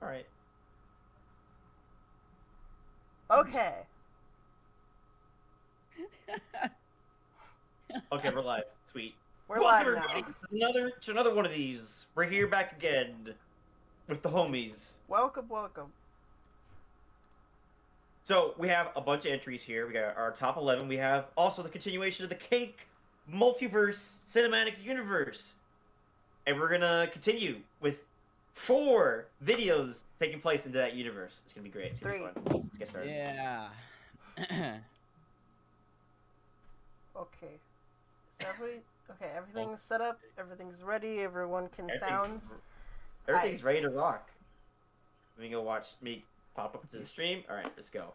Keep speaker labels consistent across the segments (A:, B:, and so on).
A: Alright.
B: Okay.
A: Okay, we're live. Sweet.
B: We're
A: Welcome
B: live
A: everybody
B: now.
A: to another one of these. We're here back again with the homies.
B: Welcome, welcome.
A: So we have a bunch of entries here. We got our top 11. We have also the continuation of the Cake Multiverse Cinematic Universe. And we're gonna continue with 4 videos taking place into that universe. It's gonna be great. It's gonna be fun. Let's get started.
C: Yeah.
B: Okay. So everything's set up, everything's ready, everyone can sounds.
A: Everything's ready to rock. Let me go watch me pop up to the stream. Alright, let's go.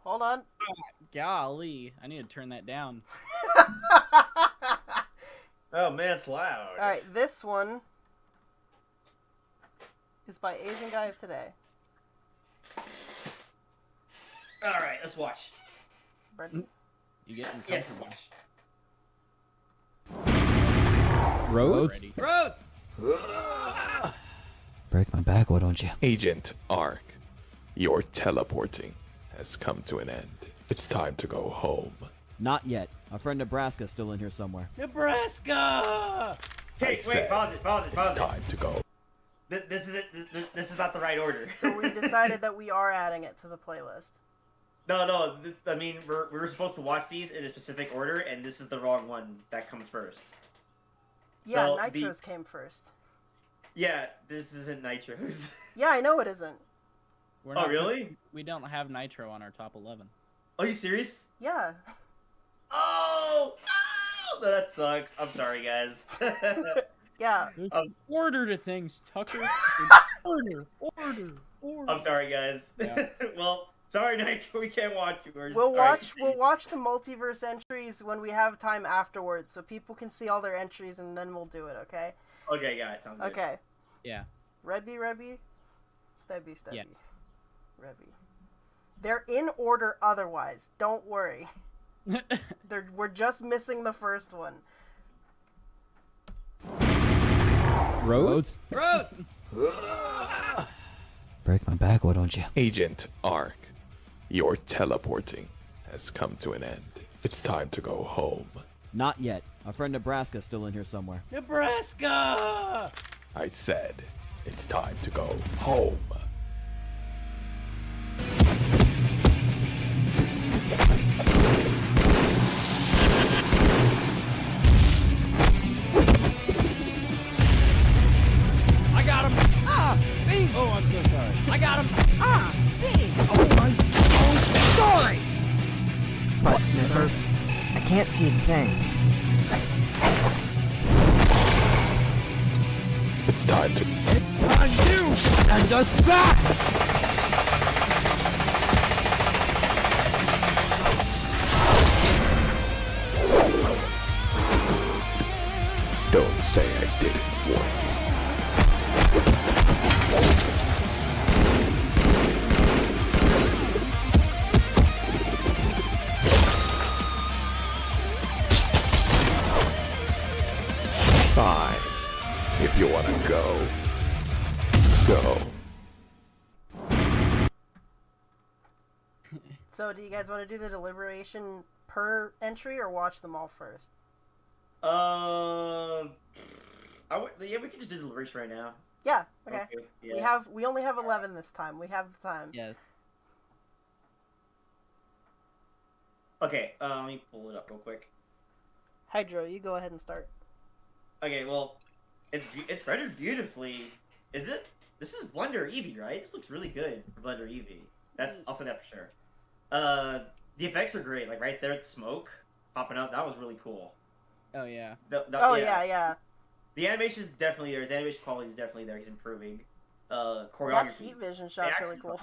B: Hold on.
C: Golly, I need to turn that down.
A: Oh man, it's loud.
B: Alright, this one is by Asian Guy of Today.
A: Alright, let's watch.
B: Brendan.
C: You getting
A: Yes,
C: comfortable?
A: watch.
D: Roads?
C: Roads!
D: Break my back, why don't you?
E: Agent Ark, your teleporting has come to an end. It's time to go home.
D: Not yet. Our friend Nebraska's still in here somewhere.
C: Nebraska!
A: Okay,
E: I
A: wait,
E: said
A: pause it.
E: It's time to go.
A: This is it. This is not the right order.
B: So we decided that we are adding it to the playlist.
A: No. I mean, we were supposed to watch these in a specific order, and this is the wrong one that comes first.
B: Yeah,
A: So
B: Nitros came first.
A: Yeah, this isn't Nitros.
B: Yeah, I know it isn't.
C: We're
A: Oh, really?
C: We don't have Nitro on our top 11.
A: Are you serious?
B: Yeah.
A: Oh, that sucks. I'm sorry, guys.
B: Yeah.
C: Order to things, Tucker. Order.
A: I'm sorry, guys.
C: Yeah.
A: Well, sorry, Nitro. We can't watch yours.
B: We'll
A: Alright.
B: watch the multiverse entries when we have time afterwards, so people can see all their entries, and then we'll do it. Okay?
A: Okay, yeah, it sounds good.
B: Okay.
C: Yeah.
B: Rebby, Stebby,
C: Yes.
B: Rebby. They're in order otherwise. Don't worry. We're just missing the first one.
D: Roads?
C: Roads!
D: Break my back, why don't you?
E: Agent Ark, your teleporting has come to an end. It's time to go home.
D: Not yet. Our friend Nebraska's still in here somewhere.
C: Nebraska!
E: I said it's time to go home.
C: I got him! Ah! Me! Oh, I'm so sorry. I got him! Ah! Me!
F: Oh, I'm so sorry! Butt sniffer. I can't see a thing.
E: It's time to.
F: On you! And us back!
E: Don't say I didn't warn you. Fine. If you want to go, go.
B: So, do you guys want to do the deliberation per entry or watch them all first?
A: Yeah, we can just do deliberation right now.
B: Yeah. Okay.
A: Yeah.
B: We only have 11 this time. We have the time.
C: Yes.
A: Okay. Let me pull it up real quick.
B: Hydro, you go ahead and start.
A: Okay. Well, it's rendered beautifully. Is it? This is Blender Eevee, right? This looks really good for Blender Eevee. I'll say that for sure. The effects are great. Like right there, the smoke popping out. That was really cool.
C: Oh, yeah.
B: Yeah.
A: The animation is definitely there. His animation quality is definitely there. He's improving.
B: That
A: Choreography.
B: heat vision shot's really cool.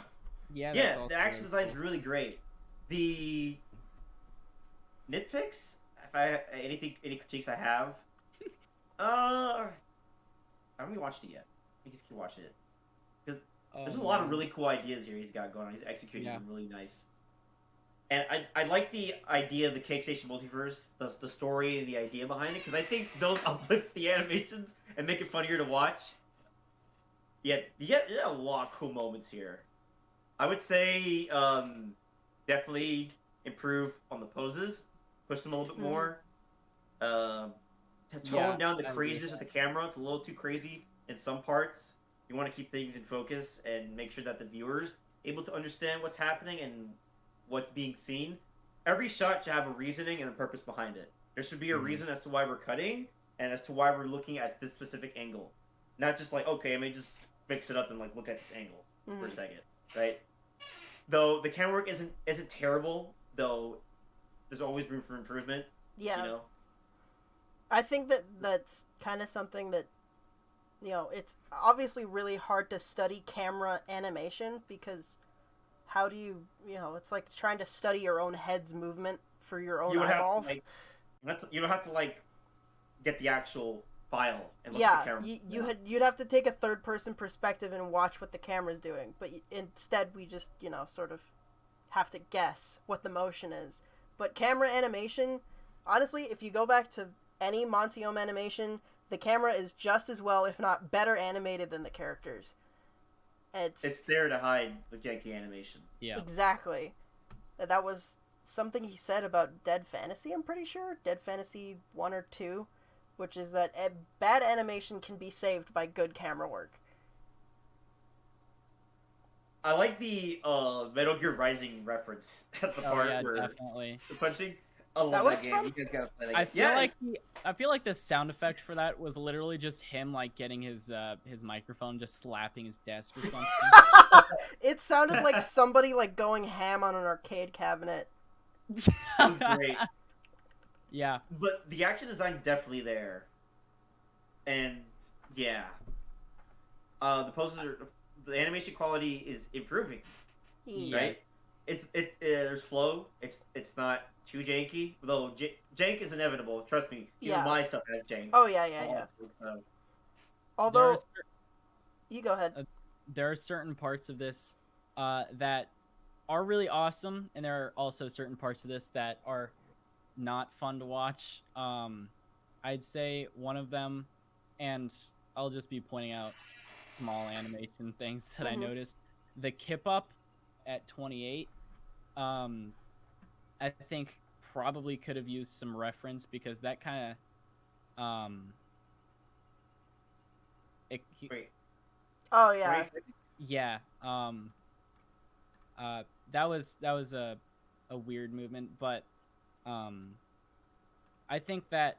C: Yeah,
A: Yeah,
C: that's also
A: the action design is really great. The nitpicks, any critiques I have, I haven't watched it yet. I just keep watching it because there's a lot of really cool ideas here he's got going on. He's executing them really nice. And I like the idea of the Cake Station multiverse, the story and the idea behind it, because I think those uplift the animations and make it funnier to watch. you get a lot of cool moments here. I would say definitely improve on the poses, push them a little bit more. To tone down the craziness with the camera. It's a little too crazy in some parts. You want to keep things in focus and make sure that the viewer's able to understand what's happening and what's being seen. Every shot should have a reasoning and a purpose behind it. There should be a reason as to why we're cutting and as to why we're looking at this specific angle. Not just like, okay, I may just mix it up and like look at this angle for a second, right? Though the camera work isn't terrible, though there's always room for improvement.
B: Yeah.
A: You know?
B: I think that's kind of something that, you know, it's obviously really hard to study camera animation because how do you know, it's like trying to study your own head's movement for your own eyeballs.
A: You don't have to like get the actual file and look at the camera.
B: You'd have to take a third-person perspective and watch what the camera's doing, but instead we just, you know, sort of have to guess what the motion is. But camera animation, honestly, if you go back to any Montiome animation, the camera is just as well, if not better animated than the characters.
A: It's there to hide the janky animation.
B: Yeah. Exactly. That was something he said about Dead Fantasy, I'm pretty sure. Dead Fantasy 1 or 2, which is that bad animation can be saved by good camera work.
A: I like the Metal Gear Rising reference at the part where
G: definitely.
A: the punching. I love that game. You guys gotta play that game.
G: I feel like the sound effect for that was literally just him like getting his microphone, just slapping his desk or something.
B: It sounded like somebody like going ham on an arcade cabinet.
A: It was great.
G: Yeah.
A: But the action design's definitely there. And yeah. The poses the animation quality is improving. Right? There's flow. It's not too janky. Though jank is inevitable. Trust me. Even my stuff has jank.
B: Oh yeah. Although you go ahead.
G: There are certain parts of this that are really awesome, and there are also certain parts of this that are not fun to watch. I'd say one of them, and I'll just be pointing out small animation things that I noticed. The kip up at 28, I think probably could have used some reference because that kind of
B: oh yeah.
G: Yeah. That was a weird movement, but I think that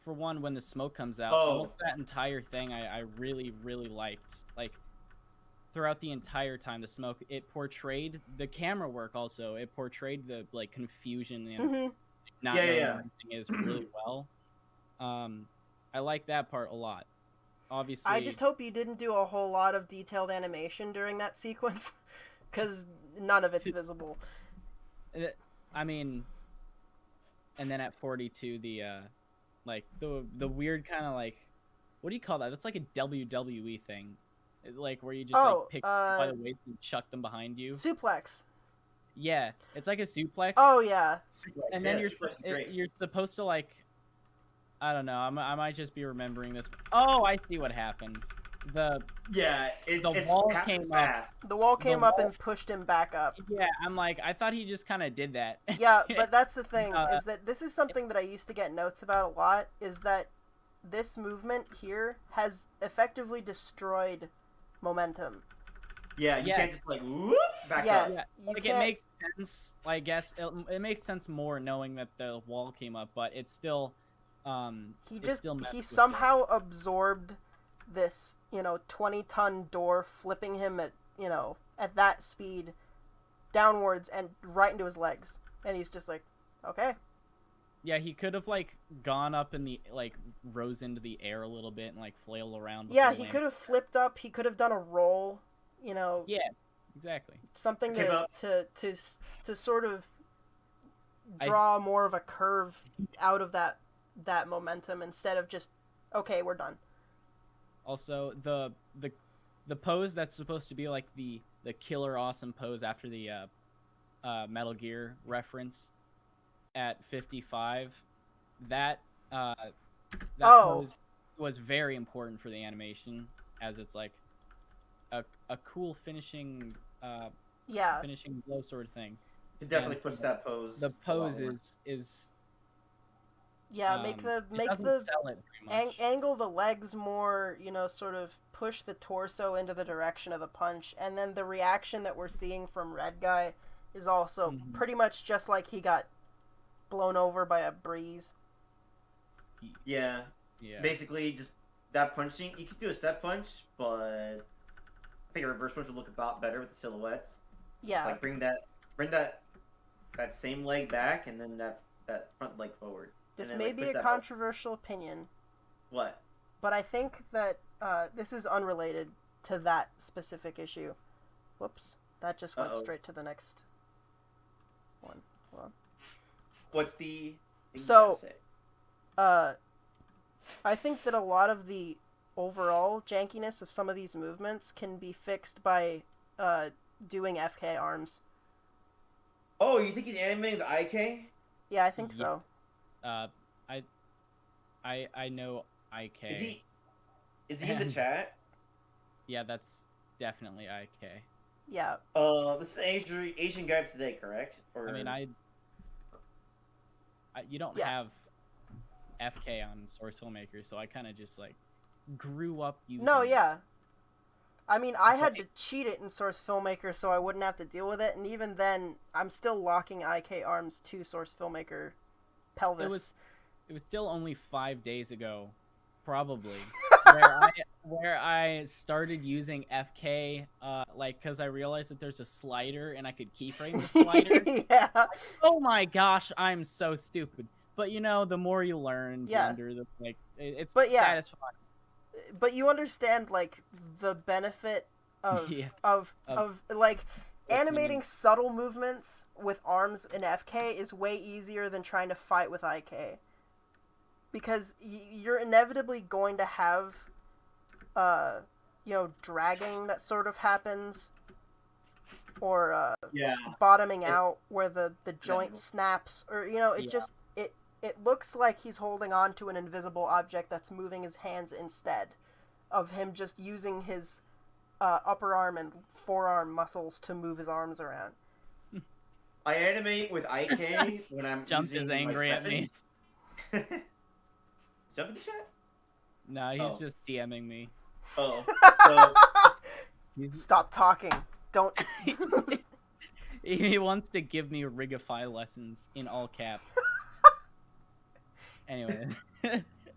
G: for one, when the smoke comes out, almost that entire thing I really, really liked. Like throughout the entire time, the smoke, it portrayed the camera work also. It portrayed the like confusion and not knowing everything is really well. I like that part a lot. Obviously,
B: I just hope you didn't do a whole lot of detailed animation during that sequence, because none of it's visible.
G: I mean, and then at 42, the like the weird kind of like, what do you call that? That's like a WWE thing, like where you just like pick them by the waist and chuck them behind you.
B: Suplex.
G: Yeah, it's like a suplex.
B: Oh yeah.
A: Suplex,
G: and then you're supposed to like, I don't know. I might just be remembering this. Oh, I see what happened. The wall came
A: fast.
B: The wall came up and pushed him back up.
G: Yeah, I'm like, I thought he just kind of did that.
B: Yeah, but that's the thing, is that this is something that I used to get notes about a lot, is that this movement here has effectively destroyed momentum.
A: Yeah, you can't just like whoop back up.
G: Yeah, like it makes sense. I guess it makes sense more knowing that the wall came up, but it's still.
B: He somehow absorbed this, 20-ton door, flipping him at that speed downwards and right into his legs, and he's just like, okay.
G: Yeah, he could have like gone up in the rose into the air a little bit and like flailed around.
B: Yeah, he could have flipped up. He could have done a roll.
G: Yeah, exactly.
B: Something to sort of draw more of a curve out of that momentum instead of just, okay, we're done.
G: Also, the pose that's supposed to be like the killer awesome pose after the Metal Gear reference at 55, that pose was very important for the animation, as it's like a cool finishing
B: Yeah.
G: finishing blow sword thing.
A: It definitely
G: And,
A: puts that pose.
G: The
A: a lot
G: pose
A: more.
G: is
B: Yeah, make
G: it
B: the
G: doesn't sell it very much.
B: angle the legs more, sort of push the torso into the direction of the punch, and then the reaction that we're seeing from Red Guy is also pretty much just like he got blown over by a breeze.
A: Yeah.
G: Yeah.
A: Basically, just that punching. You could do a step punch, but I think a reverse punch would look about better with the silhouettes.
B: Yeah.
A: Just, like bring that same leg back, and then that front leg forward.
B: This
A: then,
B: may
A: like,
B: be
A: push
B: a
A: that
B: controversial opinion,
A: What?
B: but I think that this is unrelated to that specific issue. Whoops. That just went straight to the next one. Hold on.
A: What's the thing
B: So,
A: you gotta say?
B: I think that a lot of the overall jankiness of some of these movements can be fixed by doing FK arms.
A: Oh, you think he's animating the IK?
B: Yeah, I think so.
G: I know IK.
A: Is he in the chat?
G: Yeah, that's definitely IK.
B: Yeah.
A: This is Asian guy today, correct? Or...
G: I mean, you don't have FK on Source Filmmaker, so I kind of just like grew up using.
B: No, yeah. I mean, I had to cheat it in Source Filmmaker so I wouldn't have to deal with it, and even then, I'm still locking IK arms to Source Filmmaker pelvis.
G: It was still only 5 days ago, probably, where I started using FK, because I realized that there's a slider and I could keyframe the slider.
B: Yeah.
G: Oh my gosh, I'm so stupid. But the more you learn,
B: Yeah.
G: it's satisfying.
B: But you understand, like, the benefit of animating subtle movements with arms in FK is way easier than trying to fight with IK. Because you're inevitably going to have, dragging that sort of happens, or bottoming out where the joint snaps, or it looks like he's holding on to an invisible object that's moving his hands instead of him just using his upper arm and forearm muscles to move his arms around.
A: I animate with IK when I'm
G: Jump
A: using,
G: is angry at me.
A: Jump in the chat?
G: No, he's just DMing me.
A: Oh. So...
B: Stop talking. Don't.
G: He wants to give me Rigify lessons in all caps. Anyway.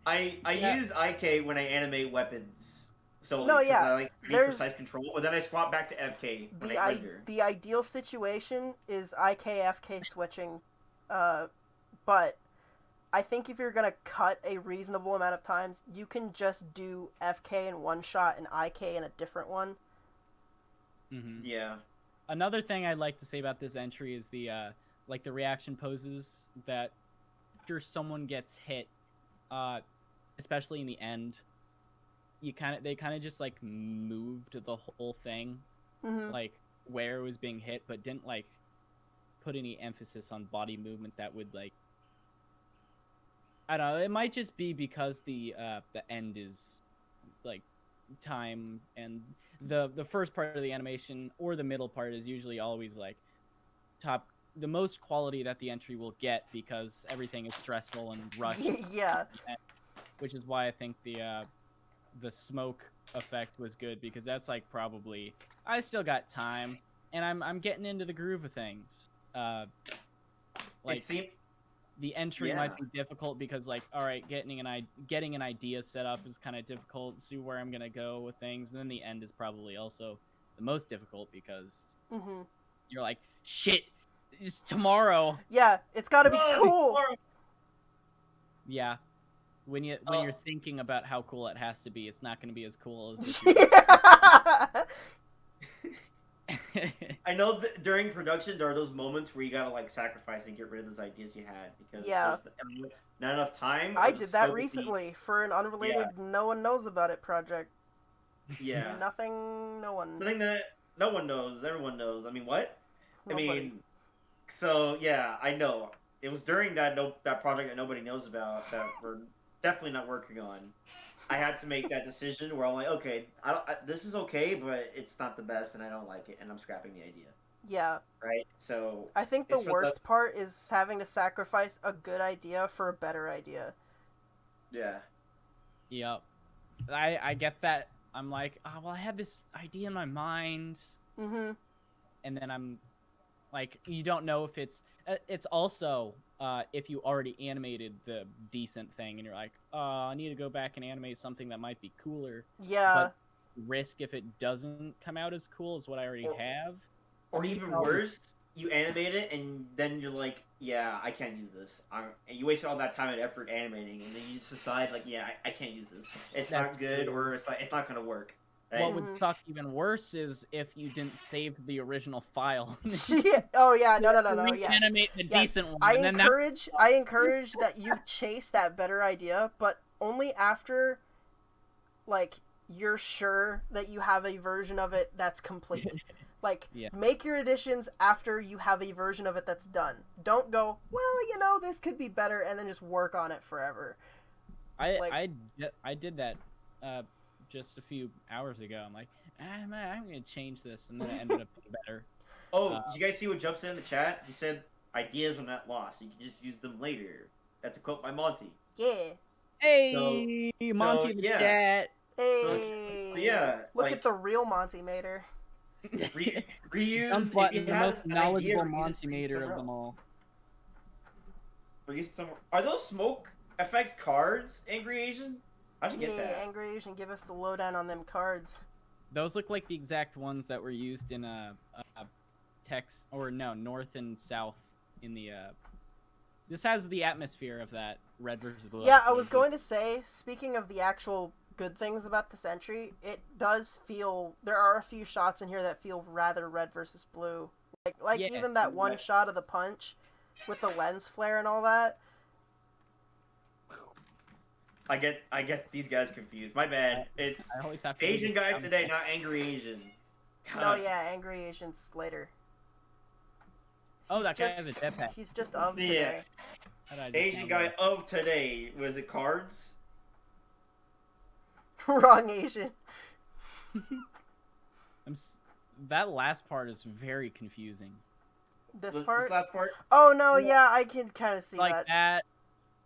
A: I use IK when I animate weapons. So
B: No, yeah,
A: I like precise control, but then I swap back to FK when I render.
B: The ideal situation is IK FK switching, but I think if you're gonna cut a reasonable amount of times, you can just do FK in one shot and IK in a different one.
G: Mm-hmm.
A: Yeah.
G: Another thing I'd like to say about this entry is the reaction poses that after someone gets hit, especially in the end, they kind of just like moved the whole thing, like where it was being hit, but didn't like put any emphasis on body movement that would like. I don't know. It might just be because the end is like time, and the first part of the animation or the middle part is usually always like the most quality that the entry will get because everything is stressful and rushed.
B: Yeah.
G: Which is why I think the smoke effect was good, because that's like probably I still got time and I'm getting into the groove of things. The entry might be difficult because like, all right, getting an idea set up is kind of difficult. See where I'm gonna go with things, and then the end is probably also the most difficult because you're like, shit, it's tomorrow.
B: Yeah, it's got to be cool.
G: Yeah, when you're thinking about how cool it has to be, it's not gonna be as cool as if
A: I know that during production there are those moments where you gotta like sacrifice and get rid of those ideas you had because there's not enough time.
B: I did that recently for an unrelated no one knows about it project.
A: Yeah.
B: No one.
A: Something that no one knows, everyone knows. I mean, what?
B: Nobody.
A: I mean, so yeah, I know. It was during that project that nobody knows about that we're definitely not working on. I had to make that decision where I'm like, okay, this is okay, but it's not the best, and I don't like it, and I'm scrapping the idea.
B: Yeah.
A: Right. So
B: I think the worst part is having to sacrifice a good idea for a better idea.
A: Yeah.
G: Yep. I get that. I'm like, oh, well, I had this idea in my mind.
B: Mm-hmm.
G: And then I'm like, you don't know if it's also if you already animated the decent thing and you're like, oh, I need to go back and animate something that might be cooler.
B: Yeah.
G: But risk if it doesn't come out as cool as what I already have.
A: Or even worse, you animate it and then you're like, yeah, I can't use this. And you wasted all that time and effort animating, and then you just decide, like, yeah, I can't use this. It's not good, or it's not gonna work. Right?
G: What would suck even worse is if you didn't save the original file.
B: Oh yeah,
G: so
B: no. Yes.
G: Animate the decent one.
B: I encourage that you chase that better idea, but only after, like, you're sure that you have a version of it that's complete. Like, make your additions after you have a version of it that's done. Don't go, well, this could be better, and then just work on it forever.
A: I
G: did that just a few hours ago. I'm like, I'm going to change this, and then it ended up being better.
A: Oh, did you guys see what jumps in the chat? He said, ideas are not lost. You can just use them later. That's a quote by Monty.
B: Yeah.
G: Hey, Monty the chat.
B: Hey. Look at the real Monty Mater.
A: Reuse
G: the most knowledgeable Monty Mater of them all.
A: Are those smoke effects cards, Angry Asian? How'd you get that?
B: Yeah, Angry Asian, give us the lowdown on them cards.
G: Those look like the exact ones that were used in North and South in the This has the atmosphere of that red versus blue.
B: Yeah, I was going to say, speaking of the actual good things about this entry, it does feel, there are a few shots in here that feel rather red versus blue. Like even that one shot of the punch with the lens flare and all that.
A: I get these guys confused. My bad. It's Asian guy today, not Angry Asian. God.
B: No, yeah, Angry Asian's later.
G: Oh, that guy has a jetpack.
B: He's just of today.
A: Asian guy of today. Was it cards?
B: Wrong Asian.
G: That last part is very confusing.
B: This part?
A: This last part?
B: Oh, no, yeah, I can kind of see
G: like that.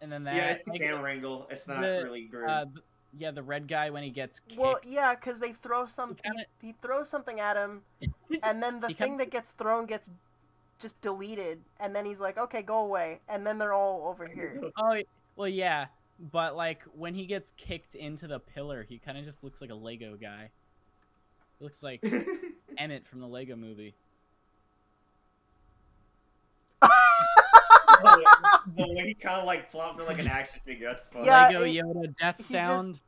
G: And then that.
A: Yeah, it's the camera angle. It's not really great.
G: The red guy when he gets kicked.
B: Well, yeah, because they throw he throws something at him, and then the thing that gets thrown gets just deleted, and then he's like, okay, go away, and then they're all over here.
G: Oh, well, yeah, but, like, when he gets kicked into the pillar, he kind of just looks like a Lego guy. He looks like Emmett from the Lego movie.
A: The way he kind of like flops in like an action figure. That's funny.
B: Yeah,
G: Lego Yoda death sound.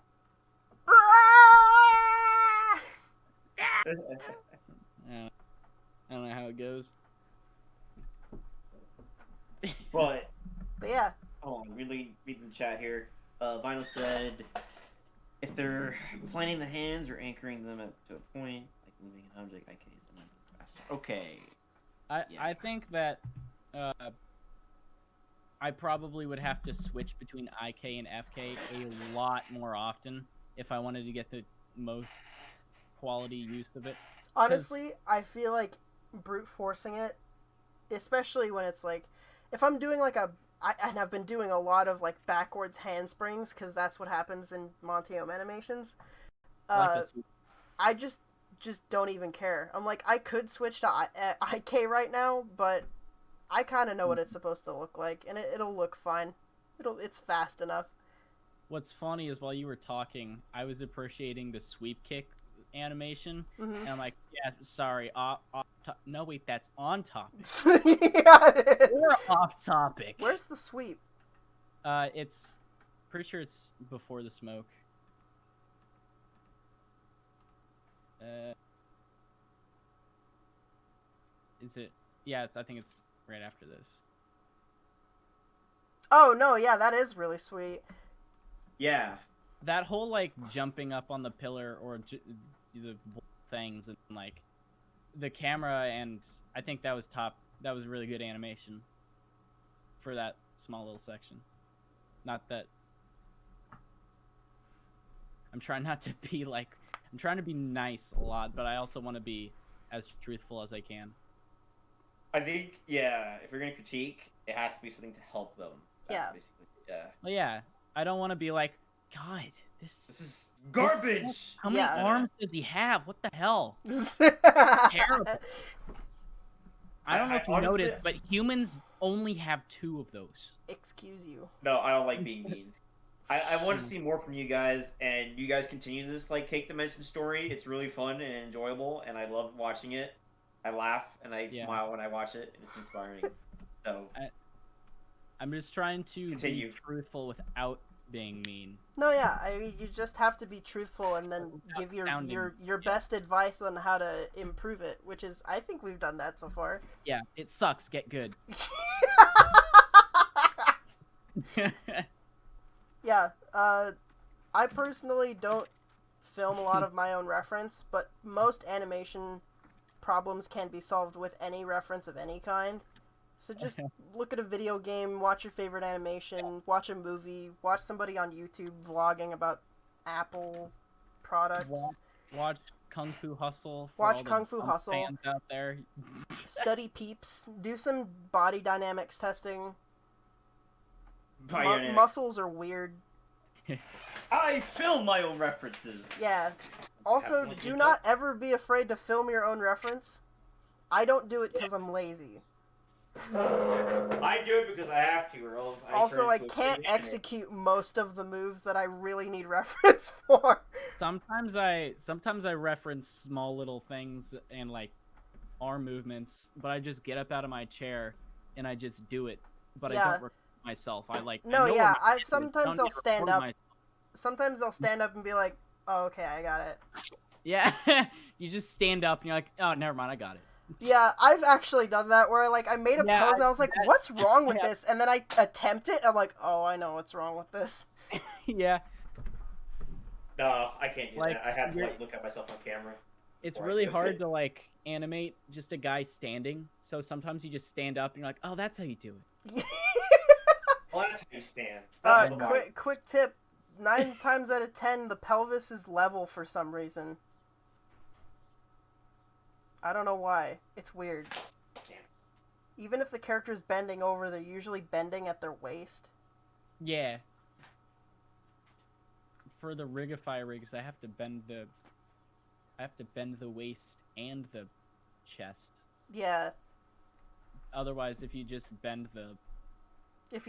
G: I don't know how it goes.
A: But
B: yeah.
A: Oh, I'm really reading the chat here. Vinyl said, if they're planting the hands or anchoring them up to a point, like moving an object, IK is faster. Okay.
G: I think that I probably would have to switch between IK and FK a lot more often if I wanted to get the most quality use of it.
B: Honestly, I feel like brute forcing it, especially when it's like, if I'm doing like and I've been doing a lot of like backwards handsprings because that's what happens in Monty animations. I just don't even care. I'm like, I could switch to IK right now, but I kind of know what it's supposed to look like, and it'll look fine. It's fast enough.
G: What's funny is while you were talking, I was appreciating the sweep kick animation, and I'm like, yeah, sorry, no, wait, that's on topic.
B: Yeah, it is.
G: Or off topic.
B: Where's the sweep?
G: It's pretty sure it's before the smoke. Is it? Yeah, I think it's right after this.
B: Oh no, yeah, that is really sweet.
A: Yeah.
G: That whole like jumping up on the pillar or the things and like the camera, and I think that was top. That was really good animation for that small little section. Not that. I'm trying not to be like, I'm trying to be nice a lot, but I also want to be as truthful as I can.
A: I think, yeah, if you're gonna critique, it has to be something to help them. That's basically, yeah.
G: Well, yeah, I don't want to be like, God, this
A: is garbage.
G: How many arms does he have? What the hell? Terrible. I don't know if you
A: honestly
G: noticed, but humans only have 2 of those.
B: Excuse you.
A: No, I don't like being mean. I want to see more from you guys, and you guys continue this like Cake Dimension story. It's really fun and enjoyable, and I love watching it. I laugh and I smile when I watch it, and it's inspiring. So
G: I'm just trying to
A: continue.
G: Be truthful without being mean.
B: No, yeah, I mean, you just have to be truthful and then give your best advice on how to improve it, which is, I think we've done that so far.
G: Yeah, it sucks. Get good.
B: Yeah, I personally don't film a lot of my own reference, but most animation problems can be solved with any reference of any kind. So just look at a video game, watch your favorite animation, watch a movie, watch somebody on YouTube vlogging about Apple products.
G: Watch Kung Fu Hustle.
B: Watch Kung Fu Hustle.
G: Fans out there.
B: Study Peeps. Do some body dynamics testing. Muscles are weird.
A: I film my own references.
B: Yeah. Also, do not ever be afraid to film your own reference. I don't do it because I'm lazy.
A: I do it because I have to, or else
B: I can't execute most of the moves that I really need reference for.
G: Sometimes I reference small little things and like arm movements, but I just get up out of my chair and I just do it. But I don't record myself.
B: Sometimes I'll stand up. Sometimes I'll stand up and be like, "Oh, okay, I got it."
G: Yeah, you just stand up and you're like, "Oh, never mind, I got it."
B: Yeah, I've actually done that where like I made a pose and I was like, "What's wrong with this?" And then I attempt it. And I'm like, "Oh, I know what's wrong with this."
G: Yeah.
A: No, I can't do that. I have to look at myself on camera.
G: It's really hard to like animate just a guy standing. So sometimes you just stand up and you're like, "Oh, that's how you do it."
A: Well, that's how you stand.
B: Quick tip: 9 times out of 10, the pelvis is level for some reason. I don't know why. It's weird.
A: Damn.
B: Even if the character's bending over, they're usually bending at their waist.
G: Yeah. For the Rigify rigs, I have to bend the waist and the chest.
B: Yeah.
G: Otherwise, if you just bend the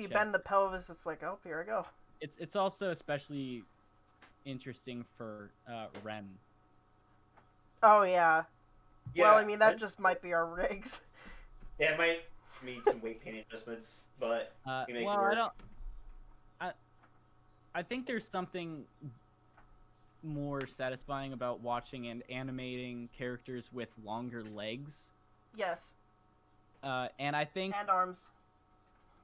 B: bend the pelvis, it's like, oh, here I go.
G: It's also especially interesting for Ren.
B: Oh yeah. Well, I mean that just might be our rigs.
A: Yeah, it might need some weight paint adjustments, but we make it work.
G: I think there's something more satisfying about watching and animating characters with longer legs.
B: Yes.
G: And I think...
B: And arms.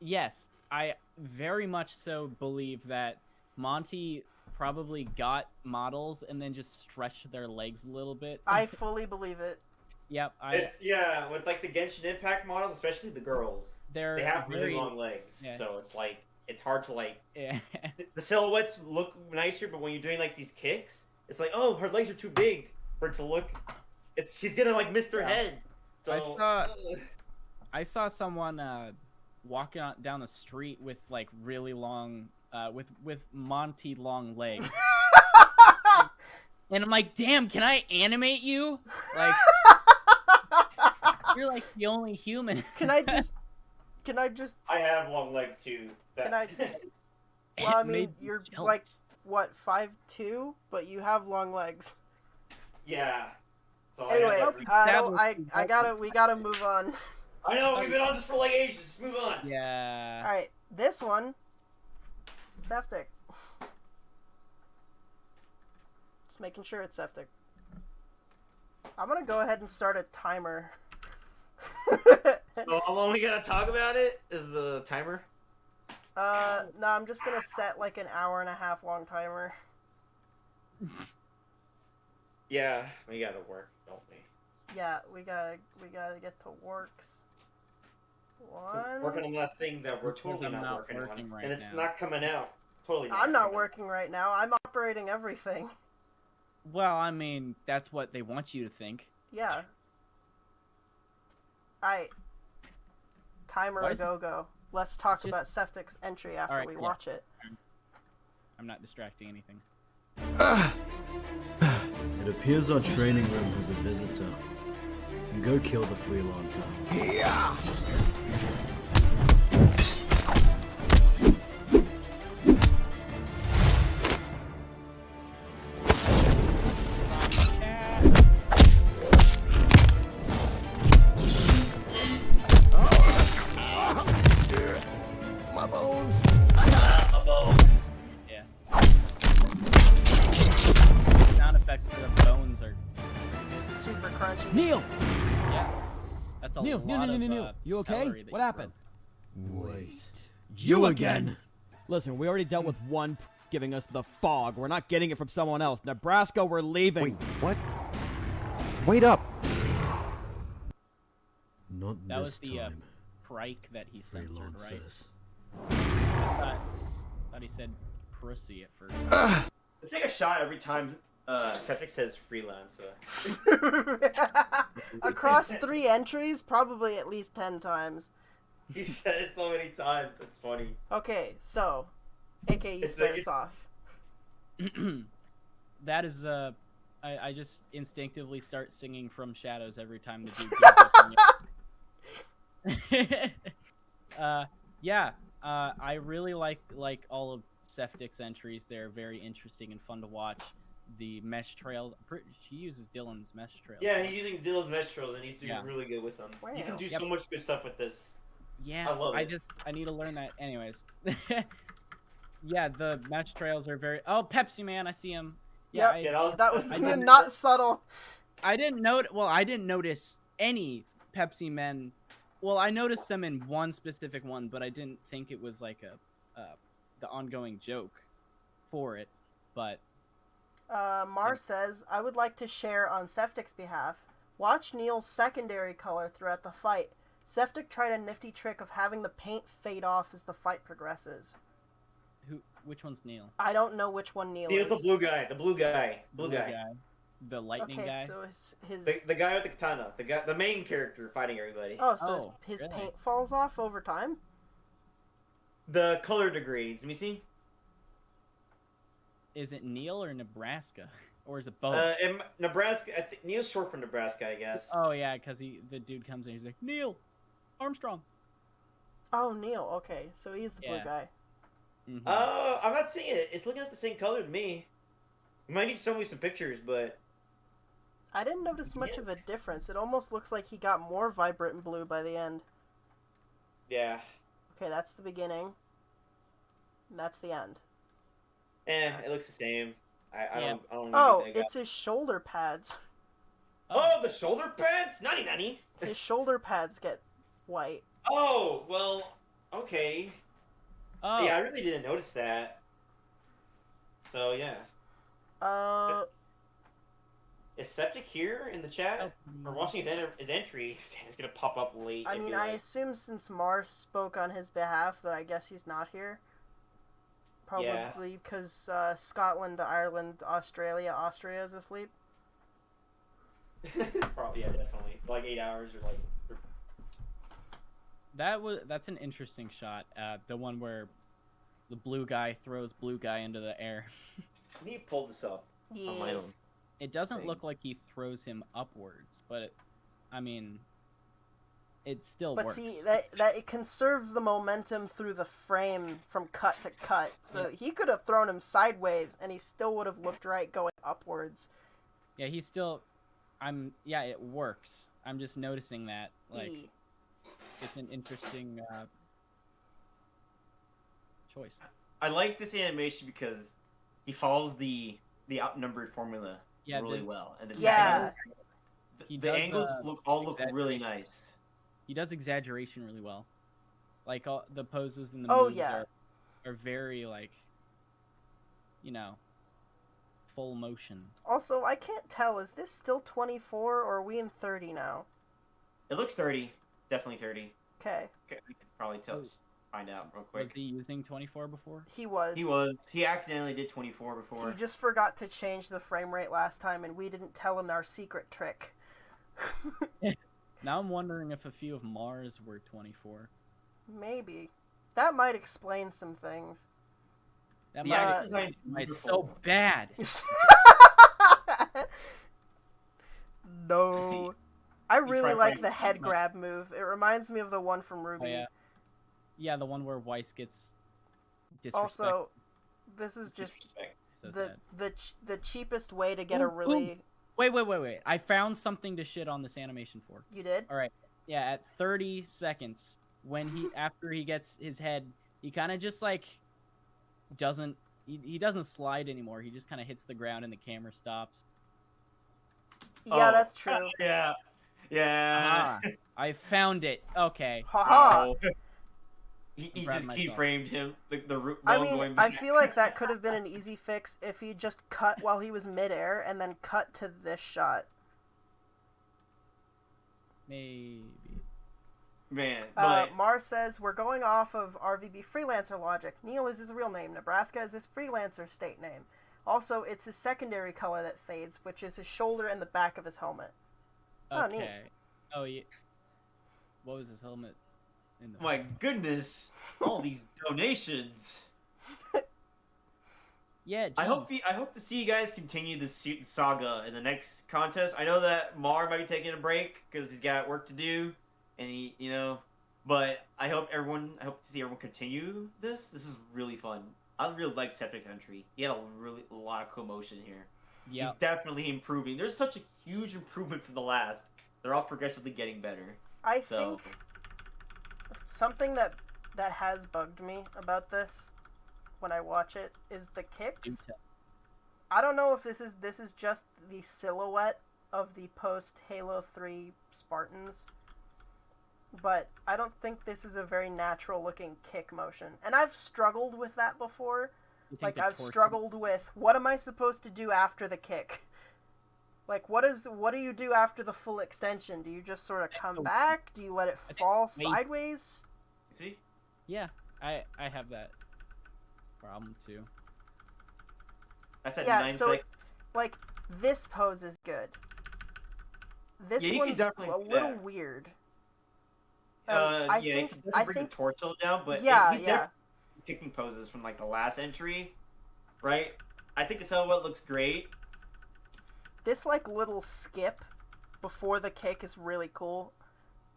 G: Yes. I very much so believe that Monty probably got models and then just stretched their legs a little bit.
B: I fully believe it.
G: Yep.
A: With like the Genshin Impact models, especially the girls, they have really long legs, so it's like it's hard to like.
G: Yeah.
A: The silhouettes look nicer, but when you're doing like these kicks, it's like, oh, her legs are too big for it to look. She's gonna like miss her head. So
G: I saw someone walking down the street with like really long, with Monty long legs. And I'm like, damn, can I animate you? Like, you're like the only human.
B: Can I just?
A: I have long legs too.
B: Can I? Well, I mean, you're like what, 5'2", but you have long legs.
A: Yeah. So
B: anyway, we gotta move on.
A: I know, we've been on this for like ages. Let's move on.
G: Yeah.
B: All right, this one, septic. Just making sure it's septic. I'm gonna go ahead and start a timer.
A: So how long we gotta talk about it? Is the timer?
B: No, I'm just gonna set like an 1.5 hour long timer.
A: Yeah, we gotta work, don't we?
B: Yeah, we gotta get to works.
A: We're working on that thing that we're totally not working on,
G: right
A: and it's
G: now.
A: not coming out. totally.
B: I'm not working right now. I'm operating everything.
G: Well, I mean, that's what they want you to think.
B: Yeah. Timer a go-go. Let's talk about Septic's entry after we watch it.
G: I'm not distracting anything.
H: It appears our training room has a visitor. Go kill the freelancer. Yeah.
F: My bones.
G: Yeah. Sound effects for the bones are
B: super crunchy.
D: Neil!
G: Yeah. That's a
D: Neil,
G: lot
D: Neil.
G: of
D: You okay?
G: celery that
D: What
G: you
D: happened?
H: Wait.
D: You again! Listen, we already dealt with one giving us the fog. We're not getting it from someone else. Nebraska, we're leaving.
F: Wait, what? Wait up.
H: Not
G: That
H: this
G: was the
H: time.
G: Prike that he censored, right?
H: Freelancers.
G: I thought he said pussy at first.
A: Let's take a shot every time Septic says freelancer.
B: Across 3 entries, probably at least 10 times.
A: He said it so many times. That's funny.
B: Okay, so, AK, you start us off.
G: That is I just instinctively start singing From Shadows every time the dude gives up on you. I really like all of Septic's entries. They're very interesting and fun to watch. The mesh trails. She uses Dylan's mesh trails.
A: Yeah, he's using Dylan's mesh trails, and he's doing really good with them.
B: Wow.
A: You can do so much good stuff with this.
G: Yeah,
A: I love it.
G: I need to learn that. Anyways, yeah, the mesh trails are very. Oh, Pepsi Man, I see him. Yeah,
B: yep, that was not subtle.
G: I didn't notice any Pepsi Men. Well, I noticed them in one specific one, but I didn't think it was like the ongoing joke for it. But
B: Mar says, I would like to share on Septic's behalf. Watch Neil's secondary color throughout the fight. Septic tried a nifty trick of having the paint fade off as the fight progresses.
G: Which one's Neil?
B: I don't know which one Neil is.
A: He's the blue guy. The blue guy. Blue guy.
G: The lightning guy.
B: So his...
A: The guy with the katana. The main character fighting everybody.
B: Oh, so his paint falls off over time?
A: The color degrades. Let me see.
G: Is it Neil or Nebraska? Or is it both?
A: In Nebraska, Neil's short for Nebraska, I guess.
G: Oh yeah, because the dude comes in, he's like, Neil Armstrong.
B: Oh, Neil. Okay, so he's the blue guy.
G: Mm-hmm.
A: I'm not seeing it. It's looking at the same color to me. You might need to show me some pictures, but
B: I didn't notice much of a difference. It almost looks like he got more vibrant and blue by the end.
A: Yeah.
B: Okay, that's the beginning. And that's the end.
A: It looks the same. I don't
B: Oh, it's his shoulder pads.
A: Oh, the shoulder pads? Nani.
B: His shoulder pads get white.
A: Oh, well, okay.
G: Oh.
A: Yeah, I really didn't notice that. So, yeah. Is Septic here in the chat? Or watching his entry? Damn, it's gonna pop up late.
B: I mean, I assume since Mars spoke on his behalf that I guess he's not here. Probably because Scotland, Ireland, Australia is asleep.
A: Probably, yeah, definitely. Like 8 hours or like...
G: That's an interesting shot. The one where the blue guy throws blue guy into the air.
A: I need to pull this up on my own.
G: It doesn't look like he throws him upwards, but I mean, it still works.
B: But see, that it conserves the momentum through the frame from cut to cut. So he could have thrown him sideways, and he still would have looked right going upwards.
G: Yeah, he's still. Yeah, it works. I'm just noticing that. Like, it's an interesting choice.
A: I like this animation because he follows the outnumbered formula really well, and the angles look really nice.
G: He does exaggeration really well. Like all the poses and the moves are very like, full motion. Also,
B: I can't tell. Is this still 24 or are we in 30 now?
A: It looks 30. Definitely 30.
B: Okay.
A: You can probably tell. find out real quick.
G: Was he using 24 before?
B: He was.
A: He accidentally did 24 before.
B: He just forgot to change the frame rate last time, and we didn't tell him our secret trick.
G: Now I'm wondering if a few of Mars were 24.
B: Maybe. That might explain some things.
G: That
A: Yeah,
G: it's so bad.
B: No. I really
A: tried
B: like the
A: playing
B: head
A: Smash.
B: grab move. It reminds me of the one from Ruby.
G: Oh, yeah. Yeah, the one where Weiss gets disrespected.
B: Also, this is just
G: So
B: the
G: sad.
B: the cheapest way to get
G: Ooh,
B: a really...
G: Wait. I found something to shit on this animation for.
B: You did?
G: All right. Yeah, at 30 seconds, after he gets his head, he kind of just like doesn't he doesn't slide anymore. He just kind of hits the ground and the camera stops.
B: Yeah,
A: Oh,
B: that's true.
A: Yeah.
G: Ah, I found it. Okay.
B: Haha.
A: Oh. He
G: Grab
A: just
G: myself.
A: keyframed him. The root
B: I
A: bone
B: mean,
A: going
B: I
A: back.
B: feel like that could have been an easy fix if he just cut while he was midair and then cut to this shot.
G: Maybe.
A: Man, but
B: Mar says, we're going off of RVB freelancer logic. Neil is his real name. Nebraska is his freelancer state name. Also, it's his secondary color that fades, which is his shoulder and the back of his helmet. Oh, neat.
G: Okay. Oh yeah. What was his helmet? In the
A: my goodness, all these donations.
G: Yeah.
A: I hope
G: geez.
A: I hope to see you guys continue this saga in the next contest. I know that Mar might be taking a break because he's got work to do, and but I hope to see everyone continue this. This is really fun. I really like Septic's entry. He had a lot of cool motion here.
G: Yeah.
A: He's definitely improving. There's such a huge improvement from the last. They're all progressively getting better.
B: I think something that has bugged me about this when I watch it is the kicks. I don't know if this is just the silhouette of the post Halo 3 Spartans, but I don't think this is a very natural looking kick motion. And I've struggled with that before. Like, I've struggled with, what am I supposed to do after the kick? Like, what do you do after the full extension? Do you just sort of come back? Do you let it fall sideways?
A: See?
G: Yeah, I have that problem too.
A: That's at 9
B: so
A: seconds.
B: like, this pose is good. This
A: you
B: one's
A: can definitely
B: a
A: do
B: little
A: that.
B: weird.
A: I think the torso down, but he's definitely kicking poses from like the last entry, right? I think the silhouette looks great.
B: This like little skip before the kick is really cool.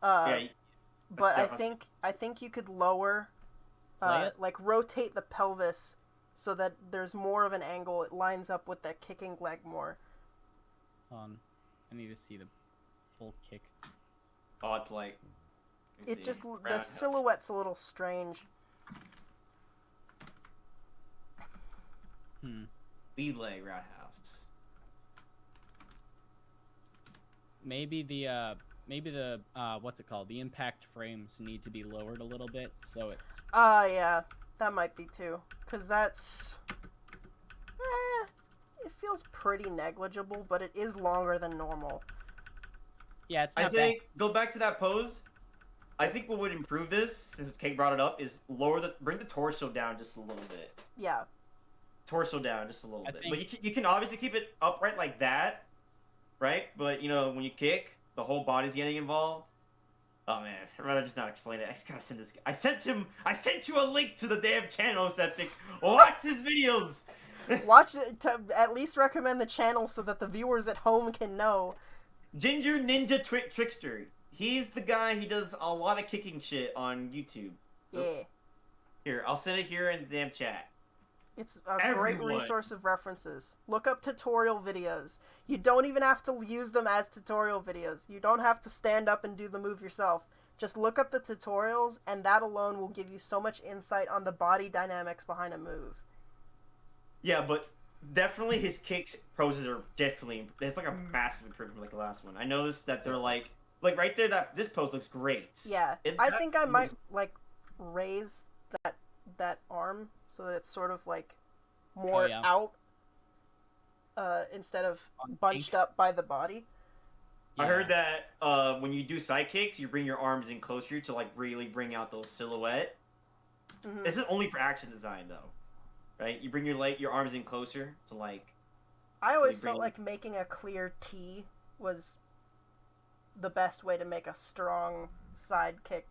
A: But
B: I think you could lower, like rotate the pelvis so that there's more of an angle. It lines up with that kicking leg more.
G: I need to see the full kick.
A: Oh, it's like.
B: It just the silhouette's a little strange.
A: Lead leg roundhouse.
G: Maybe the what's it called? The impact frames need to be lowered a little bit so it's.
B: Yeah, that might be too, cause that's. It feels pretty negligible, but it is longer than normal.
G: Yeah, it's.
A: I say go back to that pose. I think what would improve this, since Kate brought it up, is bring the torso down just a little bit.
B: Yeah.
A: Torso down just a little bit. But you can obviously keep it upright like that, right? But when you kick, the whole body's getting involved. Oh man, I'd rather just not explain it. I just gotta send this. I sent you a link to the damn channel, Septic. Watch his videos.
B: Watch it to at least recommend the channel so that the viewers at home can know.
A: Ginger Ninja Trickster. He's the guy. He does a lot of kicking shit on YouTube.
B: Yeah.
A: Here, I'll send it here in the damn chat.
B: It's a great resource of references. Look up tutorial videos. You don't even have to use them as tutorial videos. You don't have to stand up and do the move yourself. Just look up the tutorials, and that alone will give you so much insight on the body dynamics behind a move.
A: Yeah, but definitely his kicks poses are definitely. There's like a massive improvement like the last one. I noticed that they're like right there. This pose looks great.
B: Yeah, I think I might like raise that arm so that it's sort of like more out instead of bunched up by the body.
A: Yeah. I heard that when you do side kicks, you bring your arms in closer to like really bring out those silhouette. This is only for action design though, right? You bring your arms in closer to like.
B: I always felt like making a clear T was the best way to make a strong side kick,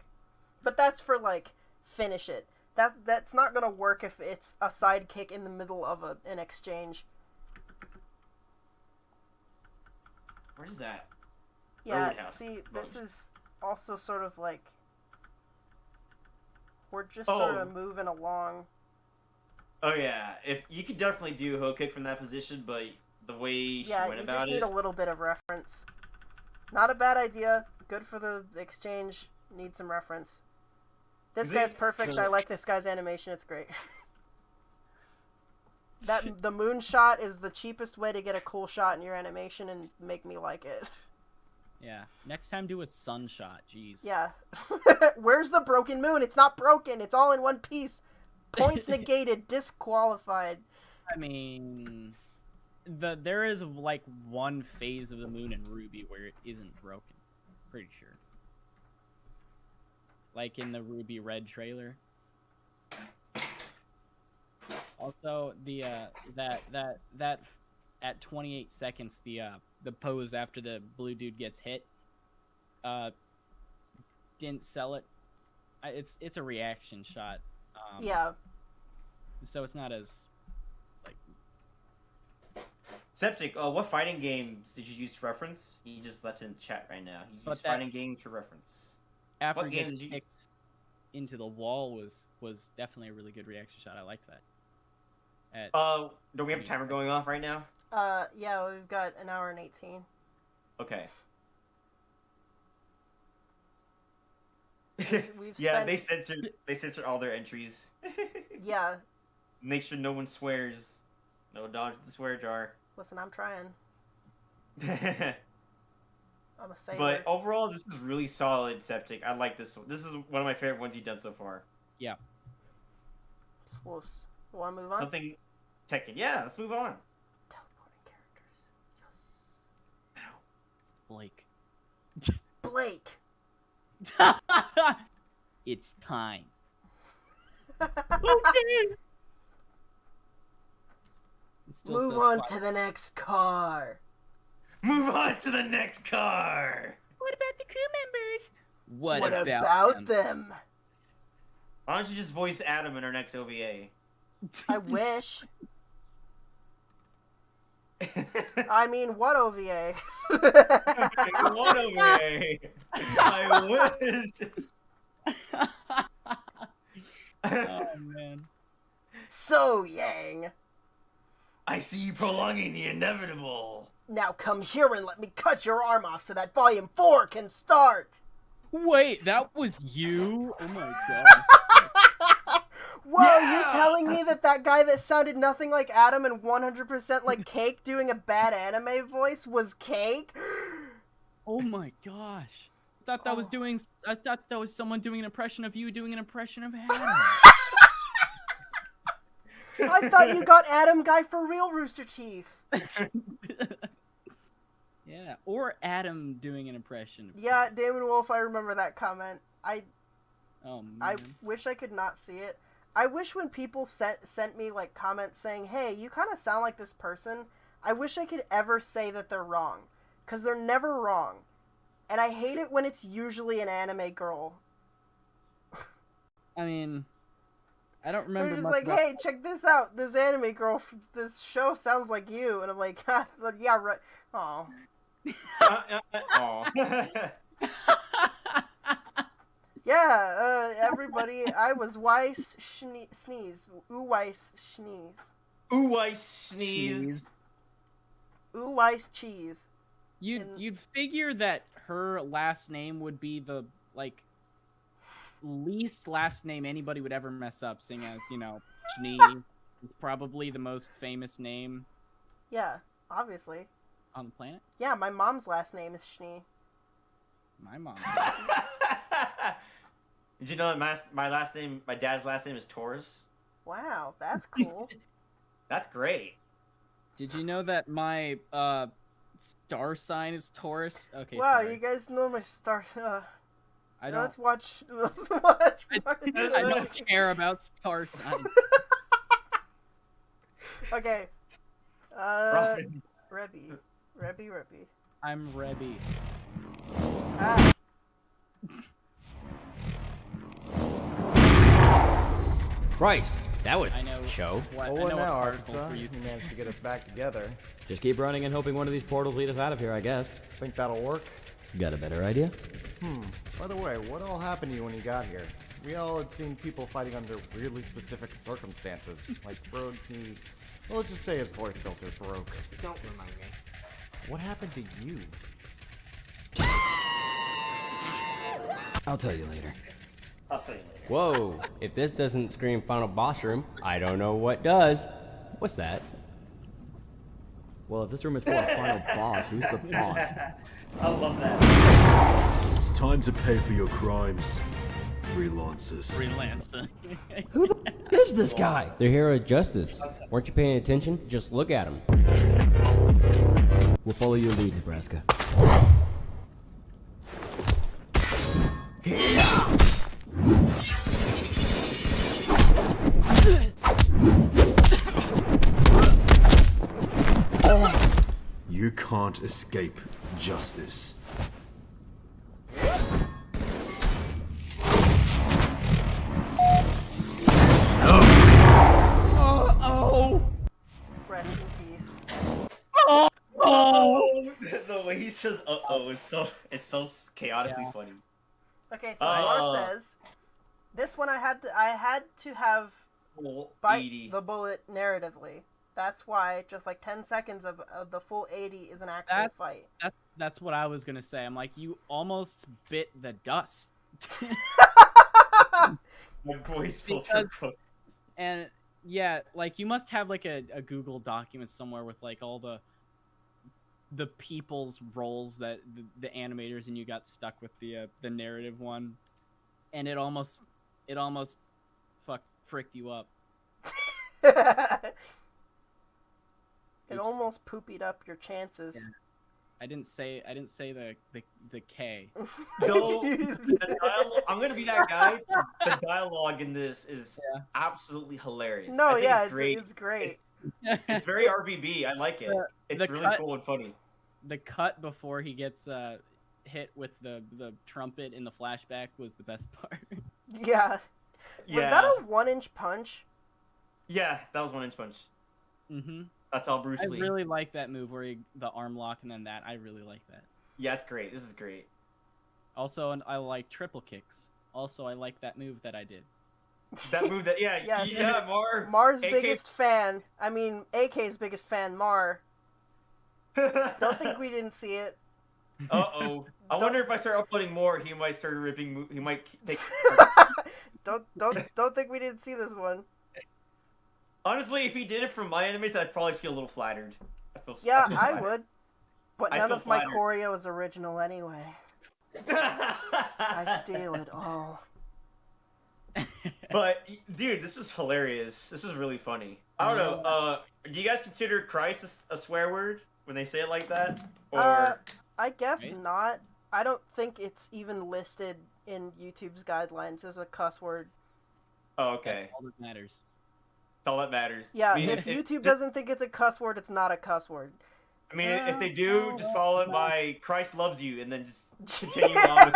B: but that's for like finish it. That's not gonna work if it's a side kick in the middle of an exchange.
A: Where's that?
B: Yeah,
A: Roadhouse.
B: see, this is also sort of like we're just sort of moving along.
A: Oh yeah, if you could definitely do a hook kick from that position, but the way she went about it. Yeah, you just
B: need a little bit of reference. Not a bad idea. Good for the exchange. Need some reference. This guy's perfect. I like this guy's animation. It's great. The moon shot is the cheapest way to get a cool shot in your animation and make me like it.
G: Yeah. Next time do a sun shot. Jeez.
B: Yeah. Where's the broken moon? It's not broken. It's all in one piece. Points negated. Disqualified.
G: I mean, there is like one phase of the moon in Ruby where it isn't broken. Pretty sure. Like in the Ruby Red trailer. Also, the that at 28 seconds, the pose after the blue dude gets hit, didn't sell it. It's a reaction shot.
B: Yeah.
G: So it's not as like.
A: Septic, what fighting games did you use to reference? He just left in the chat right now. He used fighting games for reference.
G: After what games gets kicked into the wall was definitely a really good reaction shot. I like that.
A: Do we have a timer going off right now?
B: Yeah, we've got an hour and 18.
A: Okay.
B: Yeah,
A: they censored all their entries.
B: Yeah.
A: Make sure no one swears. No dodge the swear jar.
B: Listen, I'm trying. I'm a sailor.
A: But overall, this is really solid, Septic. I like this one. This is one of my favorite ones you've done so far.
G: Yeah.
B: Swoosh. Want to move on?
A: Something Tekken. Yeah, let's move on.
B: Teleporting characters. Yes.
G: Blake.
B: Blake.
G: It's time.
B: Okay. Move on to the next car.
A: Move on to the next car.
G: What about the crew members? What
B: about them?
A: Why don't you just voice Adam in our next OVA?
B: I wish. I mean, what OVA?
A: What OVA? I wish.
G: Oh, man.
B: So, Yang.
A: I see you prolonging the inevitable.
B: Now come here and let me cut your arm off so that Volume 4 can start.
G: Wait, that was you? Oh my god.
B: Whoa, yeah! You're telling me that guy that sounded nothing like Adam and 100% like Cake doing a bad anime voice was Cake?
G: Oh my gosh. I thought that was someone doing an impression of you doing an impression of Adam.
B: I thought you got Adam Guy for real, Rooster Teeth.
G: Yeah, or Adam doing an impression.
B: Yeah, Damon Wolf, I remember that comment.
G: Oh, man.
B: I wish I could not see it. I wish when people sent me like comments saying, "Hey, you kind of sound like this person," I wish I could ever say that they're wrong, because they're never wrong. And I hate it when it's usually an anime girl.
G: I mean, I don't remember.
B: They're just like, "Hey, check this out. This anime girl, this show sounds like you," and I'm like, "Yeah, right." Aw. Yeah, everybody, I was Weiss Sneeze. Ooh, Weiss Sneeze.
A: Ooh, Weiss Sneeze.
B: Ooh, Weiss Cheese.
G: You'd figure that her last name would be the, like, least last name anybody would ever mess up, seeing as, you know, Schnee is probably the most famous name.
B: Yeah, obviously.
G: On the planet?
B: Yeah, my mom's last name is Schnee.
G: My mom.
A: Did you know that my dad's last name is Taurus?
B: Wow, that's cool.
A: That's great.
G: Did you know that my star sign is Taurus? Okay.
B: Wow,
G: sorry.
B: you guys know my star.
G: I don't.
B: Let's watch. Let's watch.
G: I don't care about star signs.
B: Okay.
A: Robin.
B: Rebby.
G: I'm Rebby.
B: Ah.
I: Christ, that would
G: I know.
I: show.
G: What,
J: Well,
G: I
J: what
G: know
J: now,
G: what particle
J: Artza?
G: for you.
J: You managed to get us back together.
D: Just keep running and hoping one of these portals lead us out of here, I guess.
J: Think that'll work?
D: Got a better idea?
J: By the way, what all happened to you when you got here? We all had seen people fighting under weirdly specific circumstances. Like Rhodes, well, let's just say his voice filter broke.
F: Don't remind me.
J: What happened to you?
D: I'll tell you later.
A: I'll tell you later.
I: Whoa, if this doesn't scream final boss room, I don't know what does. What's that?
D: Well, if this room is for a final boss, who's the boss?
A: I love that.
H: It's time to pay for your crimes, freelancers.
G: Freelancer.
D: Who the is this guy?
I: The hero of justice. Weren't you paying attention? Just look at him.
D: We'll follow your lead, Nebraska.
H: You can't escape justice.
B: Rest in peace.
A: Oh, the way he says "uh-oh" is so chaotically funny.
B: Okay, so Mar says, this one I had to have
A: Full
B: bite
A: 80.
B: the bullet narratively. That's why just like 10 seconds of the full 80 is an actual fight.
G: That's what I was gonna say. I'm like, you almost bit the dust.
A: My voice filter broke.
G: And yeah, like you must have like a Google document somewhere with like all the people's roles that the animators and you got stuck with the narrative one, and it almost fricked you up.
B: It almost poopied up your chances.
G: Yeah. I didn't say the K.
A: No, the dialogue, I'm gonna be that guy. The dialogue in this is absolutely hilarious.
B: No,
A: I think
B: yeah,
A: it's great.
B: it's great.
A: It's very RBB. I like it. It's really cool and funny.
G: The cut before he gets hit with the trumpet in the flashback was the best part.
B: Yeah. Was that a 1-inch punch?
A: Yeah, that was 1-inch punch.
G: Mm-hmm.
A: That's all Bruce Lee.
G: I really like that move where the arm lock and then that. I really like that.
A: Yeah, it's great. This is great.
G: Also, and I like triple kicks. Also, I like that move that I did.
A: That move that
B: Yes.
A: Mar.
B: Mar's
A: AK...
B: biggest fan. I mean, AK's biggest fan, Mar. Don't think we didn't see it.
A: Uh-oh. I wonder if I start uploading more, he might start ripping. He might take.
B: Don't think we didn't see this one.
A: Honestly, if he did it from my enemies, I'd probably feel a little flattered.
B: Yeah,
A: feel
B: I
A: flattered.
B: would. But
A: I
B: none
A: feel
B: of my
A: flattered.
B: choreo is original anyway. I steal it all.
A: But dude, this is hilarious. This is really funny. I don't know. Do you guys consider Christ a swear word when they say it like that? Or
B: I guess not. I don't think it's even listed in YouTube's guidelines as a cuss word.
A: oh, okay.
G: That's all that matters.
A: That's all that matters.
B: Yeah,
A: I mean,
B: if YouTube doesn't think it's a cuss word, it's not a cuss word.
A: I mean, if they do, just follow it by "Christ loves you" and then just continue on with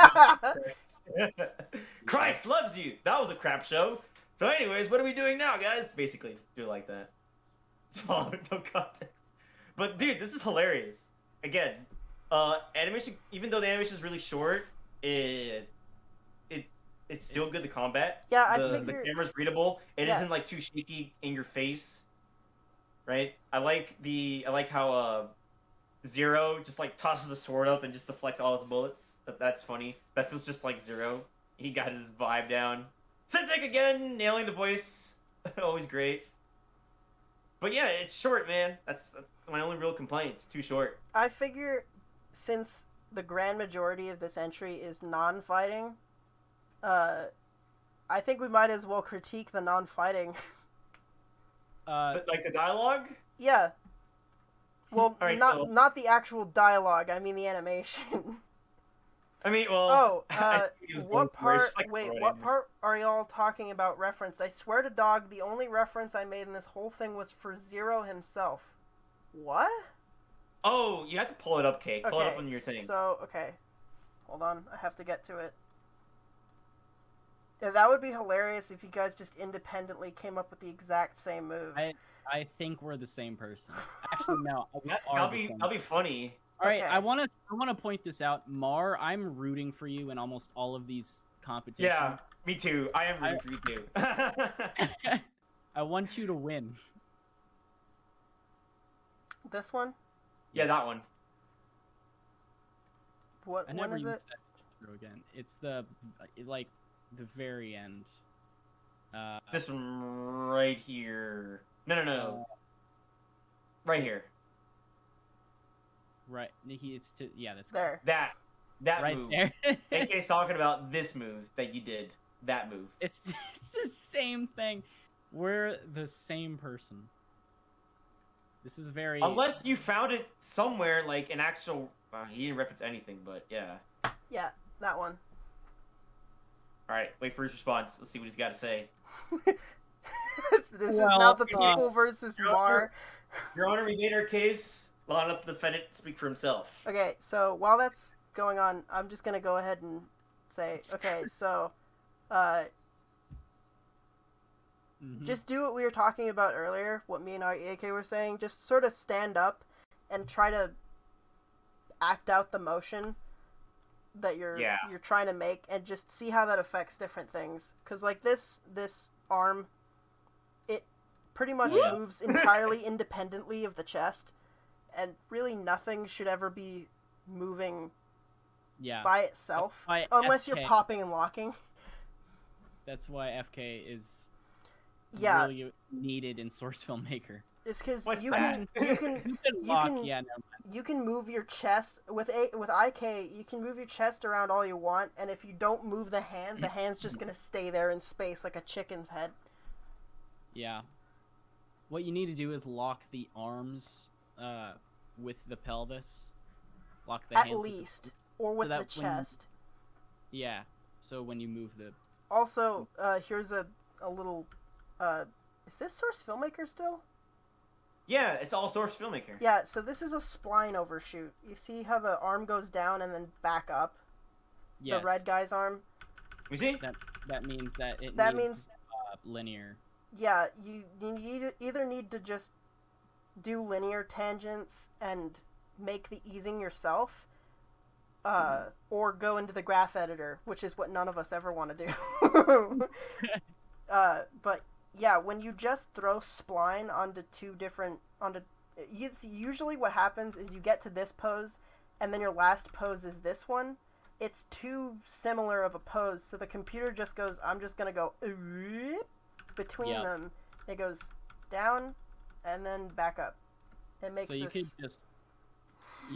A: it. Christ loves you. That was a crap show. So, anyways, what are we doing now, guys? Basically, just do it like that. Just follow it, no context. But dude, this is hilarious. Again, animation. Even though the animation is really short, it's still good. The combat.
B: Yeah,
A: the camera's readable. It isn't like too shaky in your face. Right. I like how Zero just like tosses the sword up and just deflects all his bullets. That's funny. That feels just like Zero. He got his vibe down. Septic again, nailing the voice. Always great. But yeah, it's short, man. That's my only real complaint. It's too short.
B: I figure since the grand majority of this entry is non-fighting, I think we might as well critique the non-fighting.
A: But like the dialogue?
B: Yeah. Well,
A: All right,
B: not the actual dialogue. I mean the animation.
A: I mean, well.
B: What part? Wait, what part are y'all talking about referenced? I swear to dog, the only reference I made in this whole thing was for Zero himself. What?
A: Oh, you have to pull it up, Kate. Pull it
B: Okay,
A: up on your thing.
B: so, okay. Hold on, I have to get to it. Yeah, that would be hilarious if you guys just independently came up with the exact same move.
G: I think we're the same person. Actually, no.
A: That'll be funny.
G: All right,
B: Okay.
G: I want to point this out, Mar. I'm rooting for you in almost all of these competitions.
A: Yeah, me too. I am rooting for you too.
G: I want you to win.
B: This one?
A: Yeah, that one.
B: What
G: I never
B: one is
G: used
B: it?
G: that intro again. It's the very end.
A: This one right here. No. Right here.
G: Right. It's to this
B: there.
A: That
G: right
A: move.
G: There.
A: AK's talking about this move that you did. That move.
G: It's the same thing. We're the same person. This is very.
A: Unless you found it somewhere, like an actual. He didn't reference anything, but yeah.
B: Yeah, that one.
A: All right, wait for his response. Let's see what he's got to say.
B: This is not the people versus Mar.
A: Your Honor, we made our case. Long enough the defendant speak for himself.
B: Okay, so while that's going on, I'm just gonna go ahead and say, okay, so, just do what we were talking about earlier, what me and AK were saying. Just sort of stand up and try to act out the motion that you're trying to make, and just see how that affects different things. Because like this arm, it pretty much moves entirely independently of the chest, and really nothing should ever be moving by itself, unless you're popping and locking.
G: That's why FK is really needed in Source Filmmaker.
B: It's because you can move your chest with IK. You can move your chest around all you want, and if you don't move the hand's just gonna stay there in space like a chicken's head.
G: Yeah. What you need to do is lock the arms with the pelvis. Lock the hands
B: at least, or with the chest.
G: Yeah. So when you move the.
B: Also, here's a little. Is this Source Filmmaker still?
A: Yeah, it's all Source Filmmaker.
B: Yeah, so this is a spline overshoot. You see how the arm goes down and then back up? Yes. The red guy's arm?
A: You see?
G: That means that it needs linear.
B: Yeah, you either need to just do linear tangents and make the easing yourself, or go into the graph editor, which is what none of us ever want to do. But yeah, when you just throw spline onto usually what happens is you get to this pose, and then your last pose is this one. It's too similar of a pose, so the computer just goes, I'm just gonna go between them. It goes down and then back up. It makes
G: you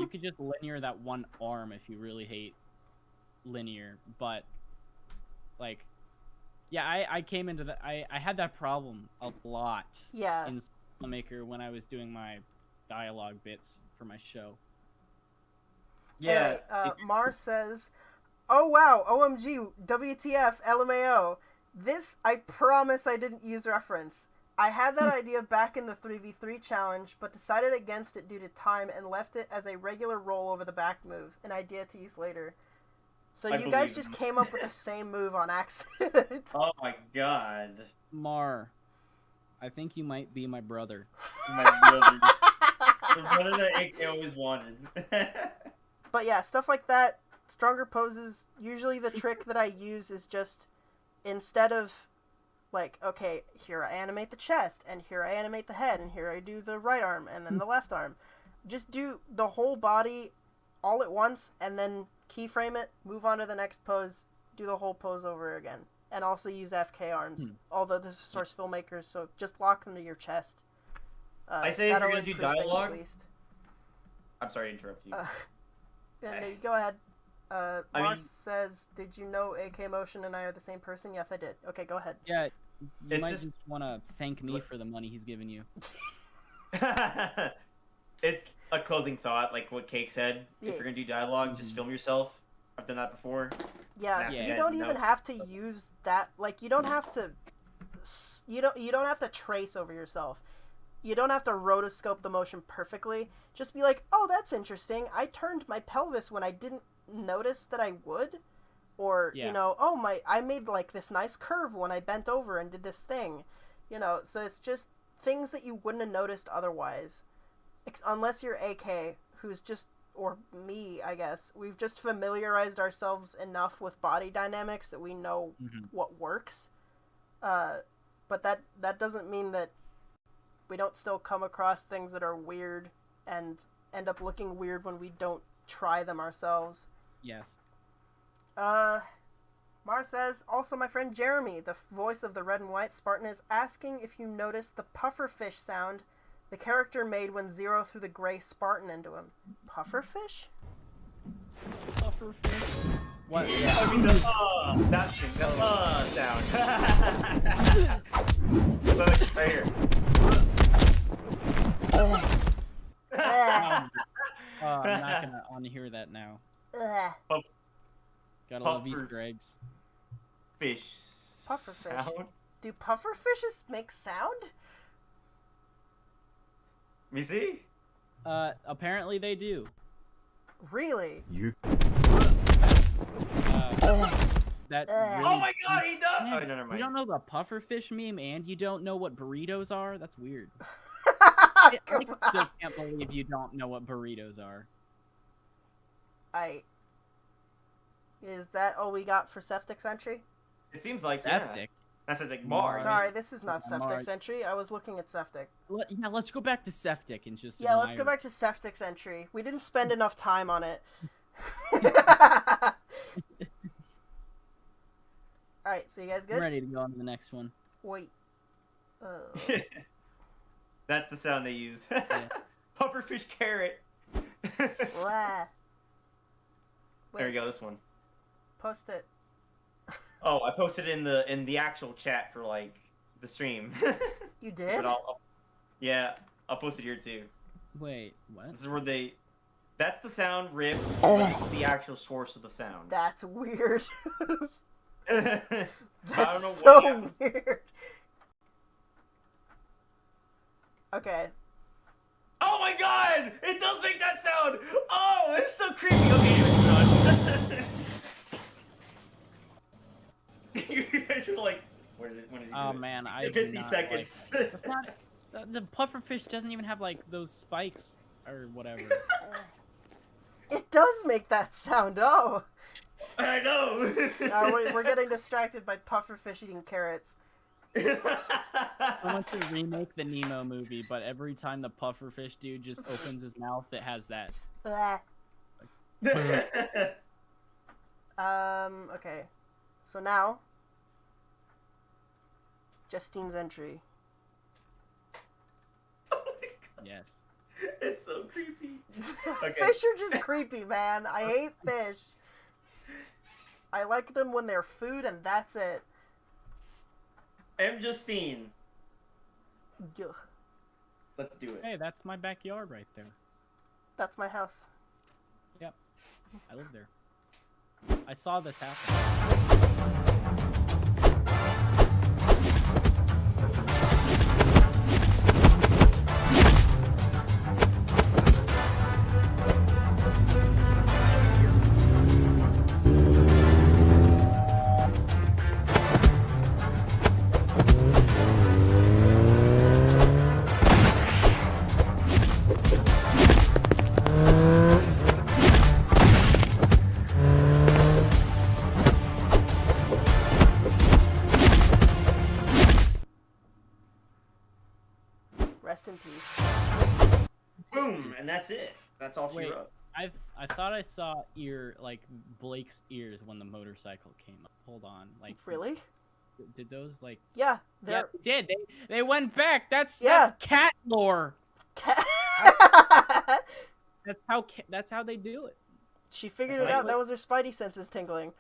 G: could just linear that one arm if you really hate linear, but like. Yeah, I came into that. I had that problem a lot.
B: Yeah.
G: In Filmmaker when I was doing my dialogue bits for my show.
A: Yeah.
B: Anyway, Mars says, "Oh wow, OMG, WTF, LMAO. This, I promise I didn't use reference. I had that idea back in the 3v3 challenge, but decided against it due to time and left it as a regular roll over the back move, an idea to use later." So you guys just came up with the same move on accident.
A: Oh my god.
G: Mar, I think you might be my brother.
A: My brother. The brother that AK always wanted.
B: But yeah, stuff like that, stronger poses, usually the trick that I use is just, instead of, like, okay, here I animate the chest, and here I animate the head, and here I do the right arm, and then the left arm. Just do the whole body all at once, and then keyframe it, move on to the next pose, do the whole pose over again. And also use FK arms. Although this is Source Filmmakers, so just lock them to your chest.
A: I say if you're going to do dialogue... At least. I'm sorry to interrupt you.
B: No, go ahead. Mars says, did you know AKMotion and I are the same person? Yes, I did. Okay, go ahead.
G: Yeah, you might just want to thank me for the money he's given you.
A: It's a closing thought, like what Cake said. If you're going to do dialogue, just film yourself. I've done that before.
B: Yeah, you don't even have to use that. Like, you don't have to. You don't have to trace over yourself. You don't have to rotoscope the motion perfectly. Just be like, oh, that's interesting. I turned my pelvis when I didn't notice that I would. Or, you know, oh, I made, like, this nice curve when I bent over and did this thing. You know, so it's just things that you wouldn't have noticed otherwise. Unless you're AK, who's just, or me, I guess. We've just familiarized ourselves enough with body dynamics that we know what works. But that doesn't mean that we don't still come across things that are weird and end up looking weird when we don't try them ourselves.
G: Yes.
B: Mar says, also my friend Jeremy, the voice of the red and white Spartan, is asking if you noticed the pufferfish sound the character made when Zero threw the gray Spartan into him. Pufferfish?
G: Pufferfish? What?
A: Yeah. I mean, that's the sound. Look, right here.
G: I'm not gonna unhear that now. Gotta love Easter eggs.
A: Fish.
B: Pufferfish.
A: Sound?
B: Do pufferfishes make sound?
A: Me see?
G: Apparently they do.
B: Really?
H: You.
G: That
A: really oh my god, he does!
G: Man,
A: oh, no, never mind.
G: You don't know the pufferfish meme, and you don't know what burritos are? That's weird. I still can't believe you don't know what burritos are.
B: Is that all we got for Septic Sentry?
A: It seems like,
G: Septic?
A: Yeah. That's Septic Mar.
B: Sorry, this is not Septic Sentry. I was looking at Septic.
G: Yeah, let's go back to Septic and just
B: Yeah, let's go back to Septic Sentry. We didn't spend enough time on it. Alright, so you guys good?
G: I'm ready to go on to the next one.
B: Wait.
A: That's the sound they use. Pufferfish carrot.
B: There
A: we go, this one.
B: Post it.
A: Oh, I posted it in the actual chat for like the stream.
B: You did?
A: But I'll post it here too.
G: Wait, what?
A: This is where that's the sound ripped, but this is the actual source of the sound.
B: That's weird.
A: I don't know
B: so
A: what happens.
B: weird. Okay.
A: Oh my god! It does make that sound! Oh, it's so creepy. Okay, it's done. You guys were like, when is he doing?
G: Man, I
A: 50 seconds.
G: Like, it's not, the pufferfish doesn't even have like those spikes or whatever.
B: It does make that sound. Oh.
A: I know.
B: We're getting distracted by pufferfish eating carrots.
G: I want to remake the Nemo movie, but every time the pufferfish dude just opens his mouth, it has that.
B: Okay. So now, Justine's entry.
A: Oh my god.
G: Yes.
A: It's so creepy. Okay.
B: Fish are just creepy, man. I hate fish. I like them when they're food, and that's it.
A: M. Justine.
B: Ugh.
A: Let's do it.
G: Hey, that's my backyard right there.
B: That's my house.
G: Yep. I live there. I saw this happen.
B: Rest in peace.
A: Boom, and that's it. That's all she wrote.
G: I thought I saw Blake's ears when the motorcycle came up. Hold on, like
B: really?
G: Did those like?
B: Yeah,
G: they did. They went back. That's cat lore. That's how they do it.
B: She figured it out. That was her spidey senses tingling.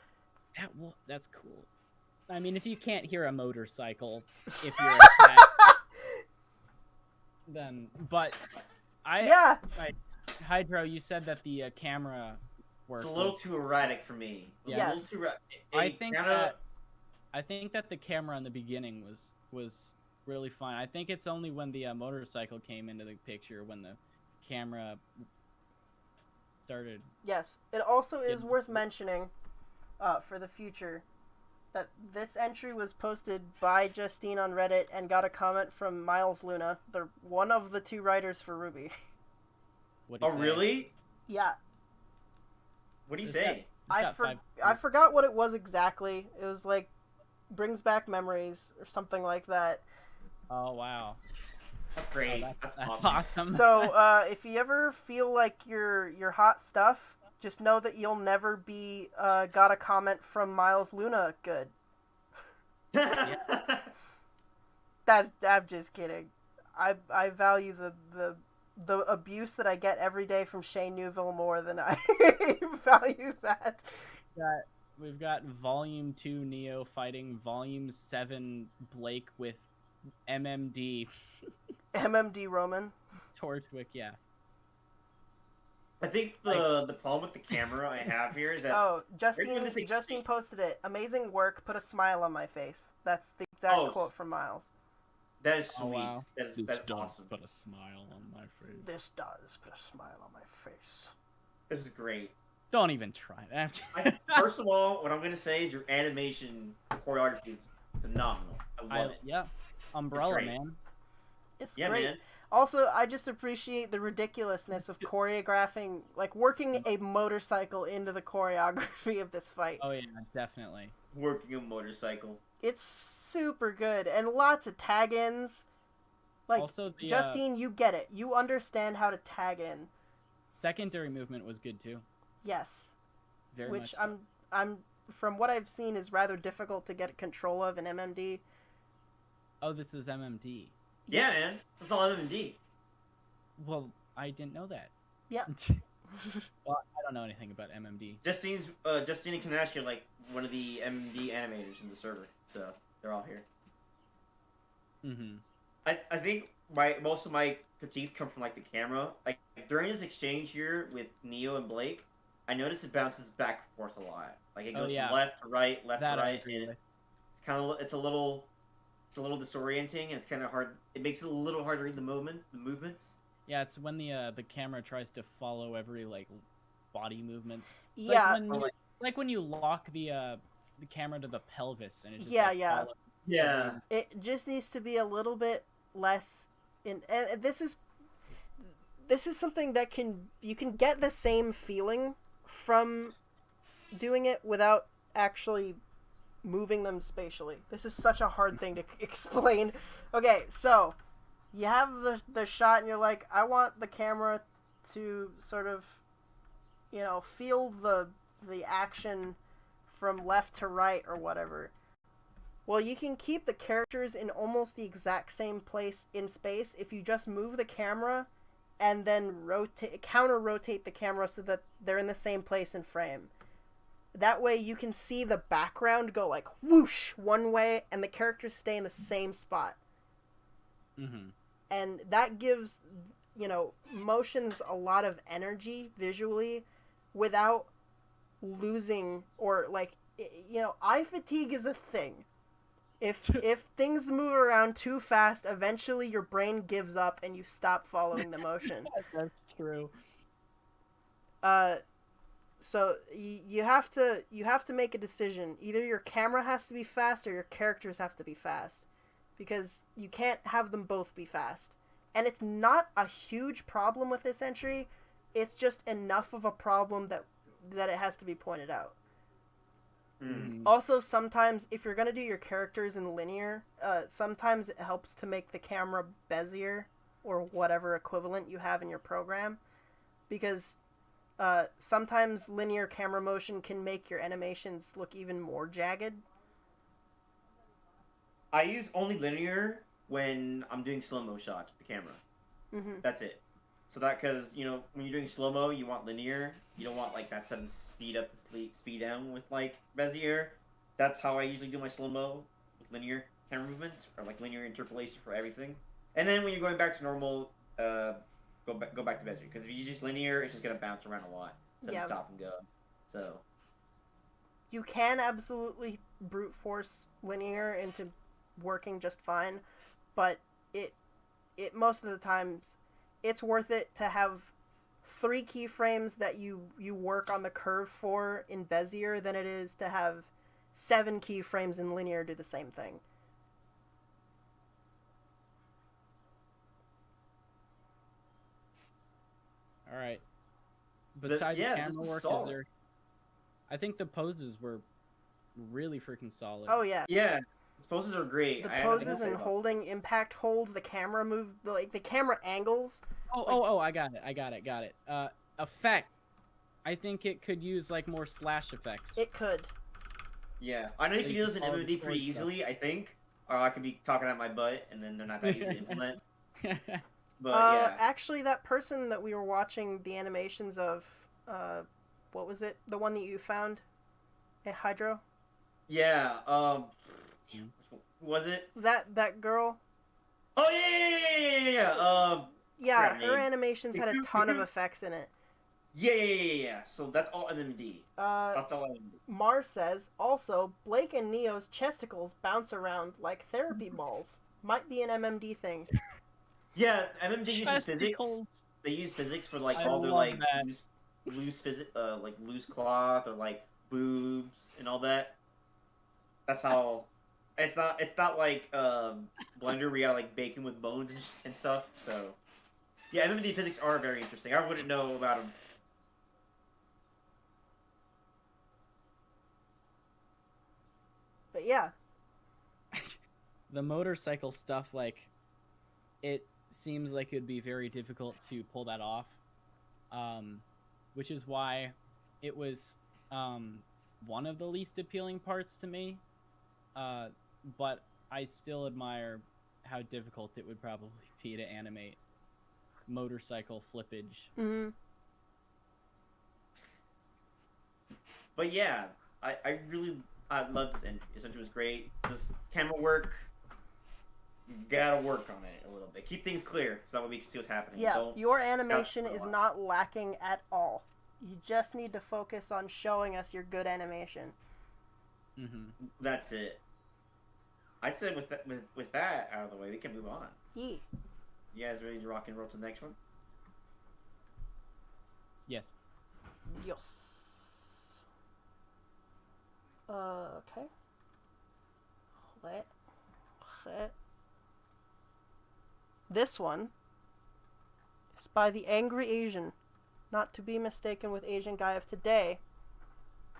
G: That's cool. I mean, if you can't hear a motorcycle, if you're a cat, then. But Hydro, you said that the camera work.
A: It's a little too erratic for me.
G: Yeah. I
A: kinda...
G: think that the camera in the beginning was really fun. I think it's only when the motorcycle came into the picture when the camera started.
B: Yes, it also is worth mentioning for the future that this entry was posted by Justine on Reddit and got a comment from Miles Luna, one of the 2 writers for RWBY.
A: Oh, really?
B: Yeah.
A: What do you say?
B: I forgot what it was exactly. It was like, brings back memories or something like that.
G: Oh, wow.
A: That's great.
G: Oh,
A: that's
G: awesome.
B: So, if you ever feel like you're hot stuff, just know that you'll never be got a comment from Miles Luna good. I'm just kidding. I value the abuse that I get every day from Shane Newville more than I value that.
G: We've got Volume 2 Neo fighting Volume 7 Blake with MMD.
B: MMD Roman.
G: Torchwick, yeah.
A: I think the problem with the camera I have here is that...
B: Oh, Justine posted it. Amazing work, put a smile on my face. That's the exact quote from Miles.
A: That is sweet.
G: Oh, wow.
A: That's awesome.
G: Put a smile on my face.
B: This does put a smile on my face.
A: This is great.
G: Don't even try that.
A: First of all, what I'm going to say is your animation choreography is phenomenal. I love it.
G: Yeah. Umbrella, man.
B: It's great. Man. Also, I just appreciate the ridiculousness of choreographing, like working a motorcycle into the choreography of this fight.
G: Oh yeah, definitely.
A: Working a motorcycle.
B: It's super good, and lots of tag-ins. Like, also Justine, you get it. You understand how to tag in.
G: Secondary movement was good too.
B: Yes.
G: Very
B: much.
G: Which
B: so. I'm from what I've seen is rather difficult to get control of in MMD.
G: Oh, this is MMD.
A: Yeah, man. It's all MMD.
G: Well, I didn't know that.
B: Yeah.
G: Well, I don't know anything about MMD.
A: Justine and Kanashi are like one of the MMD animators in the server, so they're all here.
G: Mm-hmm.
A: I think most of my critiques come from like the camera. Like during this exchange here with Neo and Blake, I noticed it bounces back and forth a lot. Like it goes from left to right, left to right, and it's kind of it's a little disorienting, and it's kind of hard. It makes it a little hard to read the movements.
G: Yeah, it's when the camera tries to follow every like body movement. It's it's like when you lock the camera to the pelvis and it just
B: yeah. It just needs to be a little bit less. And this is something that you can get the same feeling from doing it without actually moving them spatially. This is such a hard thing to explain. Okay, so you have the shot and you're like, I want the camera to sort of, feel the action from left to right or whatever. Well, you can keep the characters in almost the exact same place in space if you just move the camera and then counter-rotate the camera so that they're in the same place in frame. That way you can see the background go like whoosh one way and the characters stay in the same spot.
G: Mm-hmm.
B: And that gives, motions a lot of energy visually without losing or eye fatigue is a thing. If things move around too fast, eventually your brain gives up and you stop following the motion.
G: That's true.
B: So you have to make a decision. Either your camera has to be fast or your characters have to be fast, because you can't have them both be fast. And it's not a huge problem with this entry. It's just enough of a problem that it has to be pointed out.
A: Mm.
B: Also, sometimes if you're gonna do your characters in linear, sometimes it helps to make the camera bezier or whatever equivalent you have in your program, because sometimes linear camera motion can make your animations look even more jagged.
A: I use only linear when I'm doing slow-mo shots with the camera.
B: Mm-hmm.
A: That's it. So that, because, when you're doing slow-mo, you want linear. You don't want, that sudden speed up, speed down with, Bezier. That's how I usually do my slow-mo, with linear camera movements, or, linear interpolation for everything. And then when you're going back to normal, go back to Bezier. Because if you use linear, it's just going to bounce around a lot. So stop and go. So
B: you can absolutely brute force linear into working just fine, but it most of the times it's worth it to have 3 keyframes that you work on the curve for in Bezier than it is to have 7 keyframes in linear do the same thing.
G: All right. Besides
A: yeah,
G: camera
A: this was
G: work,
A: solid.
G: I think the poses were really freaking solid.
B: Oh yeah.
A: Yeah, the poses are great.
B: The
A: I have nothing to
B: poses
A: say
B: and
A: about
B: holding impact holds, the camera move, like the camera angles.
G: Oh, I got it. Effect. I think it could use like more slash effects.
B: It could.
A: Yeah, I know you
G: So
A: can
G: you
A: use
G: can
A: an
G: follow the
A: MMD pretty
G: sword stuff.
A: easily, I think. Or I could be talking out my butt, and then they're not that easy to implement. But yeah.
B: Actually, that person that we were watching the animations of, what was it? The one that you found at Hydro?
A: Yeah, was it?
B: That girl?
A: Oh, yeah.
B: Yeah,
A: forgot her
B: her
A: name.
B: animations had a ton of effects in it.
A: Yeah. So that's all MMD. That's all MMD.
B: Mars says, also, Blake and Neo's chesticles bounce around like therapy balls. Might be an MMD thing.
A: Yeah, MMD uses physics.
G: Chesticles.
A: They use physics for like
G: I
A: all their
G: love
A: like
G: that.
A: loose like loose cloth or like boobs and all that. That's how. It's not like Blender where you got like bacon with bones and stuff. So yeah, MMD physics are very interesting. I wouldn't know about them.
B: But yeah.
G: The motorcycle stuff, like, it seems like it would be very difficult to pull that off, which is why it was one of the least appealing parts to me, but I still admire how difficult it would probably be to animate motorcycle flippage.
B: Mm-hmm.
A: But yeah, I loved this entry. This entry was great. This camera work, you gotta work on it a little bit. Keep things clear so that way we can see what's happening.
B: Yeah, your animation is not lacking at all. You just need to focus on showing us your good animation.
G: Mm-hmm.
A: That's it. I'd say with that out of the way, we can move on.
B: Yeah.
A: You guys ready to rock and roll to the next one?
G: Yes.
B: Yes. Okay. This one is by the Angry Asian, not to be mistaken with Asian Guy of Today,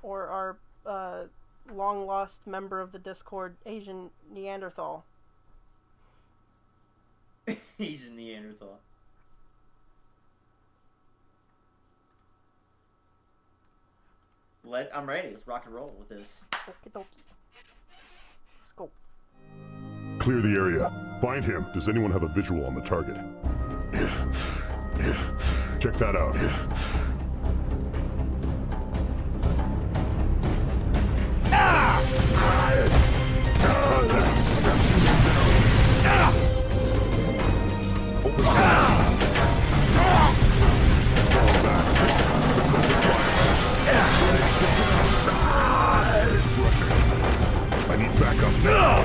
B: or our long-lost member of the Discord, Asian Neanderthal.
A: Asian Neanderthal. I'm ready. Let's rock and roll with this.
B: Okie dokie. Let's go.
K: Clear the area. Find him. Does anyone have a visual on the target? Check that out. I need backup now.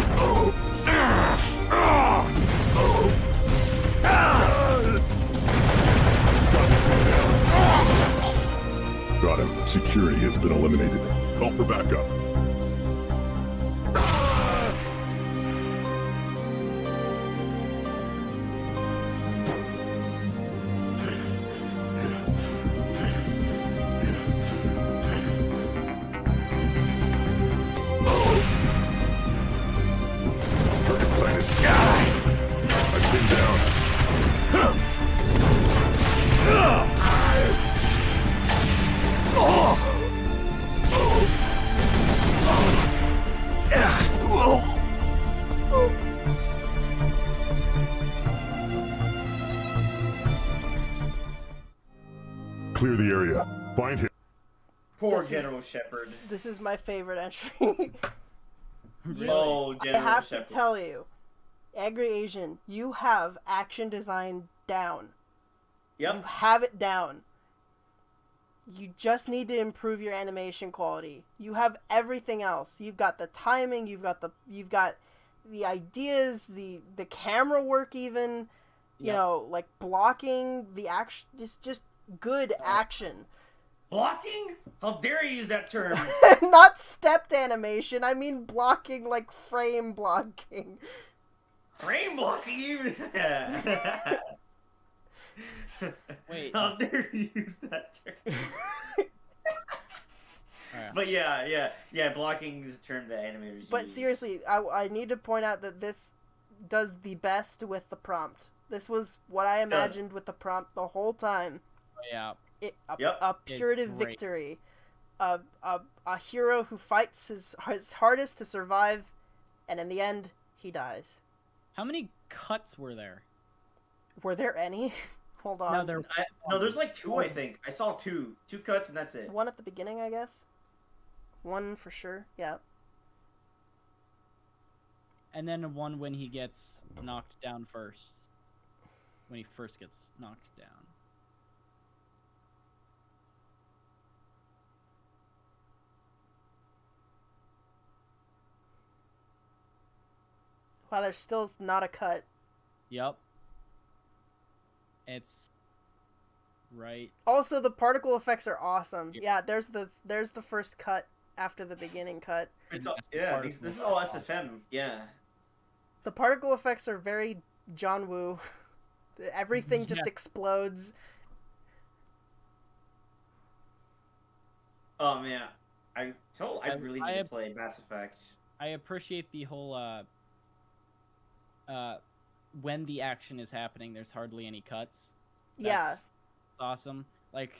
K: Got him. Security has been eliminated. Call for backup. Target sighted. I've been down. Clear the area. Find him.
A: Poor
B: This is-
A: General Shepard.
B: This is my favorite entry.
A: Oh,
B: I
A: General
B: have
A: Shepard.
B: to tell you, Angry Asian, you have action design down.
A: Yep.
B: You have it down. You just need to improve your animation quality. You have everything else. You've got the timing, you've got the ideas, the camera work even, you know, like blocking, the action, just good action.
A: Blocking? How dare you use that term?
B: Not stepped animation, I mean blocking, like frame blocking.
A: Frame blocking even?
G: Wait.
A: How dare you use that term? But yeah, blocking is a term that animators use.
B: But seriously, I need to point out that this does the best with the prompt. This was what I imagined with the prompt the whole time.
G: Yeah.
B: A purative victory. A hero who fights his hardest to survive, and in the end, he dies.
G: How many cuts were there?
B: Were there any? Hold on.
A: No, there's like 2, I think. I saw 2. 2 cuts, and that's it.
B: One at the beginning, I guess. 1 for sure, yeah.
G: And then one when he gets knocked down first. When he first gets knocked down.
B: Wow, there's still not a cut.
G: Yep. It's right.
B: Also, the particle effects are awesome. Yeah, there's the first cut after the beginning cut.
A: This is all SFM. Yeah.
B: The particle effects are very John Woo. Everything just explodes.
A: Oh man, I really need to play Mass Effect.
G: I appreciate the whole when the action is happening, there's hardly any cuts. That's awesome. Like,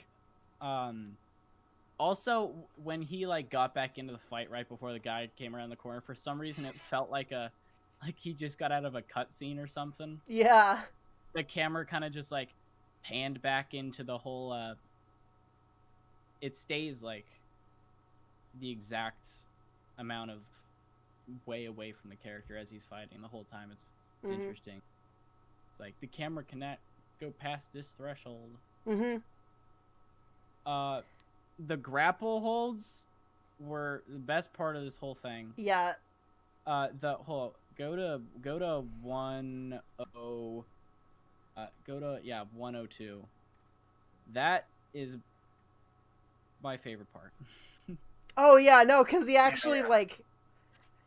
G: also when he like got back into the fight right before the guy came around the corner, for some reason it felt like he just got out of a cutscene or something.
B: Yeah.
G: The camera kind of just like panned back into the whole. It stays like the exact amount of way away from the character as he's fighting the whole time. It's interesting. It's like the camera cannot go past this threshold. The grapple holds were the best part of this whole thing.
B: Yeah.
G: The whole go to 10 102. That is my favorite part.
B: Oh yeah, no, because he actually like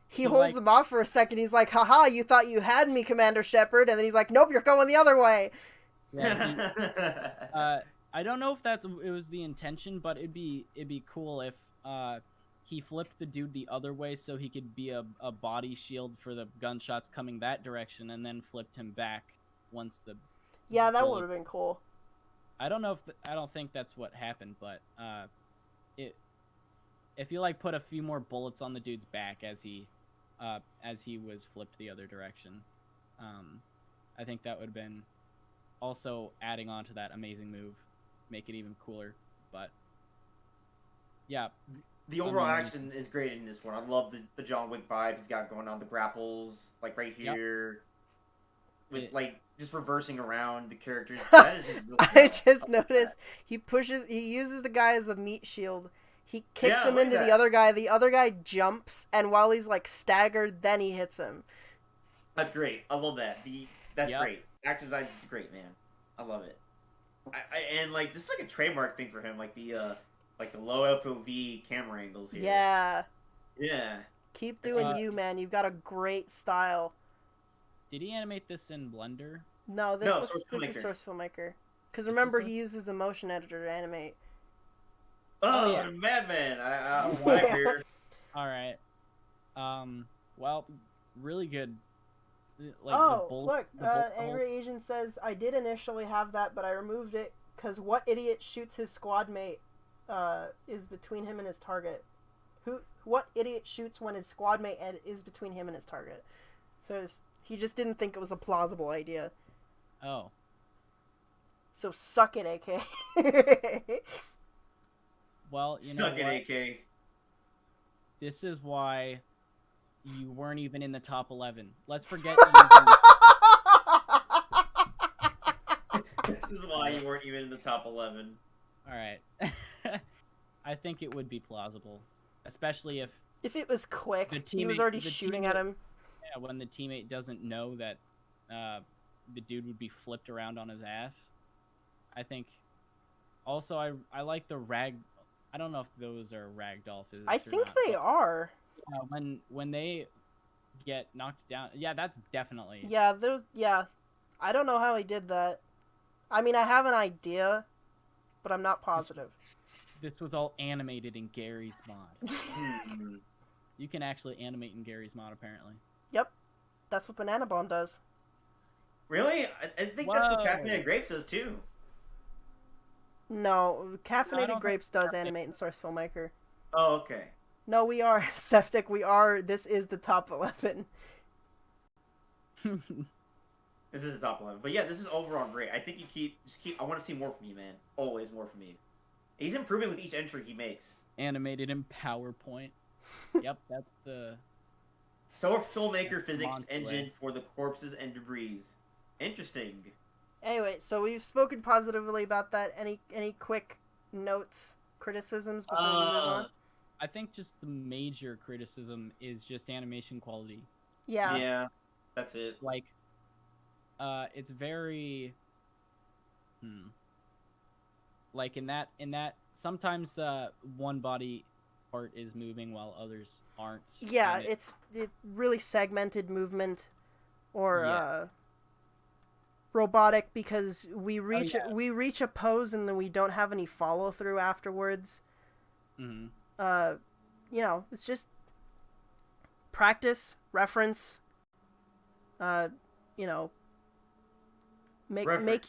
B: he holds him off for a second. He's like, "Haha, you thought you had me, Commander Shepard," and then he's like, "Nope, you're going the other way."
G: Yeah, I don't know if it was the intention, but it'd be cool if he flipped the dude the other way so he could be a body shield for the gunshots coming that direction, and then flipped him back once the.
B: Yeah, that would have been cool.
G: I don't know I don't think that's what happened, but if you like put a few more bullets on the dude's back as he was flipped the other direction, I think that would have been also adding on to that amazing move, make it even cooler. But yeah,
A: the overall action is great in this one. I love the John Wick vibe he's got going on, the grapples like right here. With like just reversing around the characters. That is just really
B: I just noticed he uses the guy as a meat shield. He kicks him into the other guy. The other guy jumps, and while he's like staggered, then he hits him.
A: That's great. I love that. That's great. Action design is great, man. I love it. And like this is like a trademark thing for him, like the low FOV camera angles here.
B: Yeah.
A: Yeah.
B: Keep doing you, man. You've got a great style.
G: Did he animate this in Blender?
B: No, this is Source Filmmaker. Because remember, he uses the motion editor to animate.
A: Oh, yeah. Madman! I'm live here.
G: All right. Well, really good. Like
B: look, Angry Asian says, I did initially have that, but I removed it because what idiot shoots his squad mate is between him and his target? What idiot shoots when his squad mate is between him and his target? So he just didn't think it was a plausible idea.
G: Oh.
B: So suck it, AK.
G: Well, you know
A: Suck it, AK.
G: This is why you weren't even in the top 11. Let's forget.
A: This is why you weren't even in the top 11.
G: All right. I think it would be plausible, especially if
B: it was quick.
G: the
B: He was already shooting at him.
G: Yeah, when the teammate doesn't know that the dude would be flipped around on his ass. I think. Also, I like the rag. I don't know if those are ragdoll physics.
B: I think they are.
G: When they get knocked down, yeah, that's definitely.
B: Yeah, I don't know how he did that. I mean, I have an idea, but I'm not positive.
G: This was all animated in Gary's mod. You can actually animate in Gary's mod, apparently.
B: Yep, that's what Banana Bomb does.
A: Really? I think that's what Caffeinated Grapes does too.
B: No, Caffeinated Grapes does animate in Source Filmmaker.
A: Oh, okay.
B: No, we are Septic. We are. This is the top 11.
A: This is the top 11. But yeah, this is overall great. I think you keep. I want to see more from you, man. Always more from you. He's improving with each entry he makes.
G: Animated in PowerPoint. Yep, that's the.
A: Source Filmmaker physics engine for the corpses and debris. Interesting.
B: Anyway, so we've spoken positively about that. Any quick notes, criticisms before we move on?
G: I think just the major criticism is just animation quality.
B: Yeah.
A: Yeah, that's it.
G: Like, it's very. Like in that, sometimes one body part is moving while others aren't.
B: Yeah, it's really segmented movement, or robotic, because we reach a pose and then we don't have any follow through afterwards.
G: Mm-hmm.
B: You know, it's just practice, reference. You know, make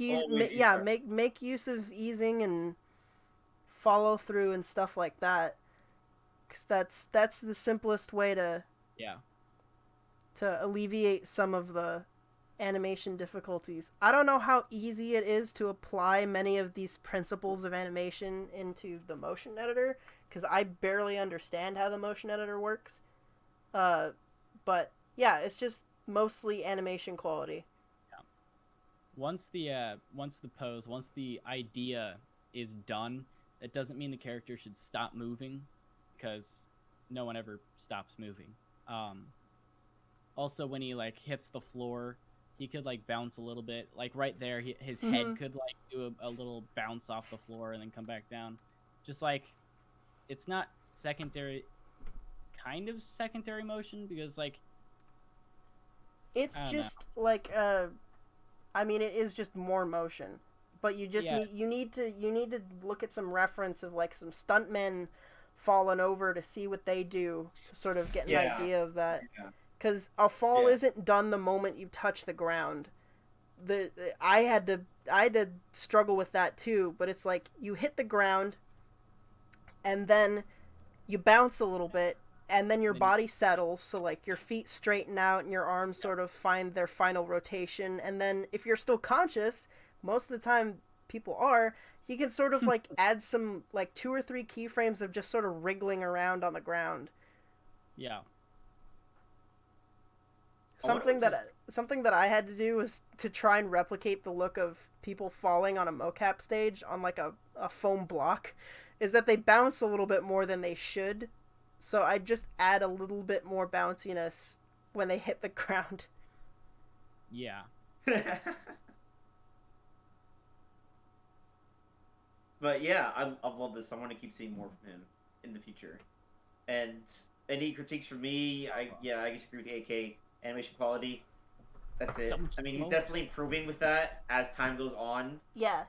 B: use of easing and follow through and stuff like that. Cause that's the simplest way to alleviate some of the animation difficulties. I don't know how easy it is to apply many of these principles of animation into the motion editor, because I barely understand how the motion editor works. But yeah, it's just mostly animation quality.
G: Yeah. Once the idea is done, that doesn't mean the character should stop moving, because no one ever stops moving. Also, when he like hits the floor, he could like bounce a little bit, like right there. His head could like do a little bounce off the floor and then come back down. Just like, it's not kind of secondary motion, because like,
B: it's just like I mean, it is just more motion, but you just need to look at some reference of like some stuntmen falling over to see what they do to sort of get an idea of that. Because a fall isn't done the moment you touch the ground. I had to struggle with that too, but it's like you hit the ground, and then you bounce a little bit, and then your body settles, so like your feet straighten out and your arms sort of find their final rotation, and then if you're still conscious, most of the time people are, you can sort of like add some like 2 or 3 keyframes of just sort of wriggling around on the ground.
G: Yeah.
B: Something that I had to do was to try and replicate the look of people falling on a mocap stage on like a foam block, is that they bounce a little bit more than they should. So I just add a little bit more bounciness when they hit the ground.
G: Yeah.
A: But yeah, I love this. I want to keep seeing more from him in the future. And any critiques from me, I just agree with the AK animation quality. That's it. I mean, he's definitely improving with that as time goes on.
B: Yeah.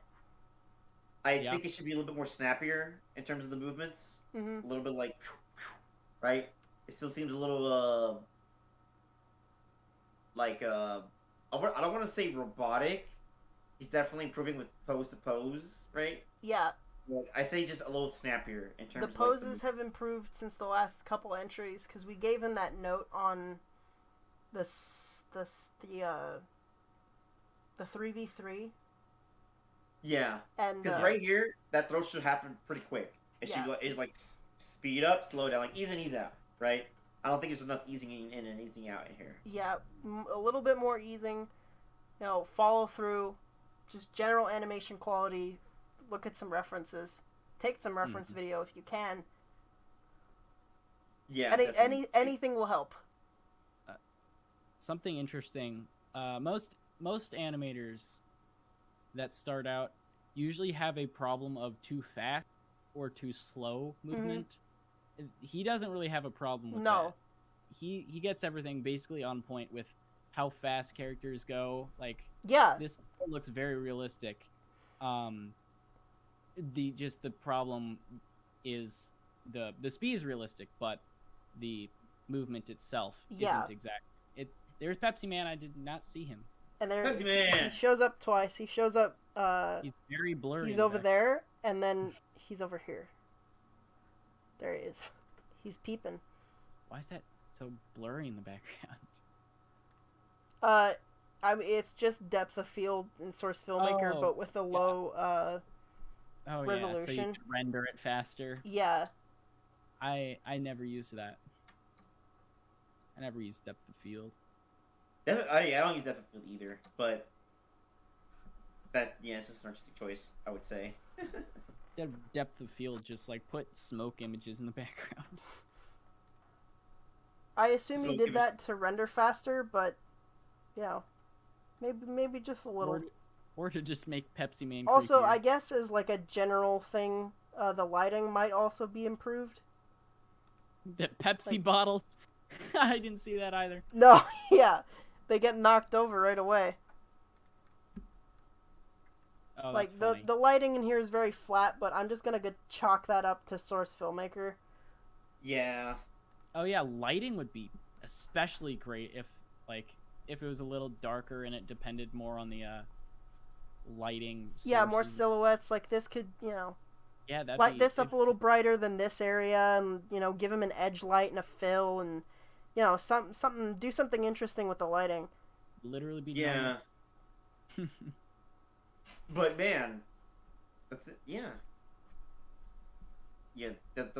A: I think it should be a little bit more snappier in terms of the movements.
B: Mm-hmm.
A: A little bit like, right? It still seems a little, I don't want to say robotic. He's definitely improving with pose to pose, right?
B: Yeah.
A: But I say just a little snappier in terms of
B: the poses have improved since the last couple entries, because we gave him that note on the 3v3.
A: Yeah,
B: and
A: because right here, that throw should happen pretty quick. It should like speed up, slow down, like ease in, ease out, right? I don't think there's enough easing in and easing out in here.
B: Yeah, a little bit more easing, you know, follow through, just general animation quality. Look at some references. take some reference video if you can.
A: Yeah.
B: Anything will help.
G: Something interesting. Most animators that start out usually have a problem of too fast or too slow movement. He doesn't really have a problem with that. He gets everything basically on point with how fast characters go. Like, this looks very realistic. The problem is the speed is realistic, but the movement itself isn't exact. There's Pepsi Man. I did not see him.
B: And
A: Pepsi Man.
B: He shows up twice. He shows up.
G: He's very blurry.
B: He's over there, and then he's over here. There he is. He's peeping.
G: Why is that so blurry in the background?
B: I mean, it's just depth of field in Source Filmmaker, but with a low resolution.
G: Yeah, so you can render it faster.
B: Yeah.
G: I never used that. I never used depth of field.
A: I don't use depth of field either, but it's just an artistic choice, I would say.
G: Instead of depth of field, just like put smoke images in the background.
B: I assume he did that to render faster, but maybe just a little.
G: Or to just make Pepsi Man.
B: Also,
G: creepier.
B: I guess as like a general thing, the lighting might also be improved.
G: The Pepsi bottles. I didn't see that either.
B: No, yeah, they get knocked over right away.
G: Oh,
B: like
G: that's funny.
B: the lighting in here is very flat, but I'm just gonna chalk that up to Source Filmmaker.
A: Yeah.
G: Oh yeah, lighting would be especially great if it was a little darker and it depended more on the lighting.
B: Yeah, more silhouettes. Like this could,
G: yeah, that'd
B: light this up a little brighter than this area, and give him an edge light and a fill, and do something interesting with the lighting.
G: Literally be
A: done. But man, that's it. Yeah. Yeah.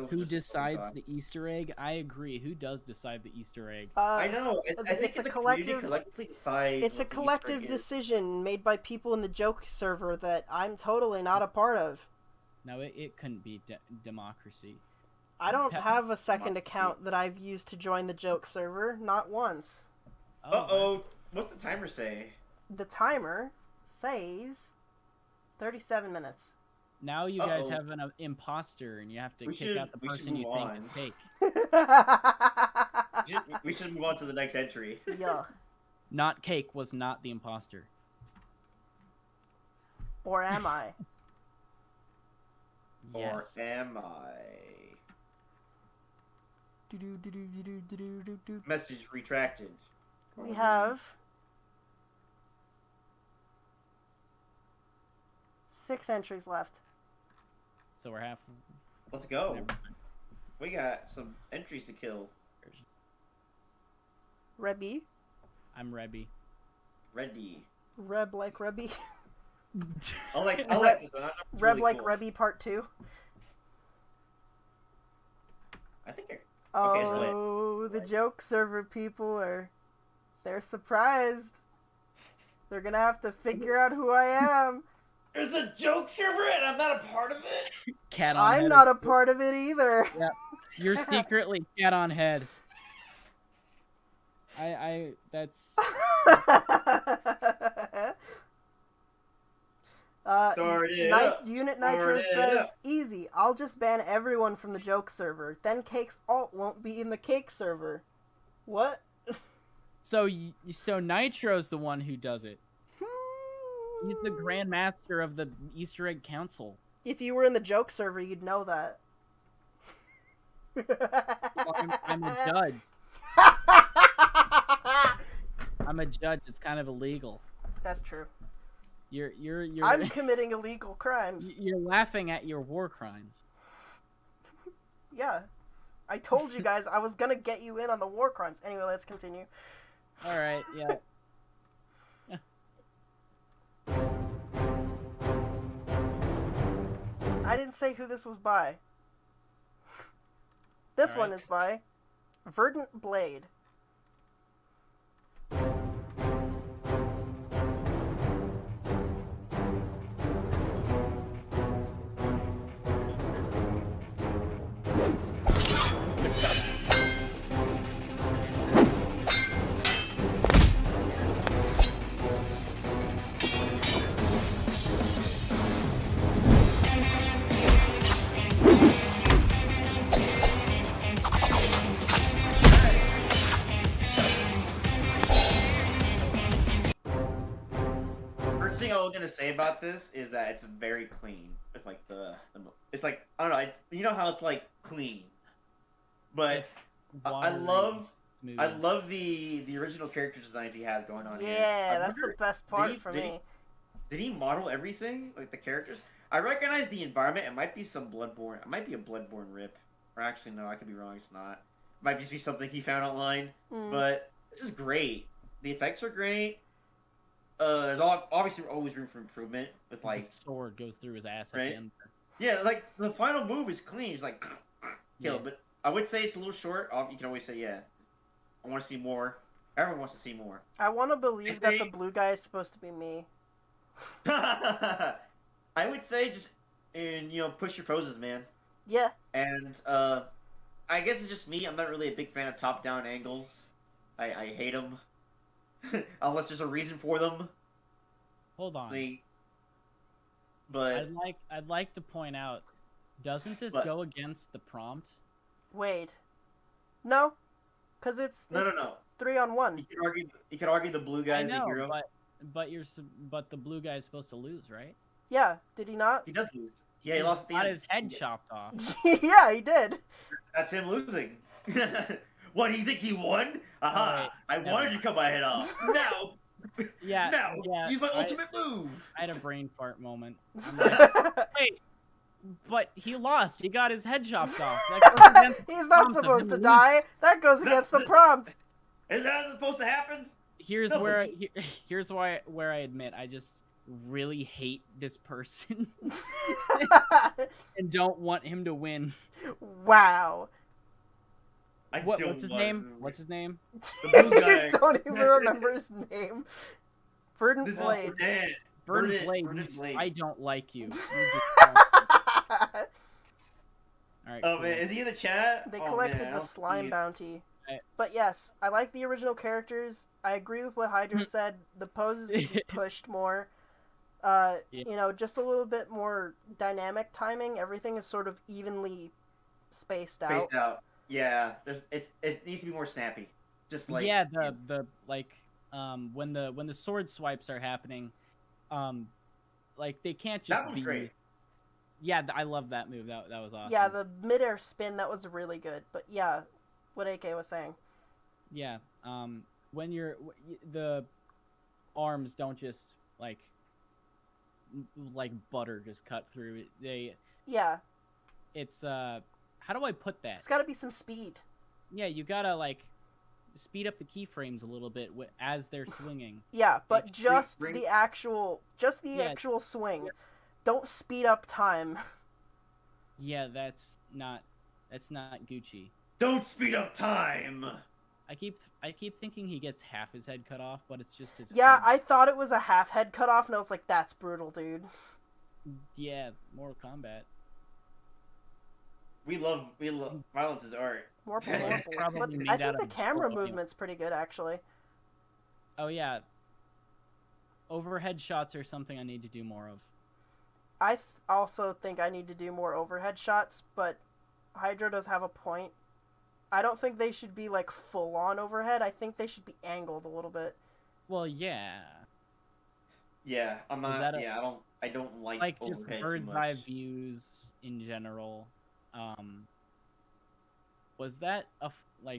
G: Who decides the Easter egg? I agree. Who does decide the Easter egg?
A: I know. I think
B: it's a
A: the
B: collective.
A: collectively decides.
B: It's a collective decision made by people in the joke server that I'm totally not a part of.
G: No, it couldn't be democracy.
B: I don't have a second account that I've used to join the joke server. Not once.
A: What's the timer say?
B: The timer says 37 minutes.
G: Now you guys have an imposter, and you have to kick out the person you think is fake.
A: We should move on to the next entry.
B: Yeah.
G: Not Cake was not the imposter.
B: Or am I?
A: Yes. Or am I? Message retracted.
B: We have 6 entries left.
G: So we're half.
A: Let's go. We got some entries to kill.
B: Rebby.
G: I'm Rebby.
A: Reddy.
B: Reb like Rebby.
A: I like this one.
B: Reb like Rebby Part 2.
A: I think.
B: The joke server people they're surprised. They're gonna have to figure out who I am.
A: There's a joke server and I'm not a part of it?
G: Cat on
B: I'm
G: head.
B: not a part of it either.
G: Yeah. You're secretly cat on head. That's...
B: Unit Nitro says, easy, I'll just ban everyone from the joke server. Then Cake's alt won't be in the Cake server. What?
G: So Nitro's the one who does it. He's the Grand Master of the Easter Egg Council.
B: If you were in the joke server, you'd know that.
G: Well, I'm a judge. I'm a judge. It's kind of illegal.
B: That's true.
G: You're
B: I'm committing illegal crimes.
G: You're laughing at your war crimes.
B: Yeah. I told you guys I was gonna get you in on the war crimes. Anyway, let's continue.
G: Alright, yeah.
B: I didn't say who this was by. This one is by Verdant Blade.
A: gonna say about this is that it's very clean. With like it's like I don't know. You know how it's like clean, but I love the original character designs he has going on here.
B: Yeah, that's the best part for me.
A: Did he model everything like the characters? I recognize the environment. It might be some Bloodborne. It might be a Bloodborne rip, or actually no, I could be wrong. It's not. It might just be something he found online. But this is great. The effects are great. There's obviously always room for improvement with like
G: the sword goes through his ass
A: right?
G: at the end.
A: Yeah, like the final move is clean. It's like kill, but I would say it's a little short. You can always say I want to see more. Everyone wants to see more.
B: I want to believe that the blue guy is supposed to be me.
A: I would say just push your poses, man.
B: Yeah.
A: And I guess it's just me. I'm not really a big fan of top-down angles. I hate them. Unless there's a reason for them.
G: Hold on.
A: But
G: I'd like to point out, doesn't this go against the prompt?
B: Wait. No. Because it's
A: no.
B: 3-on-1.
A: You could argue the blue guy is the hero.
G: But the blue guy is supposed to lose, right?
B: Yeah. Did he not?
A: He does lose. Yeah, he lost at the end.
G: Got his head chopped off.
B: Yeah, he did.
A: That's him losing. What, do you think he won? Aha! I wanted you to cut my head off. No!
G: Yeah.
A: No! Use my ultimate move!
G: I had a brain fart moment. I'm like, wait, but he lost. He got his head chopped off.
B: He's not supposed to die. That goes against the prompt.
A: Is that supposed to happen?
G: Here's where I admit I just really hate this person and don't want him to win.
B: Wow.
G: What's his name? What's his name?
A: The blue guy.
B: I don't even remember his name. Verdant Blade.
G: Verdant Blade. I don't like you. Alright.
A: Oh man, is he in the chat?
B: They collected the slime bounty. But yes, I like the original characters. I agree with what Hydra said. The poses can be pushed more. Just a little bit more dynamic timing. Everything is sort of evenly spaced out.
A: Yeah, it needs to be more snappy. Just like
G: when the sword swipes are happening, they can't just
A: that was great.
G: Yeah, I love that move. That was awesome.
B: Yeah, the midair spin, that was really good. But yeah, what AK was saying.
G: Yeah, when the arms don't just like butter just cut through. It's how do I put that?
B: It's got to be some speed.
G: Yeah, you gotta speed up the keyframes a little bit as they're swinging.
B: Yeah, but just the actual swing. Don't speed up time.
G: Yeah, that's not Gucci.
A: Don't speed up time.
G: I keep thinking he gets half his head cut off, but it's just his.
B: Yeah, I thought it was a half head cut off, and I was like, "That's brutal, dude."
G: Yeah, Mortal Kombat.
A: We love violence is art.
B: More painful. But I think the camera movement's pretty good, actually.
G: Oh yeah. Overhead shots are something I need to do more of.
B: I also think I need to do more overhead shots, but Hydra does have a point. I don't think they should be full on overhead. I think they should be angled a little bit.
G: Well, yeah.
A: Yeah, I'm not. I don't like
G: just
A: overhead
G: bird's
A: too much.
G: eye views in general. Was that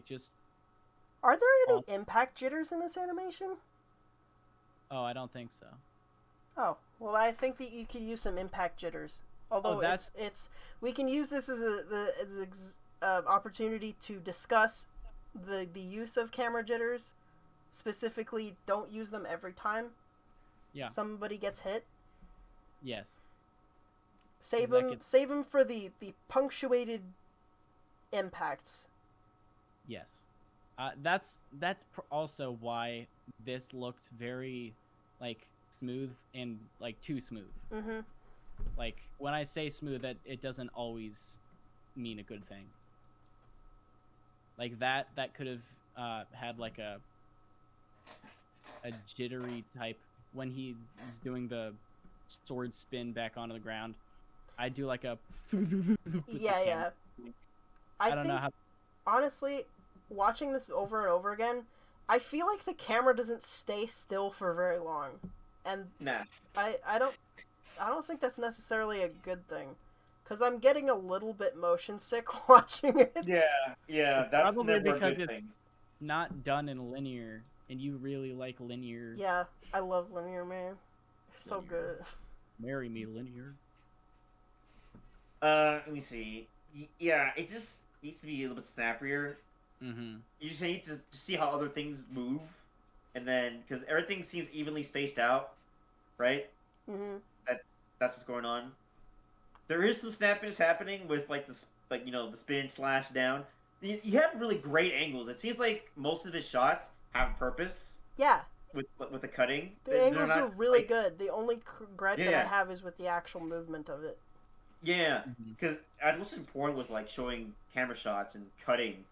G: just?
B: Are there any impact jitters in this animation?
G: Oh, I don't think so.
B: Oh, well, I think that you could use some impact jitters. Although we can use this as an opportunity to discuss the use of camera jitters. Specifically, don't use them every time.
G: Yeah.
B: Somebody gets hit.
G: Yes.
B: Save them for the punctuated impacts.
G: Yes. That's also why this looked very smooth and too smooth.
B: Mm-hmm.
G: When I say smooth, it doesn't always mean a good thing. That could have had a jittery type when he's doing the sword spin back onto the ground. I do a
B: yeah. I don't know how. Honestly, watching this over and over again, I feel like the camera doesn't stay still for very long, and
A: Nah.
B: I don't think that's necessarily a good thing, because I'm getting a little bit motion sick watching it.
A: Yeah, that's
G: Probably
A: never
G: because
A: a good
G: it's
A: thing.
G: not done in linear, and you really like linear.
B: Yeah, I love linear, man. It's so good.
G: Marry me, linear.
A: Let me see. Yeah, it just needs to be a little bit snappier.
G: Mm-hmm.
A: You just need to see how other things move, and then because everything seems evenly spaced out, right?
B: Mm-hmm.
A: That's what's going on. There is some snappiness happening with like the spin slash down. You have really great angles. It seems like most of his shots have a purpose.
B: Yeah.
A: With the cutting,
B: The angles are really
A: like,
B: good. The only gripe that I have is with the actual movement of it.
A: Yeah, because what's important with like showing camera shots and cutting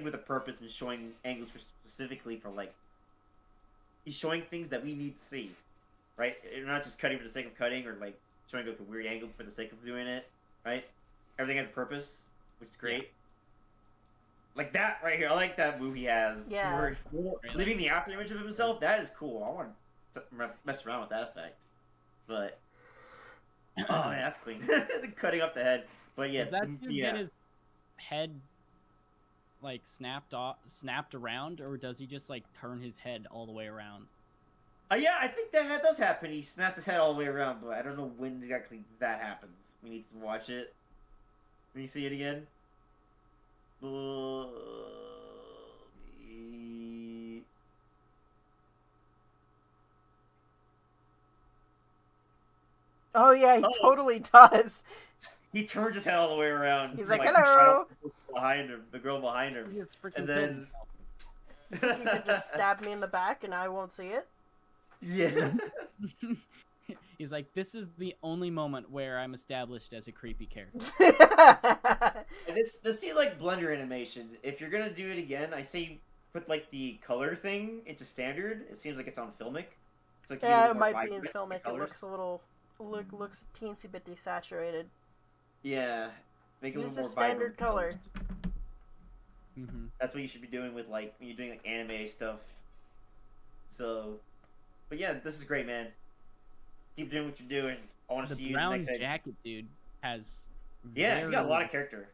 A: with a purpose and showing angles specifically for like he's showing things that we need to see, right? You're not just cutting for the sake of cutting or like showing like a weird angle for the sake of doing it, right? Everything has a purpose, which is great. Yeah. Like that right here, I like that move he has.
B: Yeah.
A: Leaving the after image of himself, that is cool. I want to mess around with that effect, but. Oh man, that's clean. Cutting up the head, but yeah,
G: Does that dude get his head like snapped around, or does he just like turn his head all the way around?
A: Yeah, I think that does happen. He snaps his head all the way around, but I don't know when exactly that happens. We need to watch it. Let me see it again.
B: Oh yeah, he totally does.
A: He turns his head all the way around.
B: He's like, hello.
A: Behind him, the girl behind him, and then
B: you could just stab me in the back and I won't see it.
A: Yeah.
G: He's like, this is the only moment where I'm established as a creepy character.
A: And this seems like Blender animation. If you're gonna do it again, I say put like the color thing into standard. It seems like it's on Filmic. So
B: yeah, it might be in Filmic. It looks a little looks a teensy bit desaturated.
A: Yeah, make it a
B: Use
A: little more
B: the standard
A: vibrant
B: color.
G: Mm-hmm.
A: That's what you should be doing with like when you're doing like anime stuff. So, but yeah, this is great, man. Keep doing what you're doing. I want to see you in the next
G: brown jacket dude has
A: he's got a lot of character.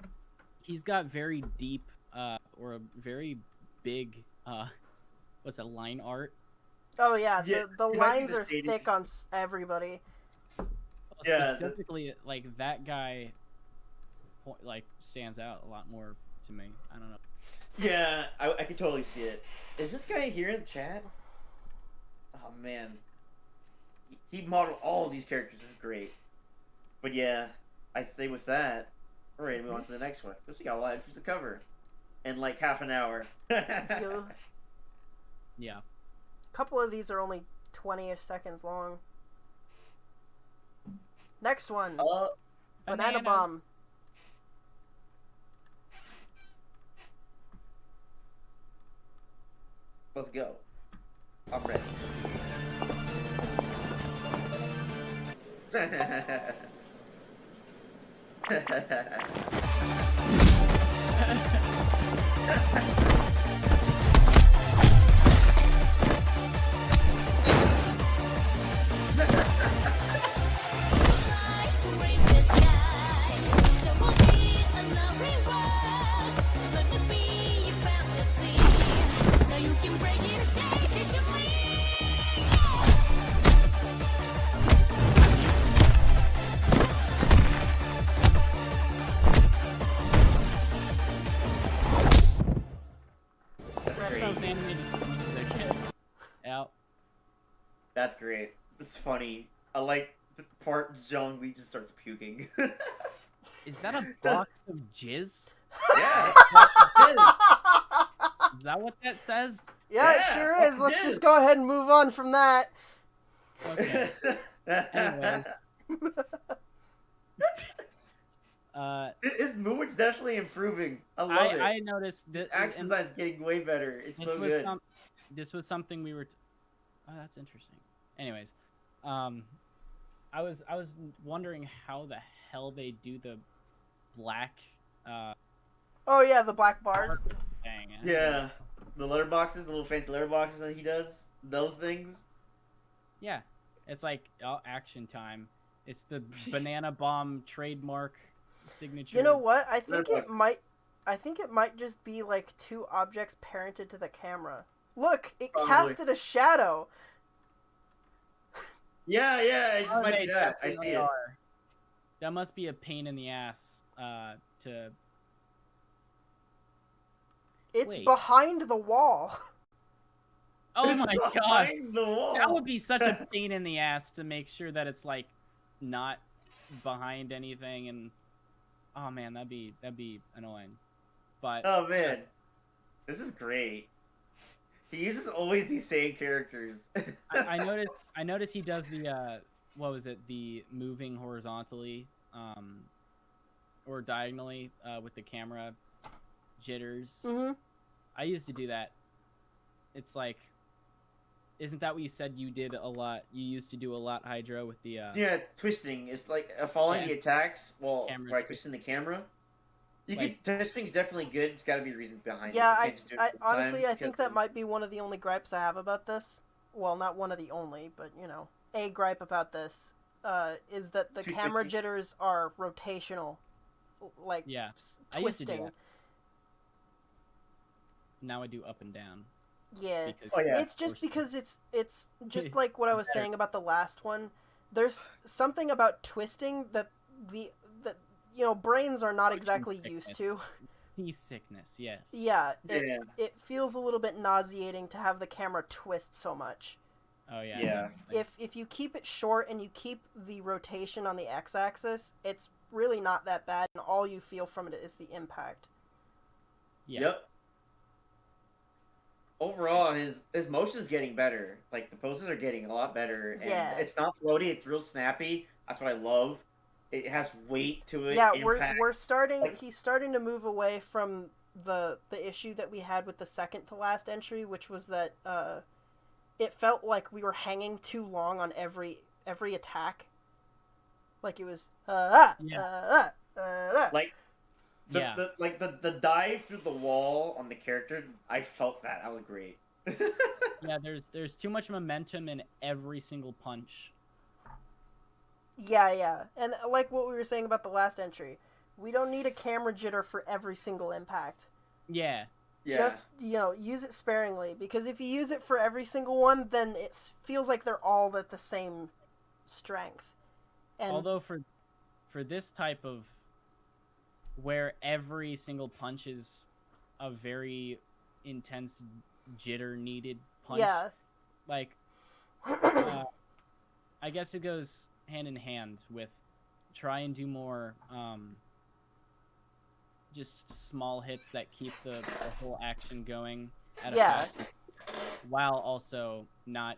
G: He's got very deep or a very big what's that, line art?
B: Oh yeah, the lines are thick on everybody.
G: Specifically, like that guy like stands out a lot more to me. I don't know.
A: Yeah, I can totally see it. Is this guy here in the chat? Oh man, he modeled all of these characters. This is great. But yeah, I say with that, we're ready to move on to the next one. Because we got a lot of entries to cover in like half an hour.
G: Yeah.
B: A couple of these are only 20-ish seconds long. Next one. Banana Bomb.
A: Let's go. I'm ready. That's great. It's funny. I like the part Zhongli just starts puking.
G: Is that a box of jizz?
A: Yeah.
G: Is that what that says?
B: Yeah, it sure is. Let's just go ahead and move on from that.
G: Okay. Anyway.
A: His movement's definitely improving. I love it.
G: I noticed
A: that action design's getting way better. It's so good.
G: This was something we were. Oh, that's interesting. Anyways, I was wondering how the hell they do the black.
B: Oh yeah, the black bars.
G: Dang.
A: Yeah, the letterboxes, the little fancy letterboxes that he does. Those things.
G: Yeah, It's like action time. It's the banana bomb trademark signature.
B: You know what? I think it might just be like two objects parented to the camera. Look, it casted a shadow.
A: Yeah, it just might be that. I see it.
G: That must be a pain in the ass to...
B: It's behind the wall.
G: Oh my gosh.
A: Behind the wall.
G: That would be such a pain in the ass to make sure that it's like not behind anything, and oh man, that'd be annoying. But
A: oh man, this is great. He uses always these same characters.
G: I noticed he does the what was it, the moving horizontally or diagonally with the camera jitters.
B: Mm-hmm.
G: I used to do that. It's like, isn't that what you said you did a lot? You used to do a lot, Hydro, with the
A: yeah, twisting. It's like following the attacks while by twisting the camera. Twisting's definitely good. It's got to be a reason behind it.
B: Yeah, honestly, I think that might be one of the only gripes I have about this. Well, not one of the only, but you know, a gripe about this is that the camera jitters are rotational, like twisting.
G: I used to do that. Now I do up and down.
B: Yeah, it's just because it's just like what I was saying about the last one. There's something about twisting that you know, brains are not exactly used to.
G: Seasickness, yes.
B: Yeah, it feels a little bit nauseating to have the camera twist so much.
G: Oh yeah.
A: Yeah.
B: If you keep it short and you keep the rotation on the x-axis, it's really not that bad, and all you feel from it is the impact.
G: Yeah.
A: Yep. Overall, his motion's getting better. Like, the poses are getting a lot better. And it's not floaty, it's real snappy. That's what I love. It has weight to it.
B: Yeah,
A: impact.
B: we're starting. He's starting to move away from the issue that we had with the second to last entry, which was that it felt like we were hanging too long on every attack. Like it was
A: like the dive through the wall on the character. I felt that. That was great.
G: Yeah, there's too much momentum in every single punch.
B: Yeah. And like what we were saying about the last entry, we don't need a camera jitter for every single impact.
G: Yeah.
B: Just, you know, use it sparingly, because if you use it for every single one, then it feels like they're all at the same strength. And
G: although for this type of where every single punch is a very intense jitter needed punch, like I guess it goes hand in hand with try and do more just small hits that keep the whole action going at a fast, while also not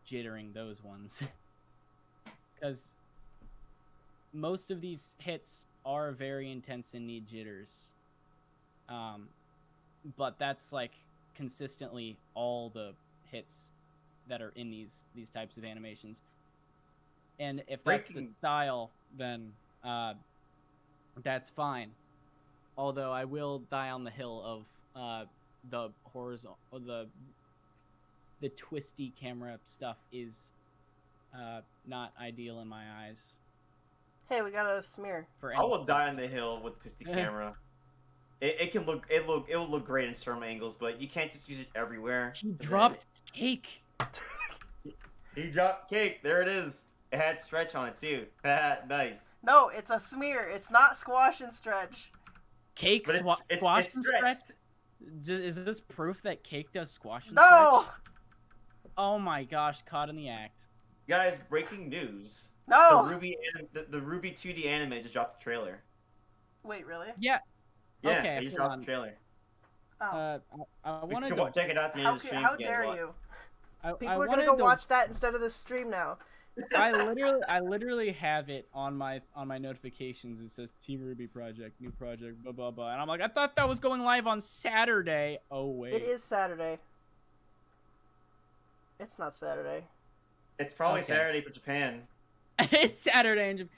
G: jittering those ones. Because most of these hits are very intense and need jitters, but that's like consistently all the hits that are in these types of animations. And if that's the style, then that's fine. Although I will die on the hill of the horizontal, the twisty camera stuff is not ideal in my eyes.
B: Hey, we got a smear.
A: I will die on the hill with the twisty camera. It will look great in certain angles, but you can't just use it everywhere.
G: He dropped cake.
A: He dropped cake. There it is. It had stretch on it too. Nice.
B: No, it's a smear. It's not squash and stretch.
G: Cake squash and stretch? Is this proof that cake does squash and
B: stretch?
G: Oh my gosh, caught in the act.
A: Guys, breaking news.
B: No!
A: The Ruby 2D anime just dropped the trailer.
B: Wait, really?
G: Yeah.
A: Yeah,
G: okay,
A: they just dropped the trailer.
B: Oh.
G: I want to go
A: check it out at the end of the stream.
B: How dare you? People are
G: gonna
B: go watch that instead of the stream now.
G: I literally have it on my notifications. It says Team Ruby project, new project, blah blah blah, and I'm like, I thought that was going live on Saturday. Oh wait,
B: it is Saturday. It's not Saturday.
A: It's probably Saturday for Japan.
G: It's Saturday in Japan.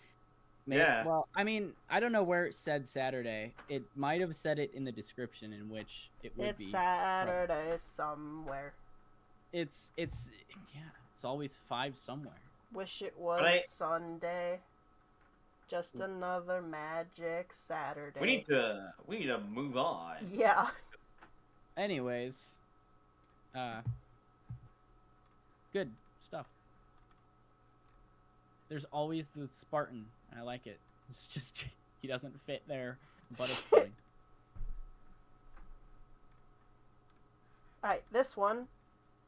A: Yeah.
G: Well, I mean, I don't know where it said Saturday. It might have said it in the description, in which it would be.
B: It's Saturday somewhere.
G: It's always 5 somewhere.
B: Wish it was Sunday. Just another magic Saturday.
A: We need to move on.
B: Yeah.
G: Anyways, good stuff. There's always the Spartan. I like it. It's just he doesn't fit there, but it's funny.
B: Alright, this one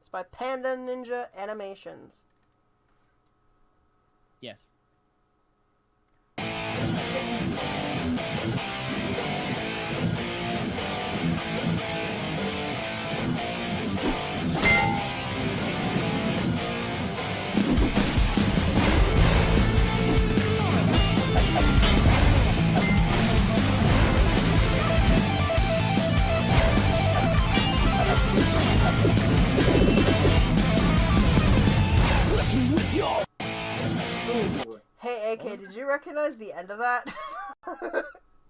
B: is by Panda Ninja Animations.
G: Yes.
B: Hey, AK, did you recognize the end of that?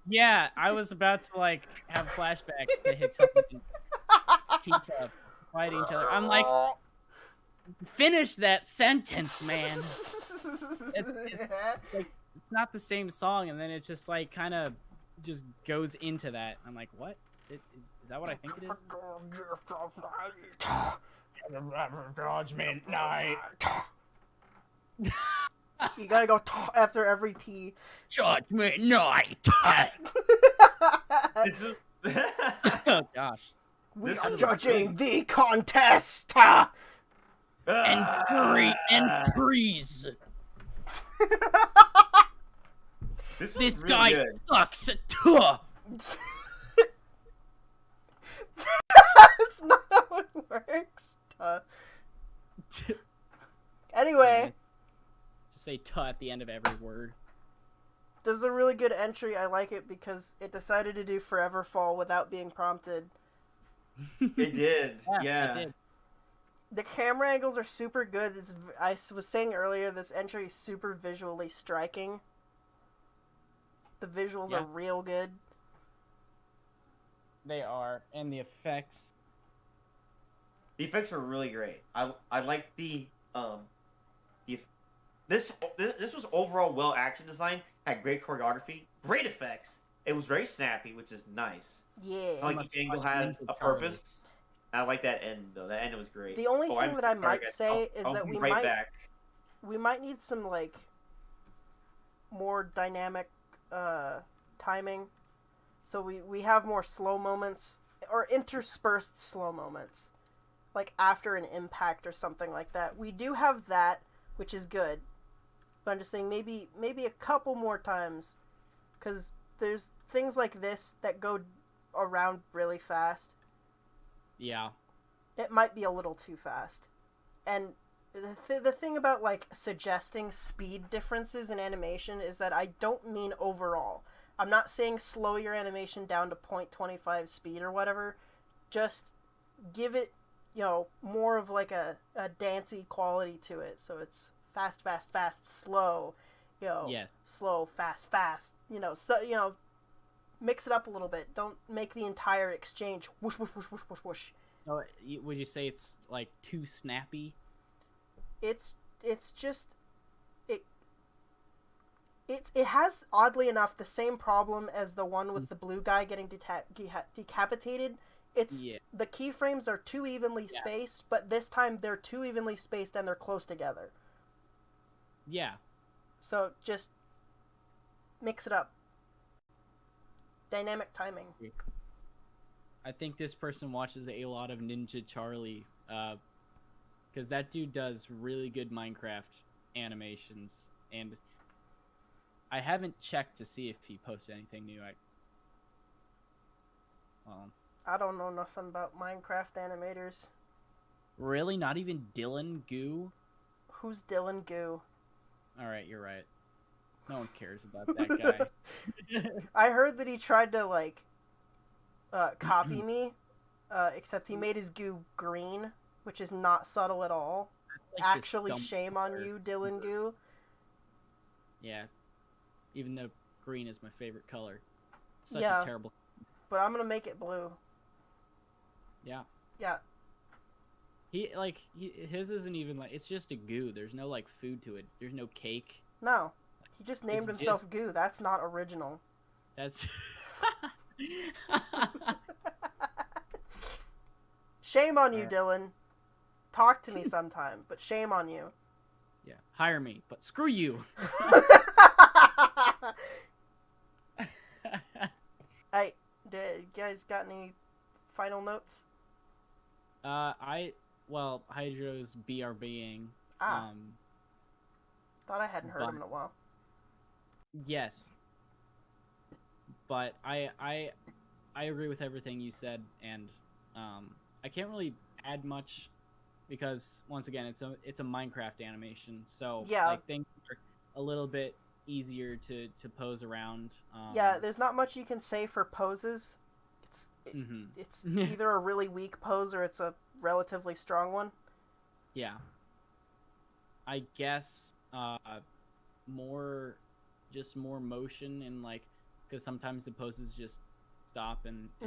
G: Yeah, I was about to like have flashbacks to Hitomi and Tifa fighting each other. I'm like, finish that sentence, man. It's like it's not the same song, and then it's just like kind of just goes into that. I'm like, what? Is that what I think it is? Judgment Night.
B: You gotta go after every T.
G: Judgment Night.
A: This is.
G: Oh gosh.
B: We are judging the contest.
G: Entries.
A: This
G: This
A: really
G: guy
A: good.
G: sucks.
B: That's not how it works. Anyway.
G: Just say "tuh" at the end of every word.
B: This is a really good entry. I like it because it decided to do Forever Fall without being prompted.
A: It did. Yeah.
G: It did.
B: The camera angles are super good. I was saying earlier, this entry is super visually striking. The visuals are real good.
G: They are, and the effects.
A: The effects are really great. I like this was overall well action design, had great choreography, great effects. It was very snappy, which is nice.
B: Yeah.
A: I like each angle had a purpose. I like that end though. That end was great.
B: The only thing that I might say is that we might need some like more dynamic timing. So we have more slow moments or interspersed slow moments. Like after an impact or something like that. We do have that, which is good. But I'm just saying maybe a couple more times, because there's things like this that go around really fast.
G: Yeah.
B: It might be a little too fast. And the thing about like suggesting speed differences in animation is that I don't mean overall. I'm not saying slow your animation down to 0.25 speed or whatever. Just give it, more of like a dancey quality to it. So it's fast, fast, fast, slow, slow, fast, fast, mix it up a little bit. Don't make the entire exchange whoosh, whoosh, whoosh, whoosh, whoosh, whoosh.
G: So would you say it's like too snappy?
B: It's just, it has, oddly enough, the same problem as the one with the blue guy getting decapitated. The keyframes are too evenly spaced, but this time they're too evenly spaced and they're close together.
G: Yeah.
B: So just mix it up. Dynamic timing.
G: I think this person watches a lot of Ninja Charlie, because that dude does really good Minecraft animations, and I haven't checked to see if he posts anything new.
B: I don't know nothing about Minecraft animators.
G: Really? Not even Dylan Goo?
B: Who's Dylan Goo?
G: Alright, you're right. No one cares about that guy.
B: I heard that he tried to, copy me, except he made his goo green, which is not subtle at all.
G: Like
B: actually, shame on you, Dylan Goo.
G: Yeah. Even though green is my favorite color. Such
B: a
G: terrible...
B: But I'm gonna make it blue.
G: Yeah.
B: Yeah.
G: His isn't even like, it's just a goo. There's no like food to it. There's no cake.
B: No, he just named himself Goo. That's not original.
G: That's.
B: Shame on you, Dylan. Talk to me sometime, but shame on you.
G: Yeah, hire me, but screw you.
B: Hey, you guys got any final notes?
G: Hydro's BRBing.
B: Thought I hadn't heard him in a while.
G: Yes. But I agree with everything you said, and I can't really add much because once again it's a Minecraft animation, so
B: yeah,
G: like things are a little bit easier to pose around.
B: Yeah, there's not much you can say for poses. It's either a really weak pose or it's a relatively strong one.
G: Yeah. I guess more motion and like, because sometimes the poses just stop and I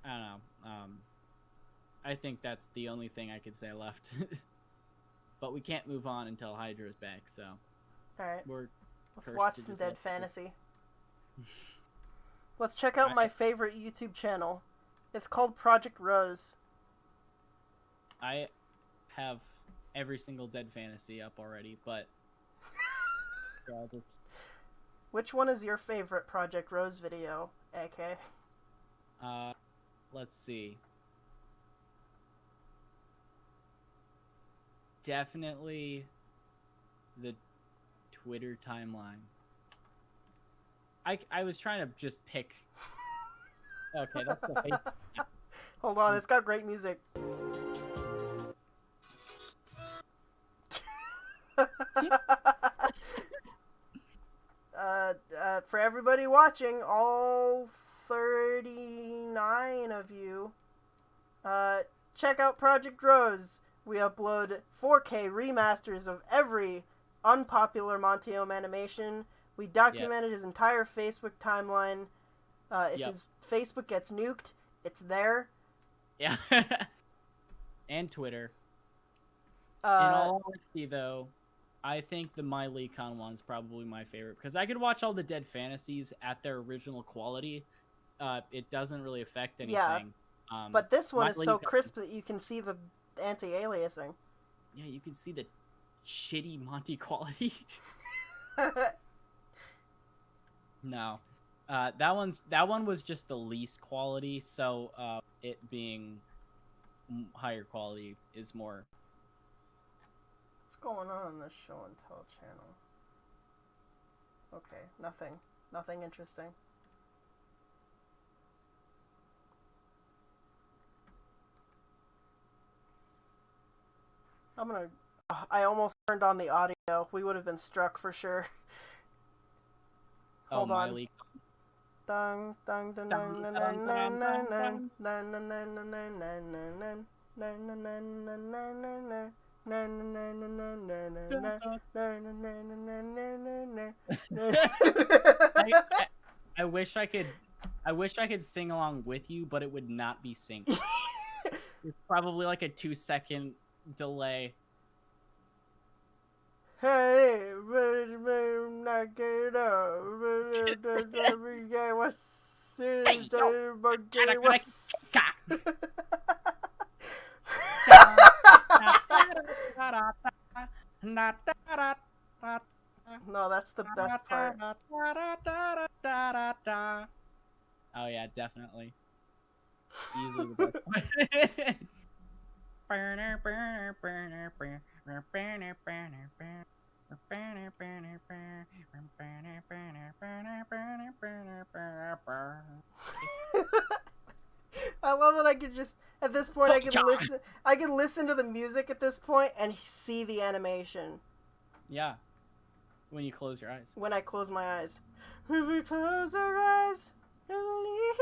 G: don't know. I think that's the only thing I could say left. But we can't move on until Hydra's back, so.
B: Alright. Let's
G: cursed
B: watch
G: to
B: some
G: just
B: Dead
G: let
B: Fantasy. Let's check out my favorite YouTube channel. It's called Project Rose.
G: I have every single Dead Fantasy up already, but
B: Which one is your favorite Project Rose video, AK?
G: Let's see. Definitely the Twitter timeline. I was trying to just pick. Okay, that's the face.
B: Hold on, it's got great music. For everybody watching, all 39 of you, check out Project Rose. We upload 4K remasters of every unpopular Montiome animation. We documented his entire Facebook timeline. If his Facebook gets nuked, it's there.
G: Yeah. And Twitter. In all honesty, though, I think the MyLeCon one's probably my favorite because I could watch all the Dead Fantasies at their original quality. It doesn't really affect anything.
B: Yeah, but this one is so crisp that you can see the anti-aliasing.
G: Yeah, you can see the shitty Monty quality. No, that one was just the least quality, so it being higher quality is more.
B: What's going on in this show and tell channel? Okay, nothing interesting. I almost turned on the audio. We would have been struck for sure. Hold on.
G: Miley.
B: Dun dun dun dun dun dun dun dun dun dun dun.
G: I wish I could sing along with you, but it would not be synced. It's probably like a 2-second delay.
B: Hey, knock it up. What's No, that's the best part.
G: Oh yeah, definitely. Easily the best part.
B: I love that I could just at this point I could listen to the music at this point and see the animation.
G: Yeah. When you close your eyes.
B: When I close my eyes. When we close our eyes and leave.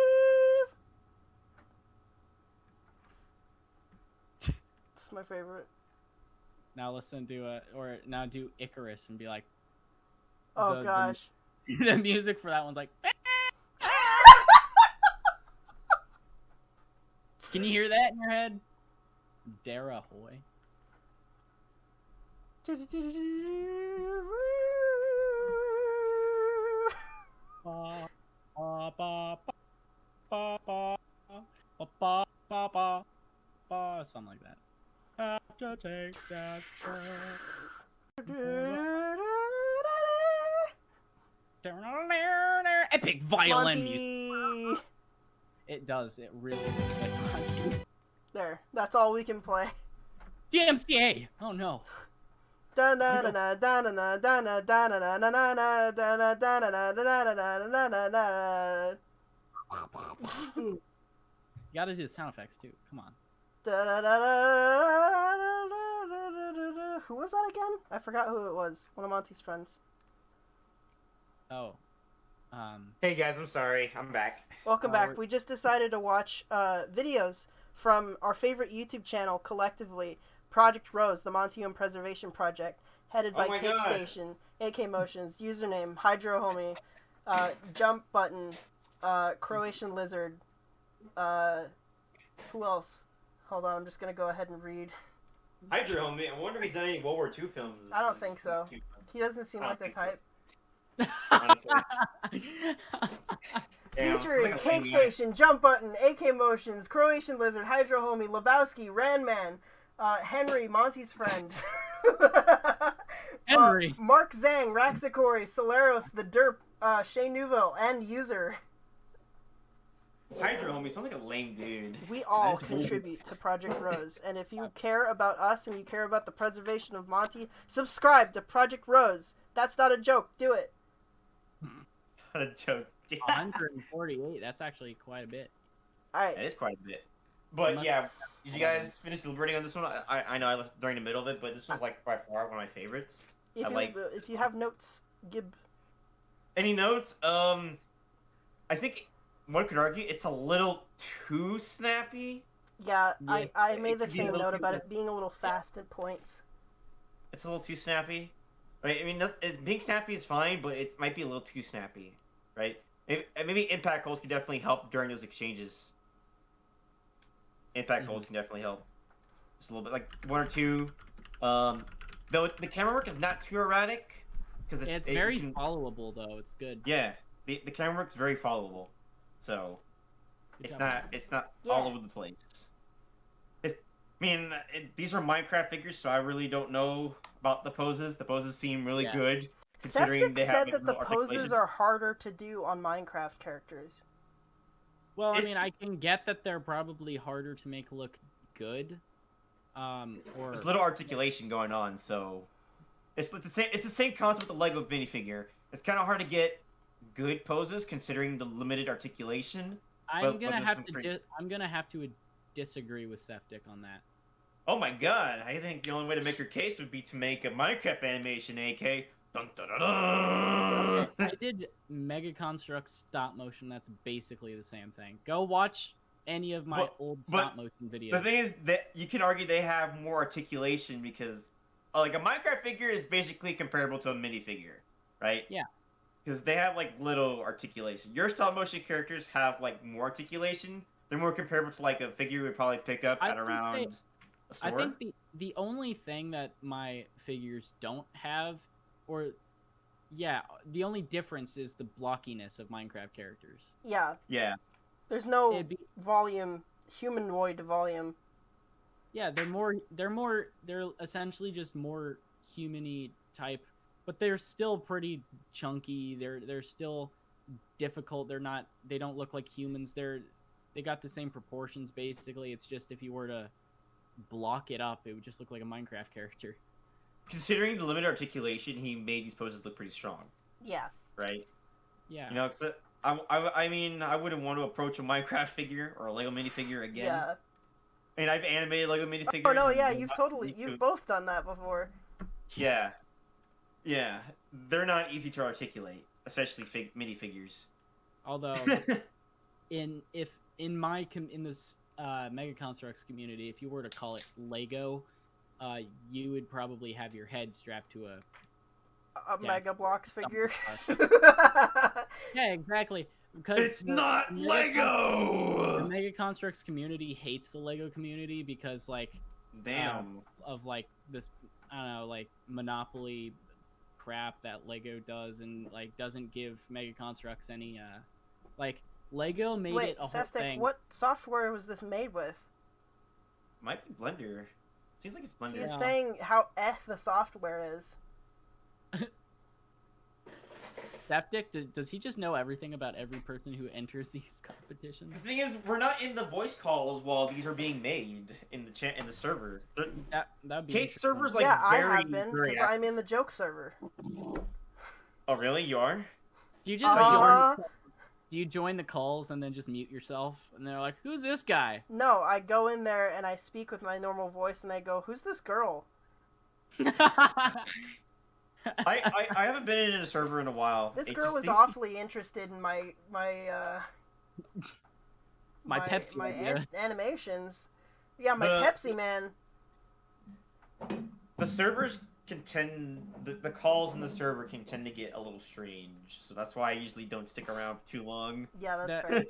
B: It's my favorite.
G: Now listen to now do Icarus and be like.
B: Oh gosh.
G: The music for that one's like. Can you hear that in your head? Dara Hoy. Something like that. Have to take that step. Epic violin music. It does. It really looks like Monty.
B: There. That's all we can play.
G: DMCA. Oh no. You gotta do the sound effects too. Come on.
B: Who was that again? I forgot who it was. One of Monty's friends.
G: Oh.
A: Hey guys, I'm sorry. I'm back.
B: Welcome back. We just decided to watch videos from our favorite YouTube channel collectively, Project Rose, the Monty Preservation Project, headed by Cake Station, AKMotions, username Hydro Homie, Jump Button, Croatian Lizard. Who else? Hold on, I'm just gonna go ahead and read.
A: Hydro Homie. I wonder if he's done any World War II films.
B: I don't think so. He doesn't seem like the type. Featuring Cake Station, Jump Button, AKMotions, Croatian Lizard, Hydro Homie, Lebowski, Ranman, Henry, Monty's friend,
G: Henry,
B: Mark Zhang, Raxacori, Solaros, The Derp, Shay Newville, and User.
A: Hydro Homie sounds like a lame dude.
B: We all contribute to Project Rose, and if you care about us and you care about the preservation of Monty, subscribe to Project Rose. That's not a joke. Do it.
A: Not a joke.
G: 148. That's actually quite a bit.
B: All right.
A: That is quite a bit. But yeah, did you guys finish deliberating on this one? I know I left during the middle of it, but this was like by far one of my favorites.
B: If you have notes, Gib.
A: Any notes? I think one could argue it's a little too snappy.
B: Yeah, I made the same note about it being a little fast at points.
A: It's a little too snappy. Right? I mean, being snappy is fine, but it might be a little too snappy. Right? Maybe impact holes can definitely help during those exchanges. Impact holes can definitely help. Just a little bit, like one or two. Though the camera work is not too erratic, because
G: it's very followable though. It's good.
A: Yeah, the camera work is very followable, so it's not all over the place. These are Minecraft figures, so I really don't know about the poses. The poses seem really good, considering they have.
B: Septic said that the poses are harder to do on Minecraft characters.
G: Well, I mean, I can get that they're probably harder to make look good.
A: There's little articulation going on, so it's the same concept with the Lego minifigure. It's kind of hard to get good poses considering the limited articulation.
G: I'm gonna have to disagree with Septic on that.
A: Oh my god! I think the only way to make your case would be to make a Minecraft animation, AK. Dun, dun, dun, dun.
G: Okay, I did Mega Construct stop motion. That's basically the same thing. Go watch any of my old stop motion videos.
A: The thing is that you can argue they have more articulation because, like, a Minecraft figure is basically comparable to a minifigure, right?
G: Yeah.
A: Because they have like little articulation. Your stop motion characters have like more articulation. They're more comparable to like a figure you would probably pick up at around a store.
G: I think the only thing that my figures don't have, or the only difference is the blockiness of Minecraft characters.
B: Yeah.
A: Yeah.
B: There's no volume, humanoid volume.
G: Yeah, they're essentially just more human-y type, but they're still pretty chunky. They're still difficult. They don't look like humans. They got the same proportions basically. It's just if you were to block it up, it would just look like a Minecraft character.
A: Considering the limited articulation, he made these poses look pretty strong.
B: Yeah.
A: Right?
G: Yeah.
A: You know, cause I mean, I wouldn't want to approach a Minecraft figure or a Lego minifigure again.
B: Yeah.
A: I mean, I've animated Lego minifigures.
B: Oh no, yeah, you've both done that before.
A: Yeah. Yeah. They're not easy to articulate, especially minifigures.
G: Although, in this Mega Constructs community, if you were to call it Lego, you would probably have your head strapped to a
B: Mega Bloks figure.
G: Yeah, exactly. Because
A: it's not Lego.
G: The Mega Constructs community hates the Lego community because, like,
A: Damn.
G: Of like this, I don't know, like Monopoly crap that Lego does, and like doesn't give Mega Constructs any like Lego made
B: Wait,
G: it a whole
B: Septic,
G: thing.
B: what software was this made with?
A: Might be Blender. Seems like it's Blender.
B: He's saying how the software is.
G: Septic, does he just know everything about every person who enters these competitions?
A: The thing is, we're not in the voice calls while these are being made in the server.
G: That'd be
A: Cake server's like
B: yeah,
A: very,
B: I have been
A: very
B: because I'm in the joke server.
A: Oh really? You are?
G: Do you just do you join the calls and then just mute yourself? And they're like, "Who's this guy?"
B: No, I go in there and I speak with my normal voice, and they go, "Who's this girl?"
A: I haven't been in a server in a while.
B: This girl was awfully interested in my
G: Pepsi idea.
B: Animations. Yeah, my Pepsi man.
A: The servers can tend the calls in the server can tend to get a little strange, so that's why I usually don't stick around too long.
B: Yeah, that's fair.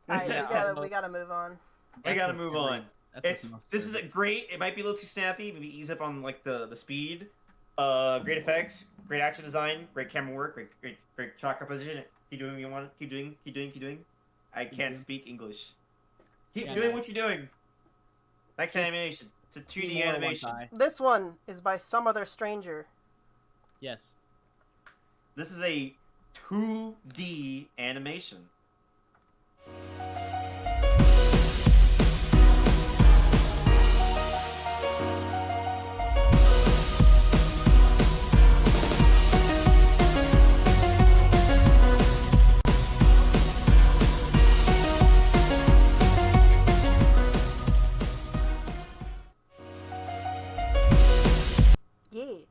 B: Alright, we gotta move on.
A: We gotta move on. This is great. It might be a little too snappy. Maybe ease up on like the speed. Great effects, great action design, great camera work, great shot composition. Keep doing what you want. Keep doing. I can't speak English. Keep doing what you're doing. Next animation. It's a 2D animation.
B: This one is by some other stranger.
G: Yes.
A: This is a 2D animation.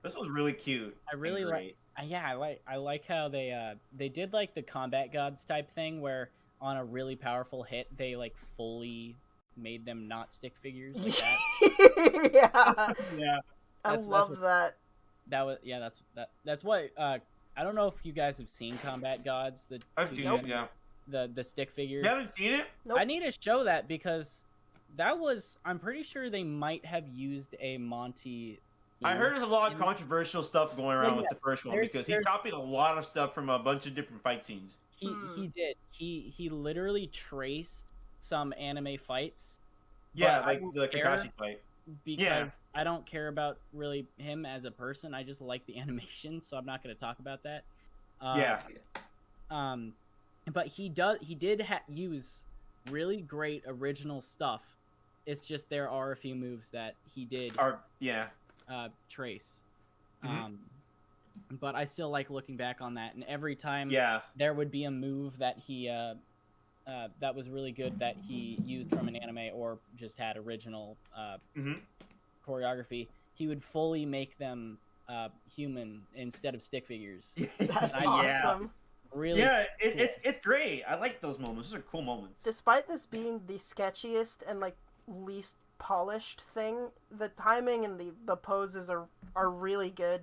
A: This was really cute.
G: I really like. I like how they did like the combat gods type thing where on a really powerful hit they like fully made them not stick figures like that.
B: Yeah. I love that.
G: That was that's what I don't know if you guys have seen Combat Gods.
A: I've seen it, yeah.
G: The stick figure.
A: You haven't seen it?
B: Nope.
G: I need to show that because that was. I'm pretty sure they might have used a Monty.
A: I heard there's a lot of controversial stuff going around with the first one because he copied a lot of stuff from a bunch of different fight scenes.
G: He did. He literally traced some anime fights.
A: Yeah, like the Kakashi fight.
G: Because I don't care about really him as a person. I just like the animation, so I'm not going to talk about that. But he did use really great original stuff. It's just there are a few moves that he did. Trace. But I still like looking back on that, and every time there would be a move that he that was really good that he used from an anime or just had original choreography, he would fully make them human instead of stick figures.
B: That's awesome.
G: Really
A: it's great. I like those moments. Those are cool moments.
B: Despite this being the sketchiest and like least polished thing, the timing and the poses are really good,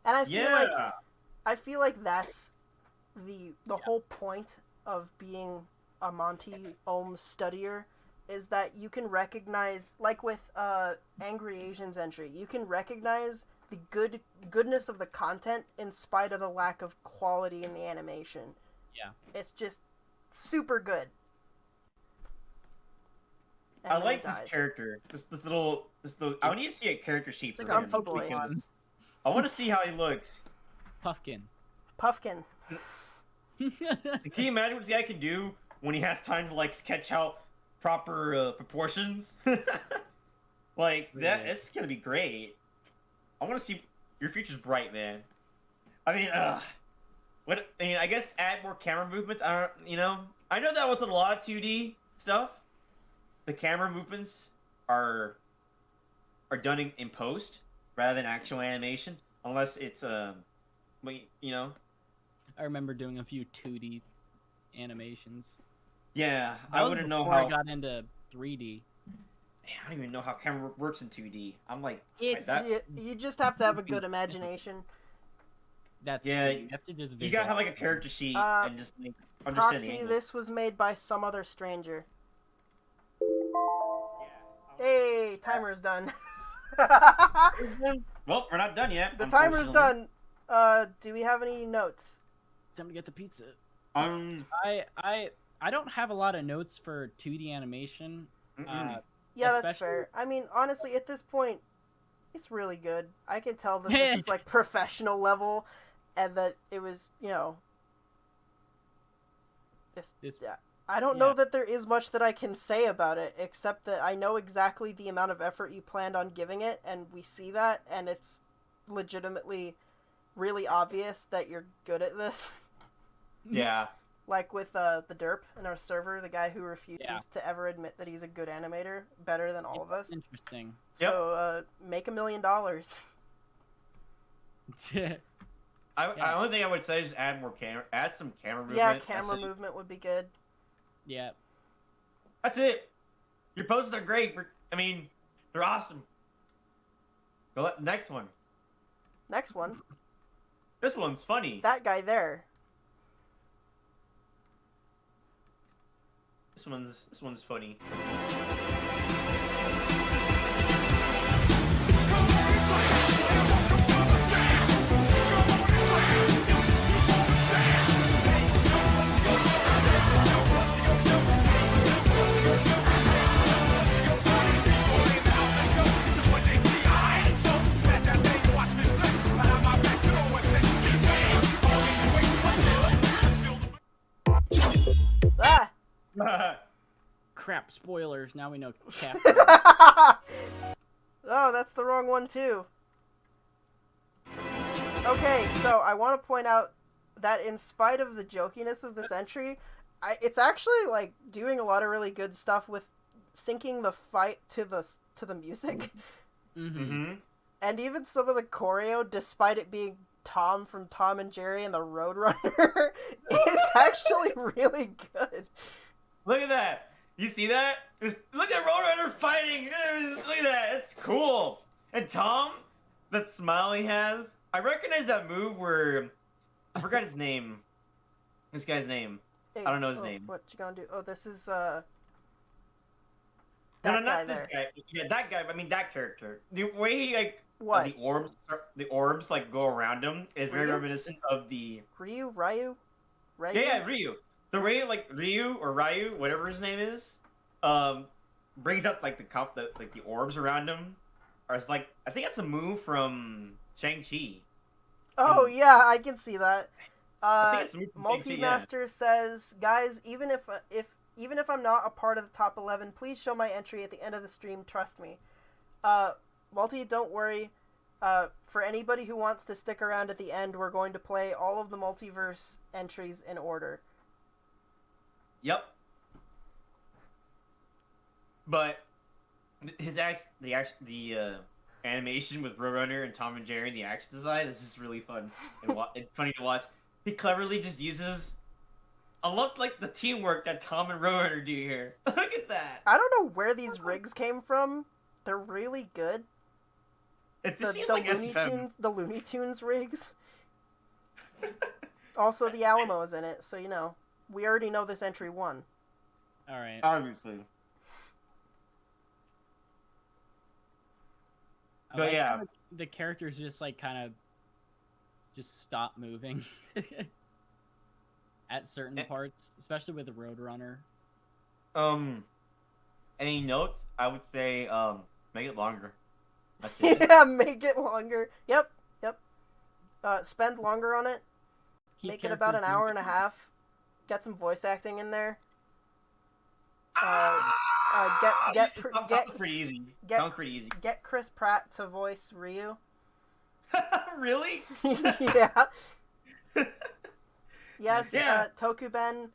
B: and I feel like that's the whole point of being a Monty Ohm studier is that you can recognize, like with Angry Asians entry, you can recognize the goodness of the content in spite of the lack of quality in the animation.
G: Yeah,
B: it's just super good.
A: I like this character. This little. I need to see a character sheet for him. I want to see how he looks.
G: Puffkin.
B: Can
A: you imagine what this guy can do when he has time to like sketch out proper proportions? Like that, it's gonna be great. I want to see your future's bright, man. I mean, I guess add more camera movements. I know that with a lot of 2D stuff, the camera movements are done in post rather than actual animation, unless it's I
G: remember doing a few 2D animations.
A: Yeah, I wouldn't know how
G: I got into 3D.
A: Man, I don't even know how camera works in 2D. I'm like,
B: you just have to have a good imagination.
G: That's true. You have to just
A: you gotta have like a character sheet and just like, understand the angle.
B: This was made by some other stranger. Hey, timer's done.
A: Well, we're not done yet.
B: The timer's done. Do we have any notes?
G: Time to get the pizza.
A: I
G: don't have a lot of notes for 2D animation.
B: Yeah, that's fair. I mean, honestly, at this point, it's really good. I can tell that this is like professional level, and that it was, you know, I don't know that there is much that I can say about it, except that I know exactly the amount of effort you planned on giving it, and we see that, and it's legitimately really obvious that you're good at this.
A: Yeah.
B: Like with the derp in our server, the guy who refuses to ever admit that he's a good animator, better than all of us.
G: Interesting.
B: So, make $1 million.
A: The only thing I would say is add some camera movement.
B: Yeah, camera movement would be good.
G: Yeah.
A: That's it. Your poses are great. I mean, they're awesome. Next one.
B: Next one.
A: This one's funny.
B: That guy there.
A: This one's funny.
G: Crap, spoilers. Now we know Cap.
B: Oh, that's the wrong one too. Okay, so I want to point out that in spite of the jokiness of this entry, it's actually like doing a lot of really good stuff with syncing the fight to the music.
G: Mm-hmm.
B: And even some of the choreo, despite it being Tom from Tom and Jerry and the Roadrunner, it's actually really good.
A: Look at that. You see that? Look at Roadrunner fighting. Look at that. It's cool. And Tom, that smile he has. I recognize that move where I forgot his name. This guy's name.
B: Hey,
A: I don't know his name.
B: What you gonna do? Oh, this is
A: No, not this guy. Yeah, that guy. I mean, that character. The way he like the orbs like go around him is very reminiscent of the
B: Ryu.
A: Yeah, Ryu. The way like Ryu or Ryu, whatever his name is, brings up like the orbs around him. Or it's like I think that's a move from Shang-Chi.
B: Oh yeah, I can see that.
A: I think it's a move from
B: Multi-Master says, guys, even if I'm not a part of the top 11, please show my entry at the end of the stream. Trust me. Multi, don't worry. For anybody who wants to stick around at the end, we're going to play all of the multiverse entries in order.
A: Yep. But the animation with Roadrunner and Tom and Jerry, the action design is just really fun and it's funny to watch. He cleverly just uses a lot like the teamwork that Tom and Roadrunner do here. Look at that.
B: I don't know where these rigs came from. They're really good.
A: It just seems like
B: the Looney Tunes rigs. Also, the Alamo is in it, so you know. We already know this entry won.
G: Alright.
A: Obviously. But yeah.
G: The characters just like kind of just stop moving at certain parts, especially with the Roadrunner.
A: Any notes? I would say make it longer. That's
B: it. Yeah, make it longer. Yep. Spend longer on it. Make it about an hour and a half. Get some voice acting in there.
A: Get pretty easy.
B: Get Chris Pratt to voice Ryu.
A: Really?
B: Yeah. Yes, yeah. Tokuben,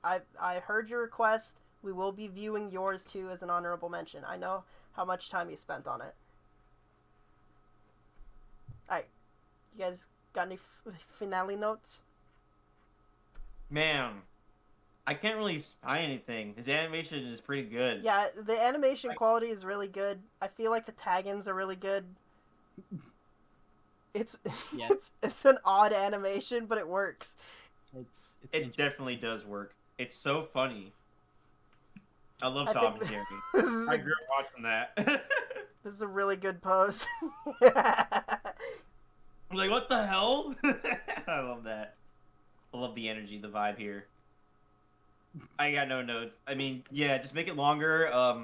B: I heard your request. We will be viewing yours too as an honorable mention. I know how much time you spent on it. Alright, you guys got any finale notes?
A: Man, I can't really spy anything. His animation is pretty good.
B: Yeah, the animation quality is really good. I feel like the tag-ins are really good. It's an odd animation, but it works.
A: It definitely does work. It's so funny. I love
B: I
A: Tom
B: think
A: and Jerry.
B: this is
A: I grew up watching that.
B: This is a really good pose.
A: I'm like, what the hell? I love that. I love the energy, the vibe here. I got no notes. I mean, yeah, just make it longer. I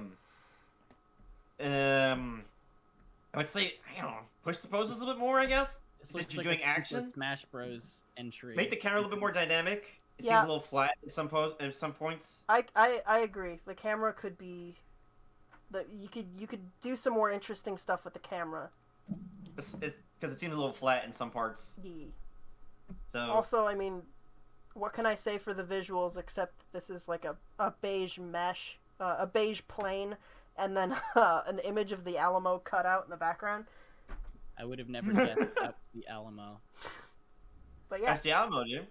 A: would say, I don't know, push the poses a little bit more, I guess. Since you're doing action.
G: Smash Bros. Entry.
A: Make the camera a little bit more dynamic. It
B: Yeah.
A: seems a little flat at some points.
B: I agree. The camera could be, you could do some more interesting stuff with the camera.
A: Because it seems a little flat in some parts.
B: Yeah.
A: So
B: Also, I mean, what can I say for the visuals except this is like a beige mesh, a beige plane, and then an image of the Alamo cut out in the background.
G: I would have never guessed that was the Alamo.
B: But yeah,
A: that's the Alamo, dude.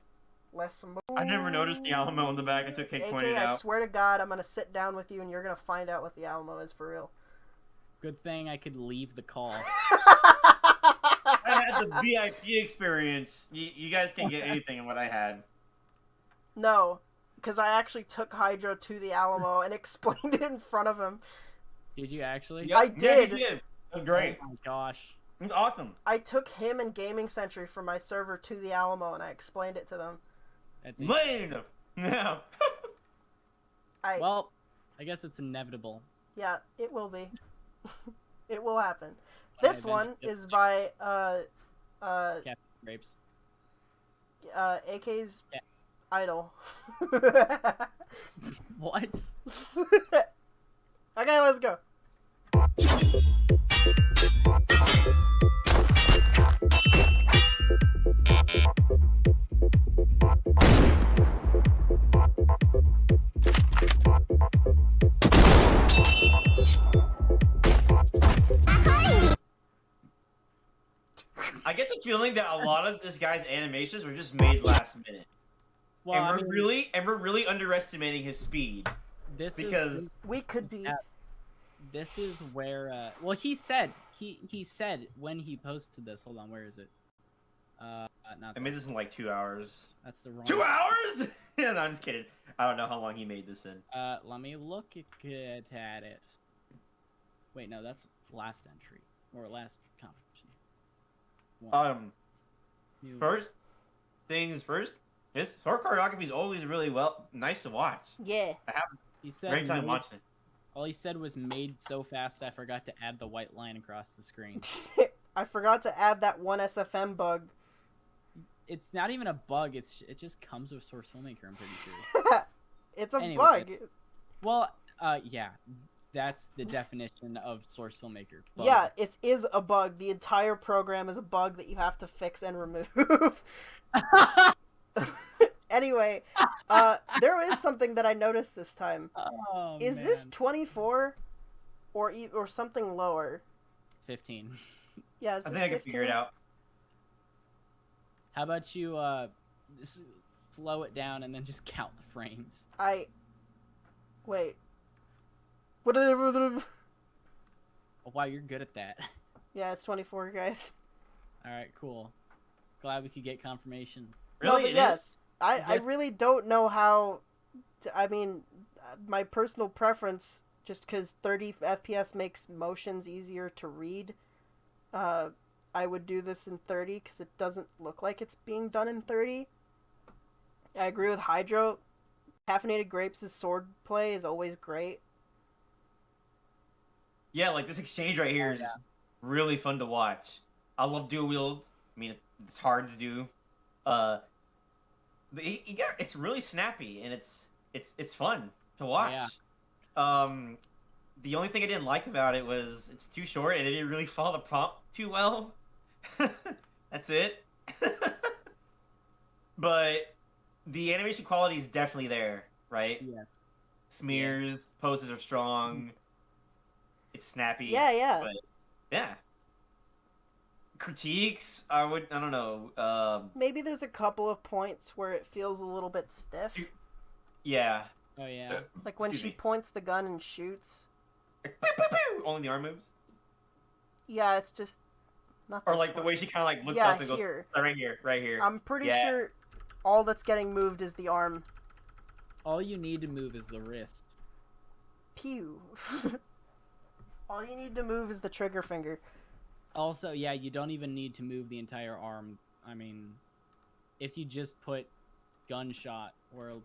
B: less more.
A: I never noticed the Alamo in the back until Kate pointed
B: I
A: out.
B: swear to God, I'm gonna sit down with you and you're gonna find out what the Alamo is for real.
G: Good thing I could leave the call.
A: I had the VIP experience. You guys can't get anything in what I had.
B: No, because I actually took Hydro to the Alamo and explained it in front of him.
G: Did you actually?
A: Yep.
B: I
A: Yeah,
B: did.
A: you did. It was great.
G: Oh my gosh.
A: It was awesome.
B: I took him and Gaming Century from my server to the Alamo and I explained it to them.
G: That's
A: Lane! Yeah.
G: Well, I guess it's inevitable.
B: Yeah, it will be. It will happen. This one is by
G: Captain Grapes.
B: AK's idol.
G: What?
B: Okay, let's go.
A: I get the feeling that a lot of this guy's animations were just made last minute.
G: Well,
A: and we're really underestimating his speed. Because
B: we could be.
G: This is where well he said when he posted this. Hold on, where is it? Not
A: I made this in like 2 hours.
G: That's the wrong
A: 2 hours? Yeah, no, I'm just kidding. I don't know how long he made this in.
G: Let me look at it. Wait, no, that's last entry or last competition.
A: First things first. This sword choreography is always really nice to watch.
B: Yeah.
A: I have a great time watching it.
G: All he said was made so fast I forgot to add the white line across the screen.
B: I forgot to add that one SFM bug.
G: It's not even a bug. It just comes with Source Filmmaker. I'm pretty sure.
B: It's a bug.
G: Well, yeah, that's the definition of Source Filmmaker. Bug.
B: Yeah, it is a bug. The entire program is a bug that you have to fix and remove. Anyway, there is something that I noticed this time.
G: Oh,
B: is
G: man.
B: this 24 or something lower?
G: 15.
B: Yeah,
A: I think I can figure it out.
G: How about you slow it down and then just count the frames?
B: Wait.
G: Oh, wow, you're good at that.
B: Yeah, it's 24, guys.
G: All right, cool. Glad we could get confirmation.
A: Really?
B: No, but yes. I really don't know how. I mean, my personal preference, just because 30 FPS makes motions easier to read, I would do this in 30 because it doesn't look like it's being done in 30. I agree with Hydro. Caffeinated Grapes' sword play is always great.
A: Yeah, like this exchange right here is really fun to watch. I love dual wield. I mean, it's hard to do. It's really snappy and it's fun to watch.
G: Yeah.
A: The only thing I didn't like about it was it's too short and they didn't really follow the prompt too well. That's it. But the animation quality is definitely there, right?
G: Yeah.
A: Smears, poses are strong. It's snappy.
B: Yeah.
A: But, yeah. Critiques, I don't know.
B: Maybe there's a couple of points where it feels a little bit stiff.
A: Yeah.
G: Oh, yeah.
B: Like when she points the gun and shoots.
A: Pew, pew, pew. Only the arm moves.
B: Yeah, it's just not.
A: Or like the way she kind of like looks up and goes right here.
B: I'm pretty sure all that's getting moved is the arm.
G: All you need to move is the wrist.
B: Pew. All you need to move is the trigger finger.
G: Also, yeah, you don't even need to move the entire arm. I mean, if you just put gunshot or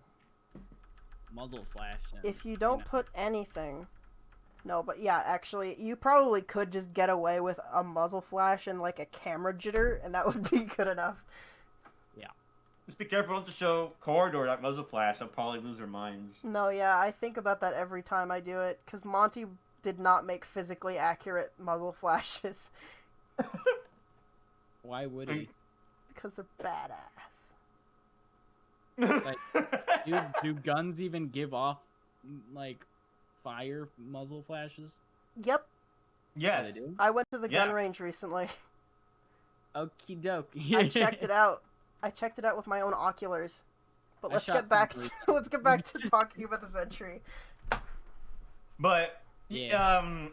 G: muzzle flash. And,
B: if you don't put anything. No, but yeah, actually, you probably could just get away with a muzzle flash and like a camera jitter, and that would be good enough.
G: Yeah.
A: Just be careful not to show Corridor that muzzle flash. They'll probably lose their minds.
B: No, yeah, I think about that every time I do it, because Monty did not make physically accurate muzzle flashes.
G: Why would he?
B: Because they're badass.
G: Like, do guns even give off, like, fire muzzle flashes?
B: Yep.
A: Yes.
G: They do?
B: I went to the gun range recently.
G: Okie doke.
B: I checked it out. I checked it out with my own oculars. But let's get back to talking about this entry.
A: But
G: yeah.
A: I'm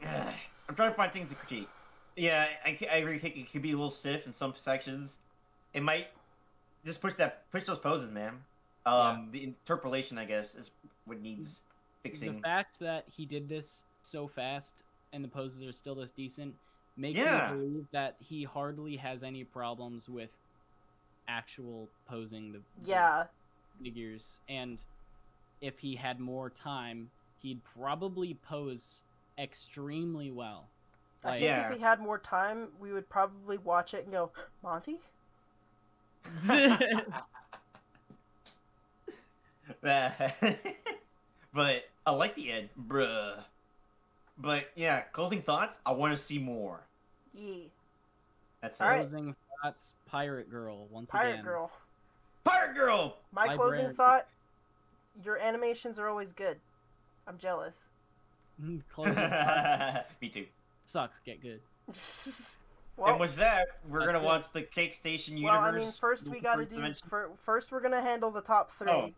A: trying to find things to critique. Yeah, I really think it could be a little stiff in some sections. It might just push those poses, man. The interpolation, I guess, is what needs fixing.
G: The fact that he did this so fast and the poses are still this decent makes me believe that he hardly has any problems with actual posing the figures. And if he had more time, he'd probably pose extremely well.
B: I think if he had more time, we would probably watch it and go, Monty?
A: But I like the end, bruh. But yeah, closing thoughts. I want to see more.
B: Yeah.
A: That's
G: closing thoughts. Pirate Girl once again.
A: Pirate Girl.
B: My closing thought: your animations are always good. I'm jealous.
G: Closing thought.
A: Me too.
G: Sucks. Get good.
A: Well, and with that, we're gonna watch the Cake Station universe.
B: Well, I mean, first we gotta do. First, we're gonna handle the top 3.
A: Oh.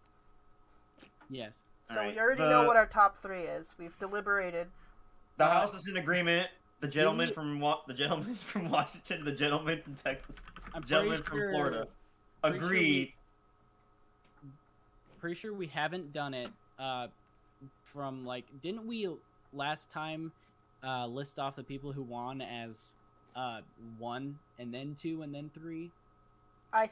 G: Yes.
B: So we already know what our top 3 is. We've deliberated.
A: The House is in agreement. The gentleman from Washington, the gentleman from Texas, the gentleman from Florida, agreed.
G: Pretty sure we haven't done it. From like, didn't we last time list off the people who won as 1 and then 2 and then 3?
B: I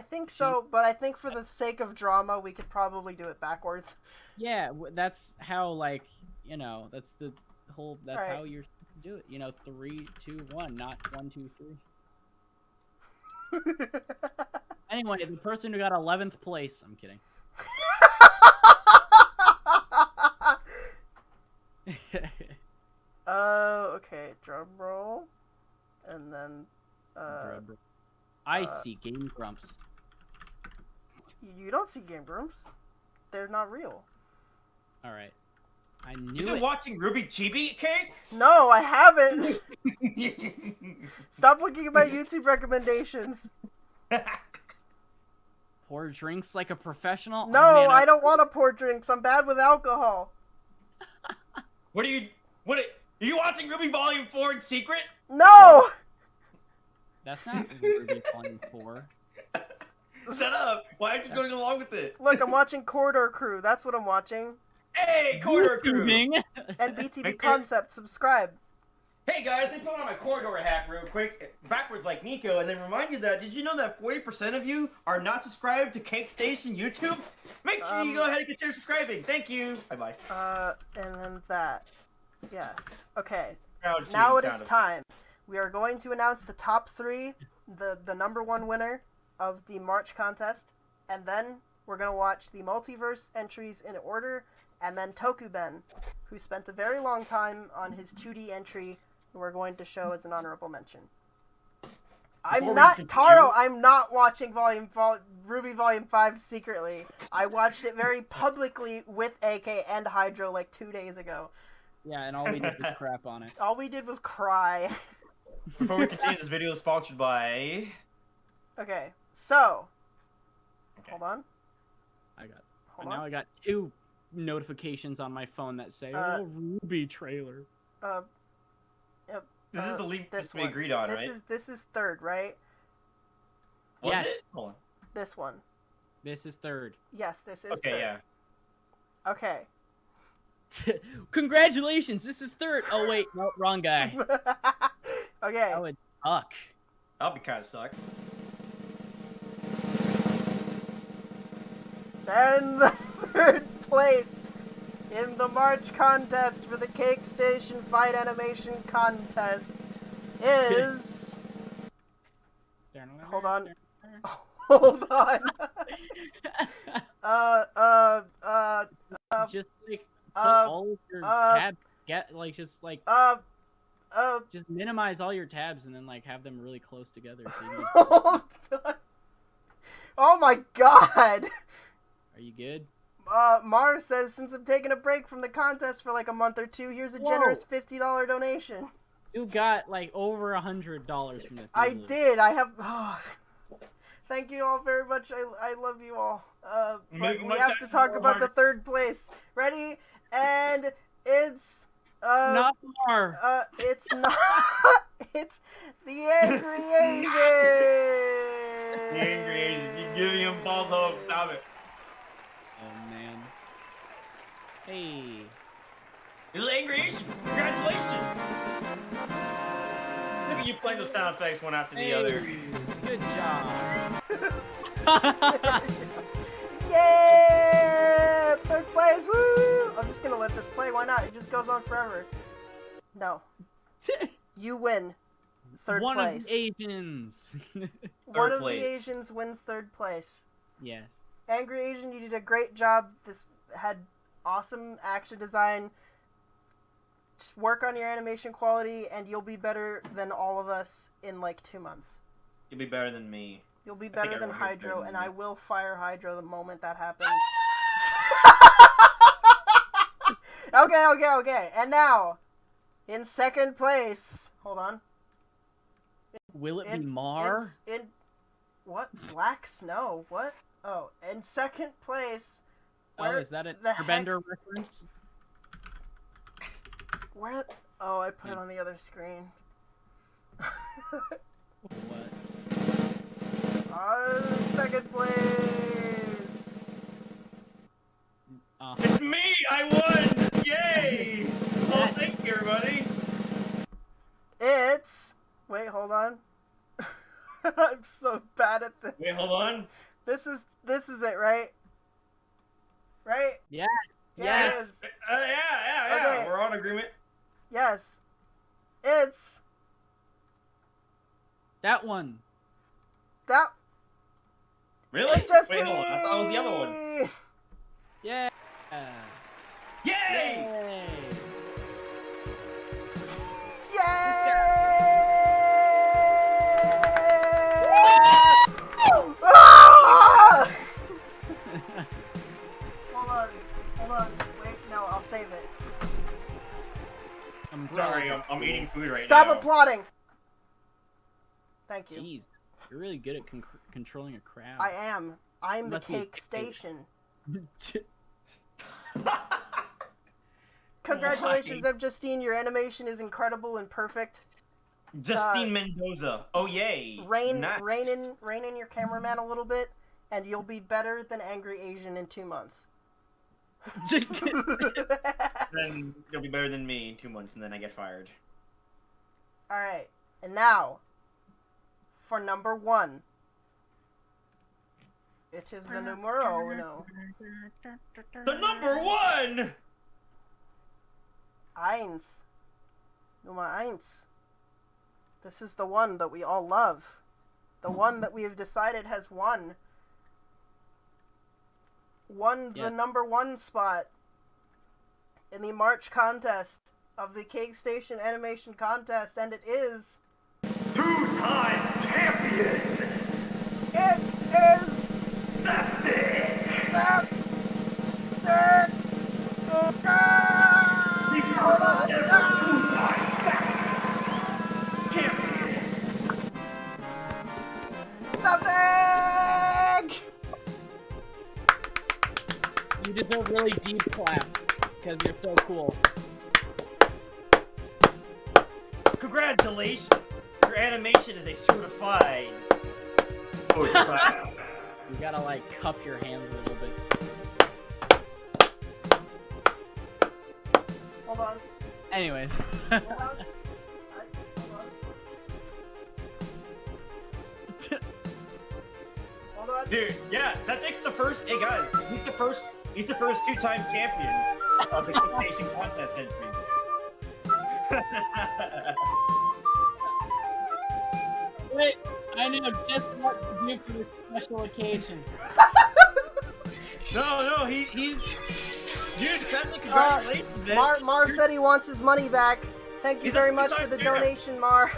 B: think so, but I think for the sake of drama, we could probably do it backwards.
G: Yeah, that's how, like, you know, that's the whole, that's
B: right.
G: how you're supposed to do it. You know, 3, 2, 1, not 1, 2, 3. Anyway, the person who got 11th place, I'm kidding.
B: Okay, drum roll, and then,
G: I see Game Grumps.
B: You don't see Game Grumps. They're not real.
G: Alright. I knew
A: You've been watching Ruby Chibi Cake?
B: No, I haven't. Stop looking at my YouTube recommendations.
G: Pour drinks like a professional?
B: No,
G: oh, man,
B: I don't want to pour drinks. I'm bad with alcohol.
A: Are you watching Ruby Volume 4 in secret?
B: No!
G: That's not Ruby Volume 4.
A: Shut up! Why aren't you going along with it?
B: Look, I'm watching Corridor Crew. That's what I'm watching.
A: Hey, Corridor Crew!
B: And BTB Concept, subscribe.
A: Hey guys, let me put on my Corridor hat real quick, backwards like Nico, and then remind you that, did you know that 40% of you are not subscribed to Cake Station YouTube? Make sure you go ahead and consider subscribing. Thank you. Bye-bye.
B: And then that. Yes. Okay. Now it is time. We are going to announce the top 3, the #1 winner of the March contest, and then we're going to watch the multiverse entries in order, and then Tokuben, who spent a very long time on his 2D entry, we're going to show as an honorable mention. I'm not watching Ruby Volume 5 secretly. I watched it very publicly with AK and Hydro like 2 days ago.
G: Yeah, and all we did was crap on it.
B: All we did was cry.
A: Before we continue, this video is sponsored by...
B: Okay, so... Hold on.
G: I got 2 notifications on my phone that say, "Oh, Ruby trailer."
A: This is the link we agreed on, right?
B: This is 3rd, right?
A: Yes. Hold on.
B: This one.
G: This is 3rd.
B: Yes, this is 3rd.
A: Okay, yeah.
B: Okay.
G: Congratulations, this is third. Oh wait, no, wrong guy.
B: Okay.
G: That would suck.
A: That'll be kind of suck.
B: And the third place in the March contest for the Cake Station Fight Animation Contest is... Hold on. Hold on.
G: Just like put all of your tabs. Just minimize all your tabs and then like have them really close together. So you
B: Hold on. Oh my god.
G: Are you good?
B: Mars says, since I'm taking a break from the contest for like a month or two, here's a generous $50 donation.
G: You got like over $100 from this.
B: I did. I have. Oh, thank you all very much. I love you all. But we have to talk about the third place. Ready? And it's
G: not more.
B: It's not. It's the Angry Asian.
A: The Angry Asian. Keep giving him balls home. Stop it.
G: Oh man. Hey.
A: It's the Angry Asian. Congratulations. Look at you playing those sound effects one after the other.
G: Good job.
B: Yeah! Third place, woo! I'm just gonna let this play, why not? It just goes on forever. No. You win. Third
G: One
B: place.
G: of the Asians.
B: One of the Asians wins third place.
G: Yes.
B: Angry Asian, you did a great job. This had awesome action design. Just work on your animation quality, and you'll be better than all of us in like 2 months.
A: You'll be better than me.
B: You'll be better than Hydro, and I will fire Hydro the moment that happens. Okay. And now, in second place, hold on.
G: Will it be Mar?
B: What? Black Snow? What? Oh, in second place.
G: Oh, is that an Airbender reference?
B: Where? Oh, I put it on the other screen.
G: What?
B: Second place.
A: It's me! I won! Yay! Oh, thank you, everybody.
B: It's... Wait, hold on. I'm so bad at this.
A: Wait, hold on.
B: This is it, right? Right?
G: Yes.
A: Yes. Yeah.
B: Okay.
A: We're on agreement.
B: Yes. It's...
G: That one.
B: That...
A: Really? Wait, hold on. I thought it was the other one.
G: Yeah.
A: Yay!
G: Yay!
B: Hold on. Wait, no, I'll save it.
G: I'm
A: sorry, I'm eating food right now.
B: Stop applauding! Thank you.
G: Jeez, you're really good at controlling a crowd.
B: I am. I'm the Cake Station. Congratulations, Justine. Your animation is incredible and perfect.
A: Justine Mendoza. Oh, yay.
B: Rein in your cameraman a little bit, and you'll be better than Angry Asian in 2 months.
A: Then you'll be better than me in 2 months, and then I get fired.
B: Alright, and now, for number 1. It is the numero uno.
A: The number 1!
B: Eins. Nummer eins. This is the one that we all love. The one that we have decided has won. The number 1 spot in the March contest of the Cake Station Animation Contest, and it is...
C: 2-time champion!
B: It is...
C: Septic!
B: Hold on!
C: Champion!
B: Septic!
G: You deserve really deep claps because you're so cool.
A: Congratulations! Your animation is a certified.
G: You gotta like cup your hands a little bit.
B: Hold on.
G: Anyways.
B: Hold on. Hold on.
A: Dude, yeah, Septic's the first. Hey guys, he's the first two-time champion of the Temptation contest entries.
G: Wait, I know just what to do for this special occasion.
A: No, he's. Dude, Septic, congratulations, man.
B: Mar said he wants his money back. Thank you very much for the donation, Mar.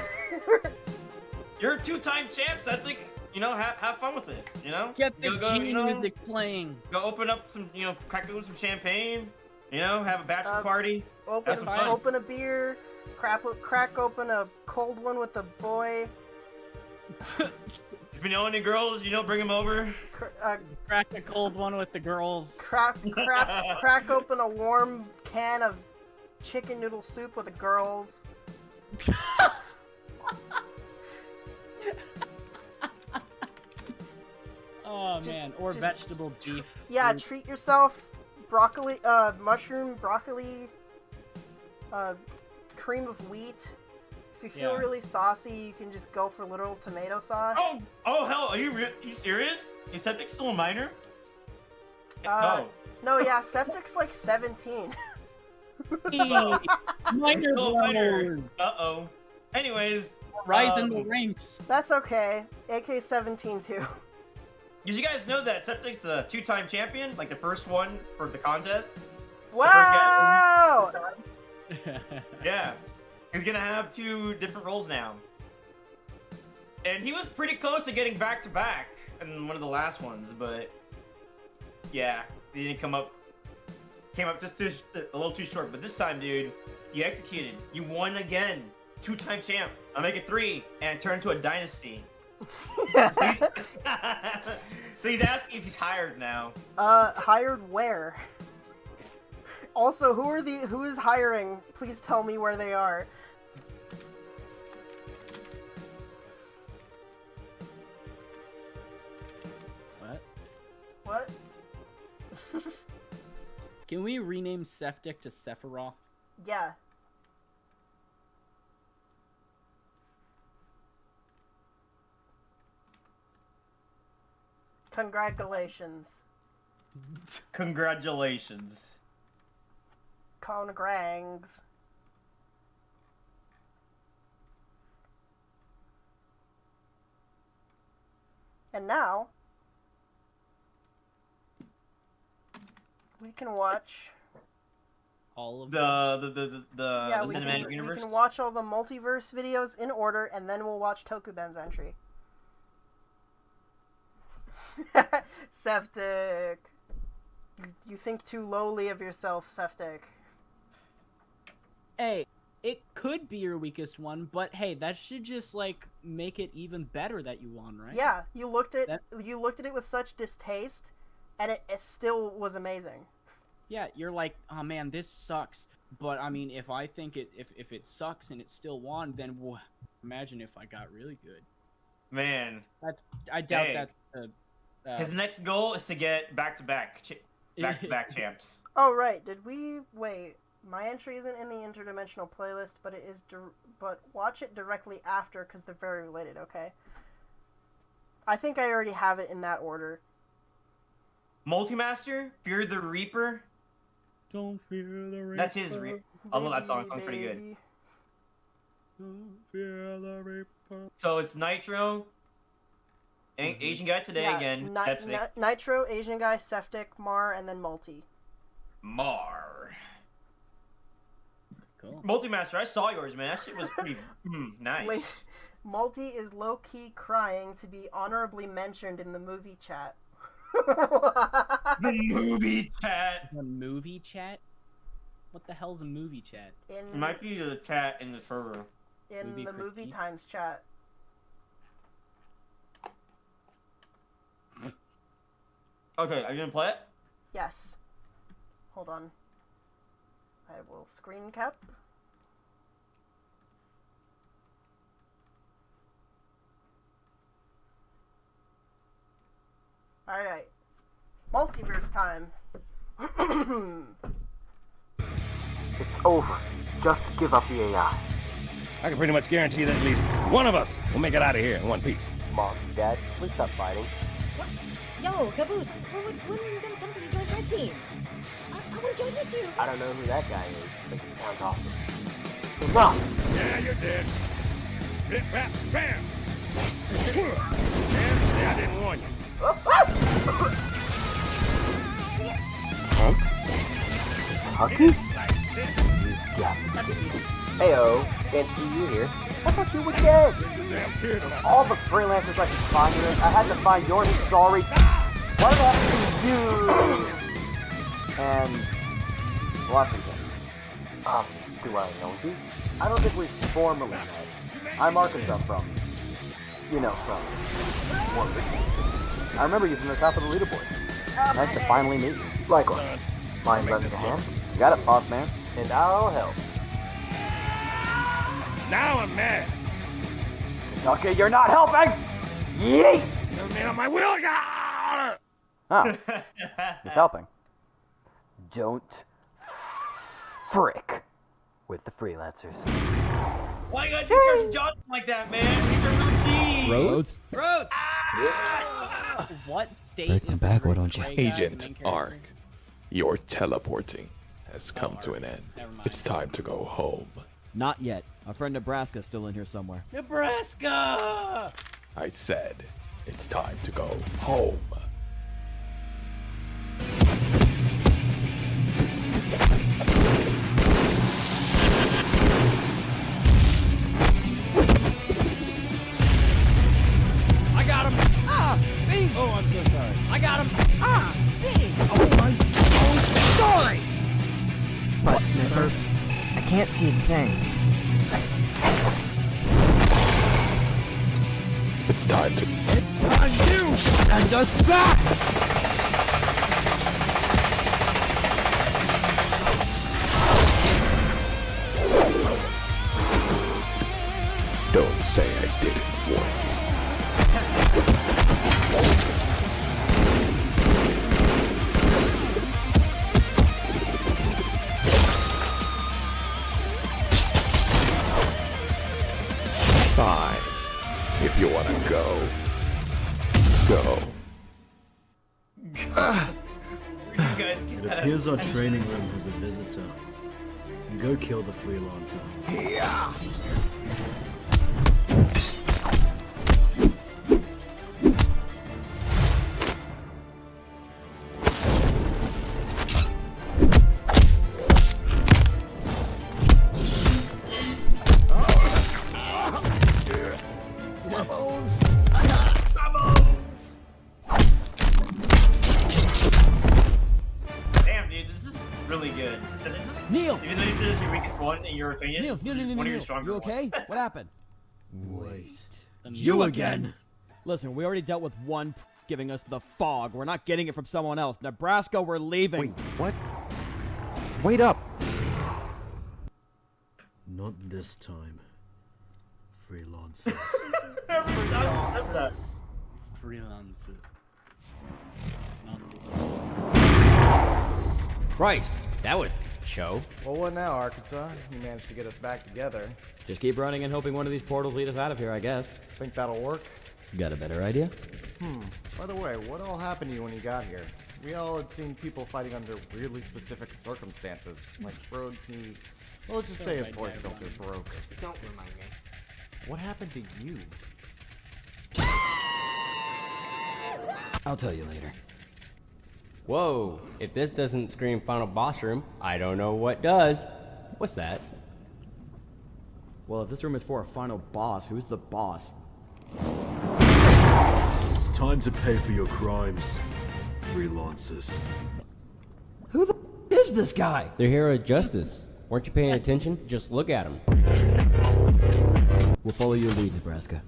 A: You're a two-time champ, Septic. You know, have fun with it. You know,
G: get the music playing.
A: Go open up some, crack open some champagne. You know, have a bachelor party.
B: Open a beer. Crack open a cold one with a boy.
A: If you know any girls, bring them over.
G: Crack a cold one with the girls.
B: Crack open a warm can of chicken noodle soup with the girls.
G: Oh man, or vegetable beef.
B: Yeah, treat yourself. Broccoli, mushroom, broccoli, cream of wheat. If you feel really saucy, you can just go for literal tomato sauce.
A: Oh hell, are you serious? Is Septic still a minor?
B: No, yeah, Septic's like 17.
G: Minor.
A: Uh-oh. Anyways,
G: rise in the ranks.
B: That's okay. AK-17 too.
A: Did you guys know that Septic's a two-time champion? Like the first one for the contest?
B: Wow!
A: Yeah. He's gonna have 2 different roles now. And he was pretty close to getting back-to-back in one of the last ones, but yeah, he didn't came up just a little too short. But this time, dude, you executed. You won again. 2-time champ. I'll make it 3 and turn into a dynasty. So he's asking if he's hired now.
B: Hired where? Also, who is hiring? Please tell me where they are. What?
G: Can we rename Septic to Sephiroth?
B: Yeah. Congratulations.
A: Congratulations.
B: Congrats. And now we can watch
G: all of
A: the cinematic universe.
B: We can watch all the multiverse videos in order, and then we'll watch Tokuben's entry. Septic. You think too lowly of yourself, Septic.
G: Hey, it could be your weakest one, but hey, that should just make it even better that you won, right?
B: Yeah, you looked at it with such distaste, and it still was amazing.
G: Yeah, you're like, oh man, this sucks. But I mean, if I think if it sucks and it still won, then imagine if I got really good.
A: Man,
G: I doubt that's
A: his next goal is to get back-to-back champs.
B: Oh right, wait? My entry isn't in the interdimensional playlist, but it is. But watch it directly after because they're very related. Okay. I think I already have it in that order.
A: Multimaster, Fear the Reaper.
G: Don't fear the Reaper.
A: That's his. Although that song sounds pretty good.
G: Don't fear the Reaper.
A: So it's Nitro. Asian guy today again.
B: Nitro, Asian guy, Septic, Mar, and then Multi.
A: Mar.
G: Cool.
A: Multimaster, I saw yours, man. That shit was pretty nice.
B: Multi is low-key crying to be honorably mentioned in the movie chat.
A: The movie chat.
G: The movie chat? What the hell's a movie chat?
A: It might be the chat in the server.
B: In the movie times chat.
A: Okay, are you gonna play it?
B: Yes. Hold on. I will screen cap. Alright. Multiverse time.
F: It's over. Just give up the AI.
C: I can pretty much guarantee that at least one of us will make it out of here in one piece.
F: Mom, Dad, please stop fighting.
L: What? Yo, Caboose, when are you gonna come to the Joint Red Team? I wanna join you too.
F: I don't know who that guy is, but he sounds awesome. No!
C: Yeah, you're dead. Hit, rap, bam! And say I didn't warn you.
F: Hucky? You got me. Heyo, can't see you here. I thought you were dead. All the freelancers I could find here, I had to find your sorry. What happened to you? And Washington. Do I know you? I don't think we've formally met. I'm Arkansas from work. I remember you from the top of the leaderboard. Nice to finally meet you. Likewise. Mind lending a hand? You got it, boss man. And I'll help.
C: Now I'm mad.
F: Okay, you're not helping! Yeet!
C: You're made on my wheel.
F: Oh. It's helping. Don't frick with the freelancers.
A: Why you gotta do Sergeant Johnson like that, man? He's a real G.
D: Roads?
G: Roads! What state is
E: back,
G: the
E: why don't you?
G: Grey guy, the
E: Agent
G: main character?
E: Ark, your teleporting has come to an end.
G: Never mind.
E: It's time to go home.
D: Not yet. Our friend Nebraska's still in here somewhere.
G: Nebraska!
E: I said, it's time to go home.
C: I got him. Ah, me. Oh, I'm so sorry. I got him. Ah, me.
F: Oh, I'm so sorry!
M: Butt sniffer. I can't see a thing.
E: It's time to...
C: It's on you.
D: And us back!
E: Don't say I didn't warn you. Fine. If you want to go, go.
H: It appears our training room has a visitor. Go kill the freelancer.
A: Damn, dude, this is really good.
D: Neil!
A: Even though this is your weakest one, in your opinion,
D: Neil,
A: this
D: Neil,
A: is
D: Neil,
A: one of
D: Neil,
A: your stronger
D: you okay?
A: ones.
D: What happened?
H: Wait.
D: You again! Listen, we already dealt with one giving us the fog. We're not getting it from someone else. Nebraska, we're leaving.
J: Wait, what? Wait up!
H: Not this time. Freelancers.
G: Freelancer.
I: Christ, that would show.
J: Well, what now, Arkansas? You managed to get us back together.
I: Just keep running and hoping one of these portals lead us out of here, I guess.
J: Think that'll work?
I: Got a better idea?
J: By the way, what all happened to you when you got here? We all had seen people fighting under weirdly specific circumstances. Like Rhodes, well, let's just say his voice filter broke.
M: Don't remind me.
J: What happened to you?
I: I'll tell you later. Whoa, if this doesn't scream final boss room, I don't know what does. What's that?
D: Well, if this room is for a final boss, who's the boss?
H: It's time to pay for your crimes, freelancers.
D: Who the is this guy?
I: The hero of justice. Weren't you paying attention? Just look at him.
D: We'll follow your lead, Nebraska.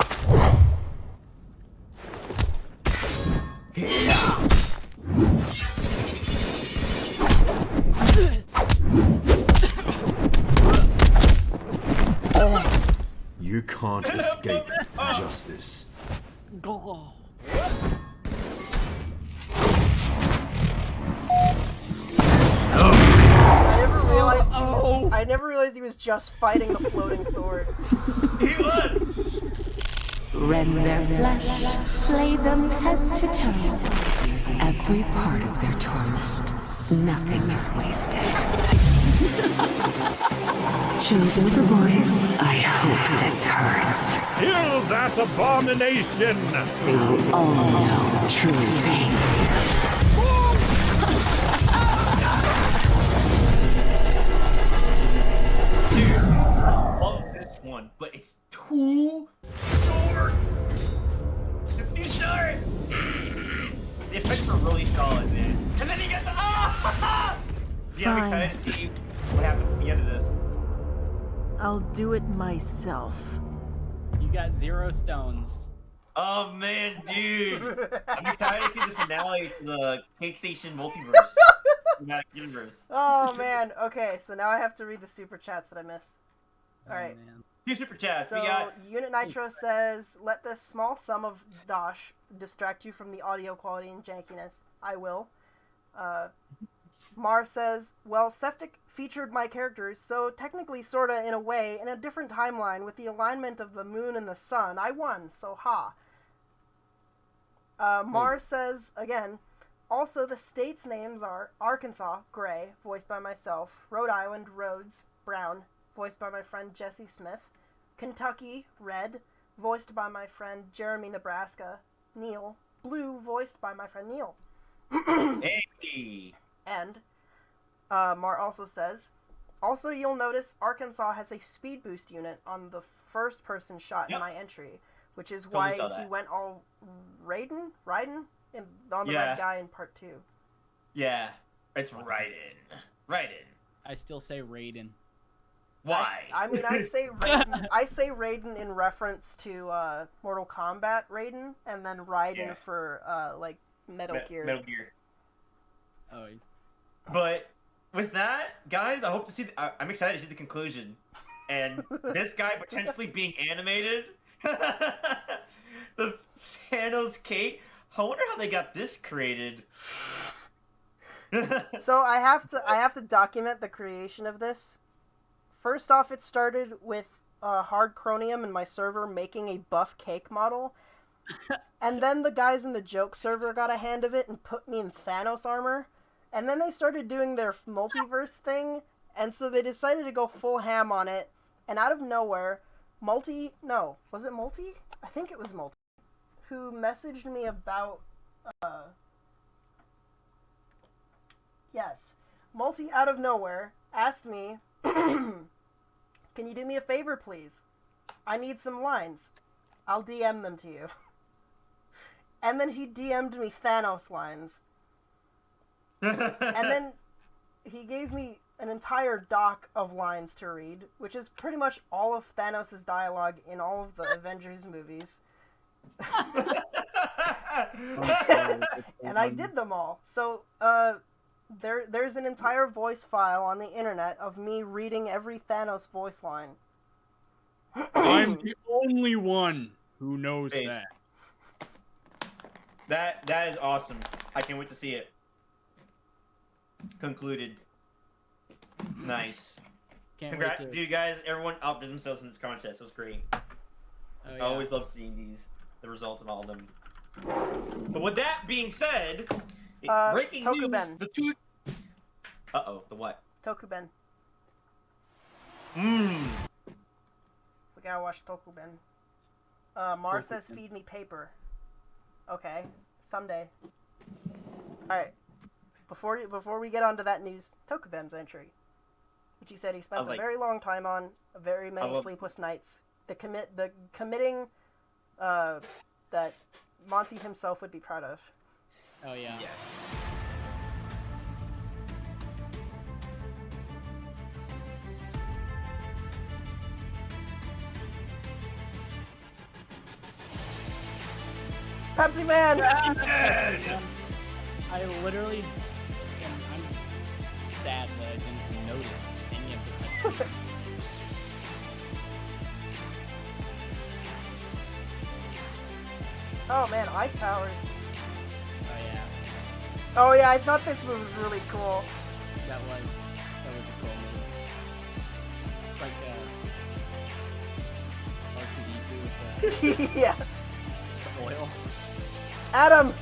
H: You can't escape justice.
B: I never realized realized he was just fighting the floating sword.
A: He was!
N: Rend their flesh, flay them head to toe. Every part of their torment, nothing is wasted. Show's over, boys. I hope this hurts.
K: Kill that abomination!
N: They will all know true pain.
A: Love this one, but it's too short. It's too short. The effects are really solid, man. And then he gets Yeah, I'm excited to see what happens at the end of this.
B: I'll do it myself.
G: You got 0 stones.
A: Oh man, dude! I'm excited to see the finale to the Cake Station multiverse, cinematic universe.
B: Oh man. Okay, so now I have to read the super chats that I missed. All right.
A: Two super chats.
B: So
A: We got
B: Unit Nitro says, "Let this small sum of dosh distract you from the audio quality and jankiness." I will. Mar says, "Well, Septic featured my characters, so technically, sorta, in a way, in a different timeline with the alignment of the moon and the sun. I won, so ha." Mar says, again, "Also, the states' names are Arkansas, Gray, voiced by myself, Rhode Island, Rhodes, Brown, voiced by my friend Jesse Smith, Kentucky, Red, voiced by my friend Jeremy Nebraska, Neil, Blue, voiced by my friend Neil."
A: Hey.
B: And Mar also says, "Also, you'll notice Arkansas has a speed boost unit on the first person shot in my entry, which is why he went all riding on the red guy in part 2.
A: Yeah, it's Raiden.
G: I still say Raiden.
A: Why?
B: I say Raiden. I say Raiden in reference to Mortal Kombat Raiden, and then Raiden for like Metal Gear.
A: Metal Gear.
G: Oh.
A: But with that, guys, I hope to see. I'm excited to see the conclusion, and this guy potentially being animated. The Thanos cake. I wonder how they got this created.
B: So I have to document the creation of this. First off, it started with Hard Chromium and my server making a buff cake model, and then the guys in the joke server got a hand of it and put me in Thanos armor. And then they started doing their multiverse thing, and so they decided to go full ham on it. And out of nowhere, was it Multi? I think it was Multi, who messaged me about, Multi out of nowhere asked me, "Can you do me a favor, please? I need some lines. I'll DM them to you." And then he DM'd me Thanos lines. And then he gave me an entire doc of lines to read, which is pretty much all of Thanos' dialogue in all of the Avengers movies. And I did them all. So, there's an entire voice file on the internet of me reading every Thanos voice line.
G: I'm the only one who knows that.
A: That is awesome. I can't wait to see it. Concluded. Nice. Congrats, dude, guys. Everyone outdid themselves in this contest. It was great.
G: Oh, yeah.
A: I always love seeing the result of all of them. But with that being said, breaking
B: Tokuben.
A: news: the two. The what?
B: Tokuben. We gotta watch Tokuben. Mar says, "Feed me paper." Okay, someday. All right. Before we get on to that news, Tokuben's entry, which he said he spent a very long time on, very many sleepless nights. Committing that Monty himself would be proud of.
G: Oh yeah.
A: Yes.
B: Pepsi Man!
G: I literally I'm sad that I didn't notice any of the Pepsi.
B: Oh man, Ice Powers.
G: Oh yeah.
B: Oh yeah, I thought this was really cool.
G: That was a cool move. R2D2 with the
B: Yeah.
G: oil.
B: Adam!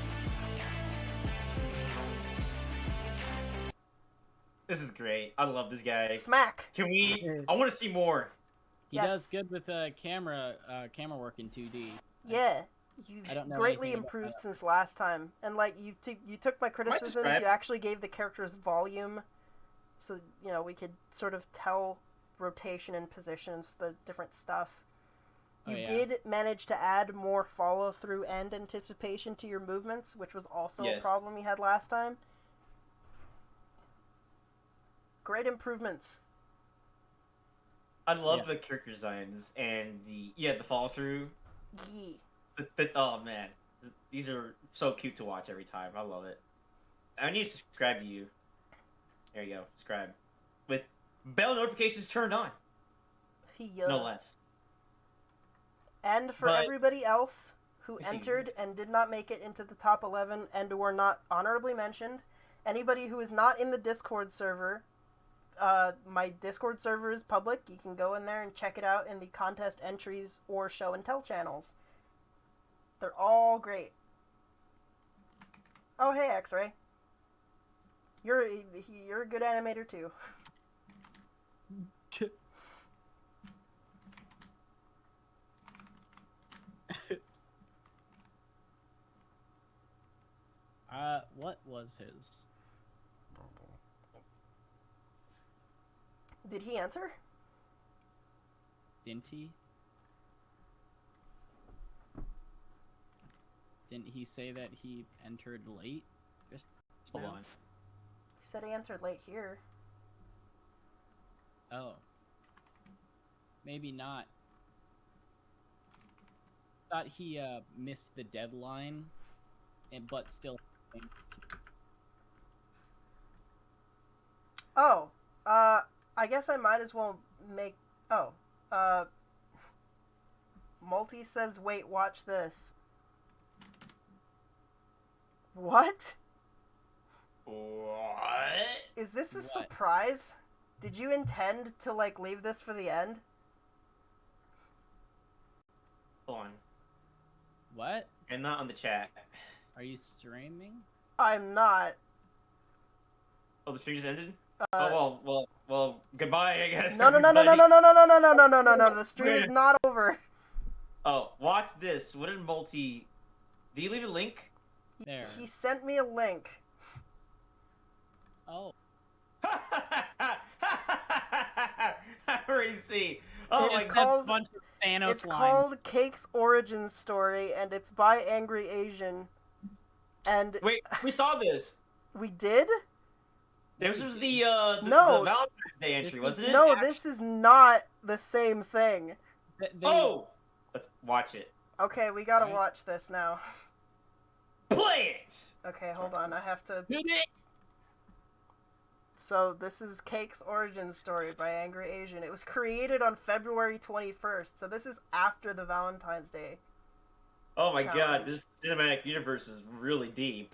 A: This is great. I love this guy.
B: Smack!
A: Can we? I want to see more.
G: He
B: Yes.
G: does good with camera work in 2D.
B: Yeah. You
G: I don't know
B: greatly
G: anything about
B: improved
G: that.
B: since last time. And, like, you took my criticisms,
A: describe-
B: you actually gave the characters volume. So, you know, we could sort of tell rotation and positions, the different stuff.
G: Oh,
B: You
G: yeah.
B: did manage to add more follow-through and anticipation to your movements, which was also a
A: Yes.
B: problem you had last time. Great improvements.
A: I love the character designs and the follow through.
B: Yee.
A: Oh man, these are so cute to watch every time. I love it. I need to subscribe to you. There you go, subscribe with bell notifications turned on.
B: Yeah.
A: No less.
B: And for
A: But-
B: everybody else who
A: I see.
B: entered and did not make it into the top 11 and were not honorably mentioned, anybody who is not in the Discord server, my Discord server is public. You can go in there and check it out in the contest entries or show and tell channels. They're all great. Oh, hey, X-Ray. You're a good animator too.
G: What was his?
B: Did he answer?
G: Didn't he? Didn't he say that he entered late? Just
A: Hold on.
B: He said he answered late here.
G: Oh. Maybe not. Thought he missed the deadline, but still.
B: Oh, I guess I might as well make... Oh, Multi says, wait, watch this. What?
A: What?
B: Is this a surprise? Did you intend to, like, leave this for the end?
A: Hold on.
G: What?
A: And not on the chat.
G: Are you streaming?
B: I'm not.
A: Oh, the stream just ended? Well, goodbye, I guess.
B: No. The stream is not over.
A: Oh, watch this. What did Multi... Did you leave a link?
G: There.
B: He sent me a link.
G: Oh.
A: I already see. Oh my
G: It's
A: god.
G: a bunch of Thanos
B: It's
G: lines.
B: called Cake's Origin Story, and it's by Angry Asian. And
A: Wait, we saw this.
B: we did?
A: This was the
B: No.
A: Valentine's Day entry, wasn't it?
B: No, this is not the same thing.
A: Oh! Let's watch it.
B: Okay, we gotta watch this now.
A: Play it!
B: Okay, hold on, I have to... So, this is Cake's Origin Story by Angry Asian. It was created on February 21st, so this is after the Valentine's Day.
A: Oh my
B: Challenge.
A: god, this cinematic universe is really deep.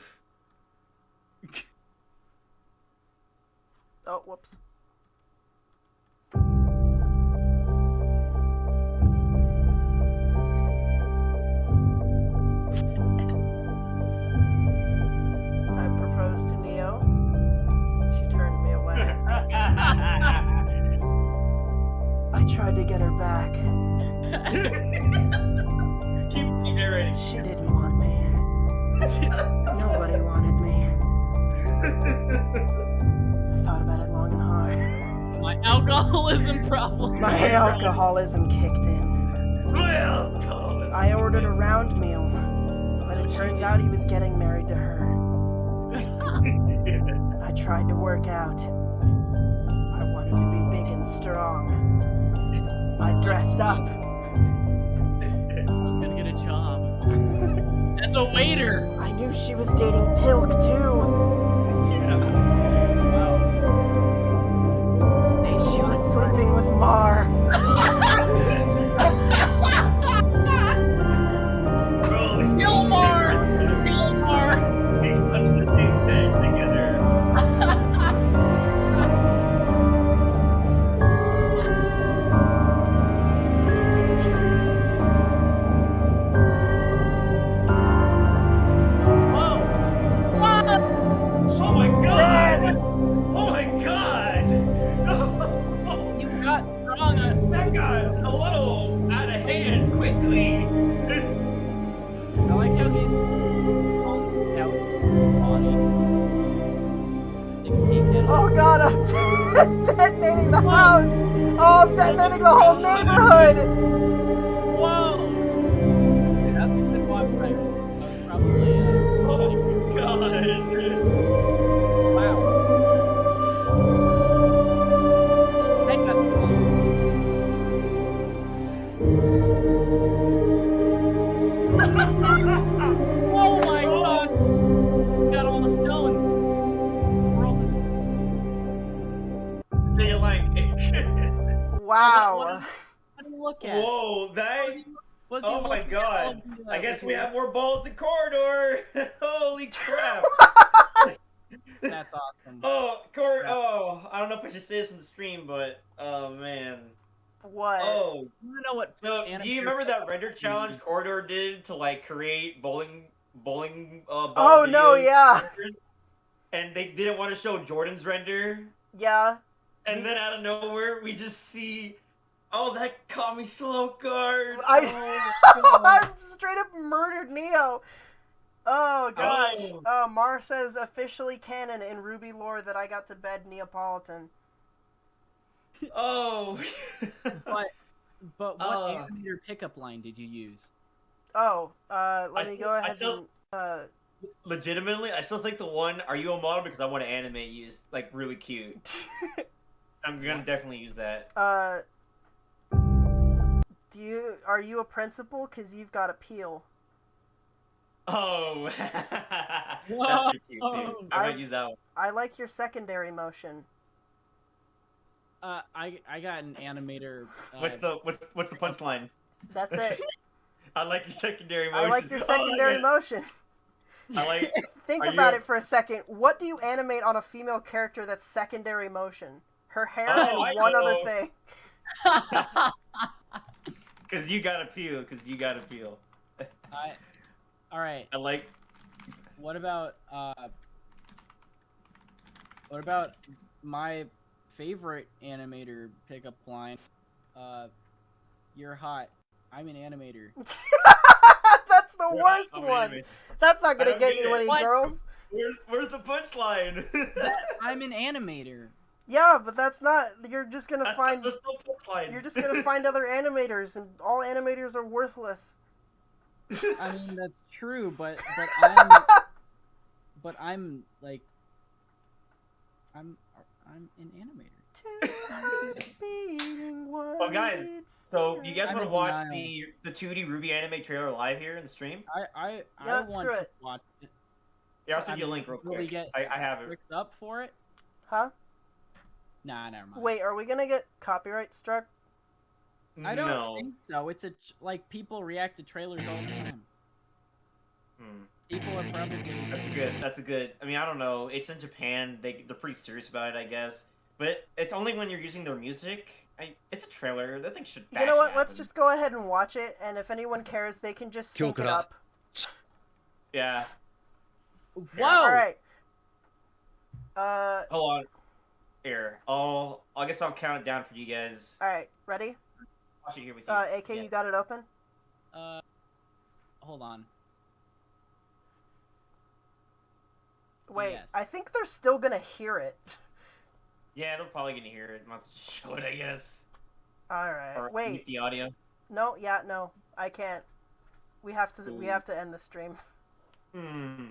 B: Oh, whoops. I proposed to Neo. She turned me away. I tried to get her back.
A: Keep narrating.
B: She didn't want me. Nobody wanted me. I thought about it long and hard.
G: My alcoholism problem.
B: My alcoholism kicked in.
A: My alcoholism.
B: I ordered a round meal, but it turns out he was getting married to her. I tried to work out. I wanted to be big and strong. I dressed up.
G: I was gonna get a job. As a waiter.
B: I knew she was dating Pilk too. She was sleeping with Mar.
G: Gilmore! Gilmore!
A: They slept in the same bed together. That got a little out of hand quickly.
G: I like how he's on his body.
B: Oh god, I'm detonating the house! Oh, I'm detonating the whole neighborhood!
G: Whoa! Okay, that's a good box sniper. That was probably
A: oh my god.
G: Wow. I think that's oh my gosh! He's got all the stones.
A: Say like.
B: Wow.
G: What do you look at?
A: Whoa, that.
G: Was he
A: Oh my god. I guess we have more balls in corridor. Holy crap.
G: That's awesome.
A: Oh, oh, I don't know if I should say this in the stream, but oh man.
B: What?
A: Oh,
G: I don't know what.
A: So, do you remember that render challenge Corridor did to like create bowling ball
B: oh no, yeah.
A: And they didn't want to show Jordan's render.
B: Yeah.
A: And then out of nowhere, we just see. Oh, that caught me so off guard.
B: I straight up murdered Neo. Oh gosh. Mar says officially canon in Ruby lore that I got to bed Neapolitan.
A: Oh.
G: But what animator pickup line did you use?
B: Oh, let me go ahead and
A: legitimately, I still think the one "Are you a model?" because I want to animate you is like really cute. I'm gonna definitely use that.
B: Are you a principal? Cause you've got appeal.
A: Oh, that's pretty cute too. I might use that one.
B: I like your secondary motion.
G: I got an animator.
A: What's the punchline?
B: That's it.
A: I like your secondary motion.
B: I like your secondary motion.
A: I like.
B: Think about it for a second. What do you animate on a female character that's secondary motion? Her hair and one other thing.
A: Because you got appeal.
G: All right.
A: I like.
G: What about my favorite animator pickup line? You're hot. I'm an animator.
B: That's the worst one. That's not gonna get you any girls.
A: Where's the punchline?
G: I'm an animator.
B: Yeah, but that's not. You're just gonna find.
A: There's no punchline.
B: You're just gonna find other animators, and all animators are worthless.
G: I mean that's true, but I'm like I'm an animator.
A: Well, guys, so you guys want to watch the 2D Ruby anime trailer live here in the stream?
G: I want to watch it.
A: Yeah, I'll send you a link real quick. I have it.
G: Picked up for it?
B: Huh?
G: Nah, never mind.
B: Wait, are we gonna get copyright struck?
G: I don't think so. It's like people react to trailers all the time. People are probably.
A: That's a good. I mean, I don't know. It's in Japan. They're pretty serious about it, I guess. But it's only when you're using their music. It's a trailer. That thing should.
B: You know what? Let's just go ahead and watch it, and if anyone cares, they can just sync it up.
A: Yeah.
G: Whoa!
B: All right.
A: Hold on. Here. I guess I'll count it down for you guys.
B: All right. Ready?
A: Watch it here with you.
B: AK, you got it open?
G: Hold on.
B: Wait,
G: yes.
B: I think they're still gonna hear it.
A: Yeah, they're probably gonna hear it. Might as well just show it, I guess.
B: Alright,
A: or
B: wait.
A: Mute the audio.
B: No, I can't. We have to end the stream.
G: Oof.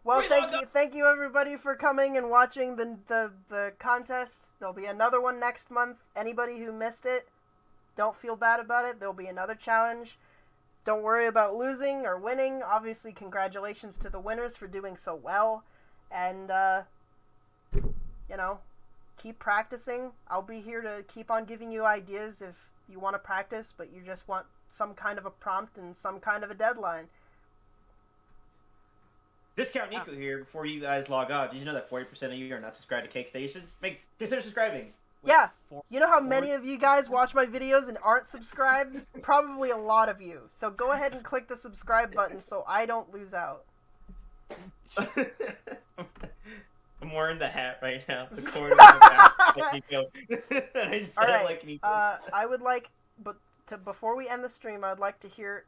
B: Well, thank you everybody for coming and watching the contest. There'll be another one next month. Anybody who missed it, don't feel bad about it. There'll be another challenge. Don't worry about losing or winning. Obviously, congratulations to the winners for doing so well. And, keep practicing. I'll be here to keep on giving you ideas if you want to practice, but you just want some kind of a prompt and some kind of a deadline.
A: Discount Nico here. Before you guys log out, did you know that 40% of you are not subscribed to Cake Station? Consider subscribing.
B: Yeah. You know how many of you guys watch my videos and aren't subscribed? Probably a lot of you. So go ahead and click the subscribe button so I don't lose out.
A: I'm wearing the hat right now. The corner of my back. like Nico. I said
B: All right.
A: it like Nico.
B: I would like, before we end the stream, I'd like to hear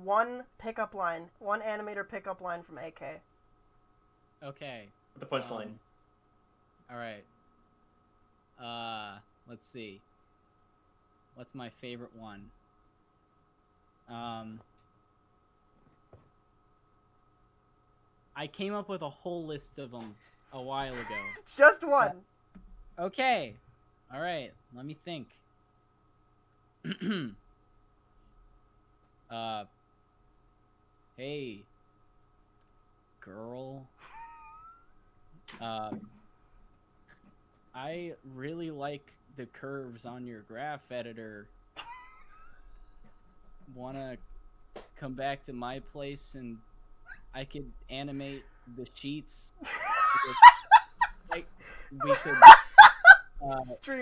B: one pickup line, one animator pickup line from AK.
G: Okay.
A: The punchline.
G: All right. Let's see. What's my favorite one? I came up with a whole list of them a while ago.
B: Just one.
G: Okay. All right. Let me think. Hey, girl. I really like the curves on your graph editor. Wanna come back to my place and I could animate the sheets? Like, we could...
B: Stream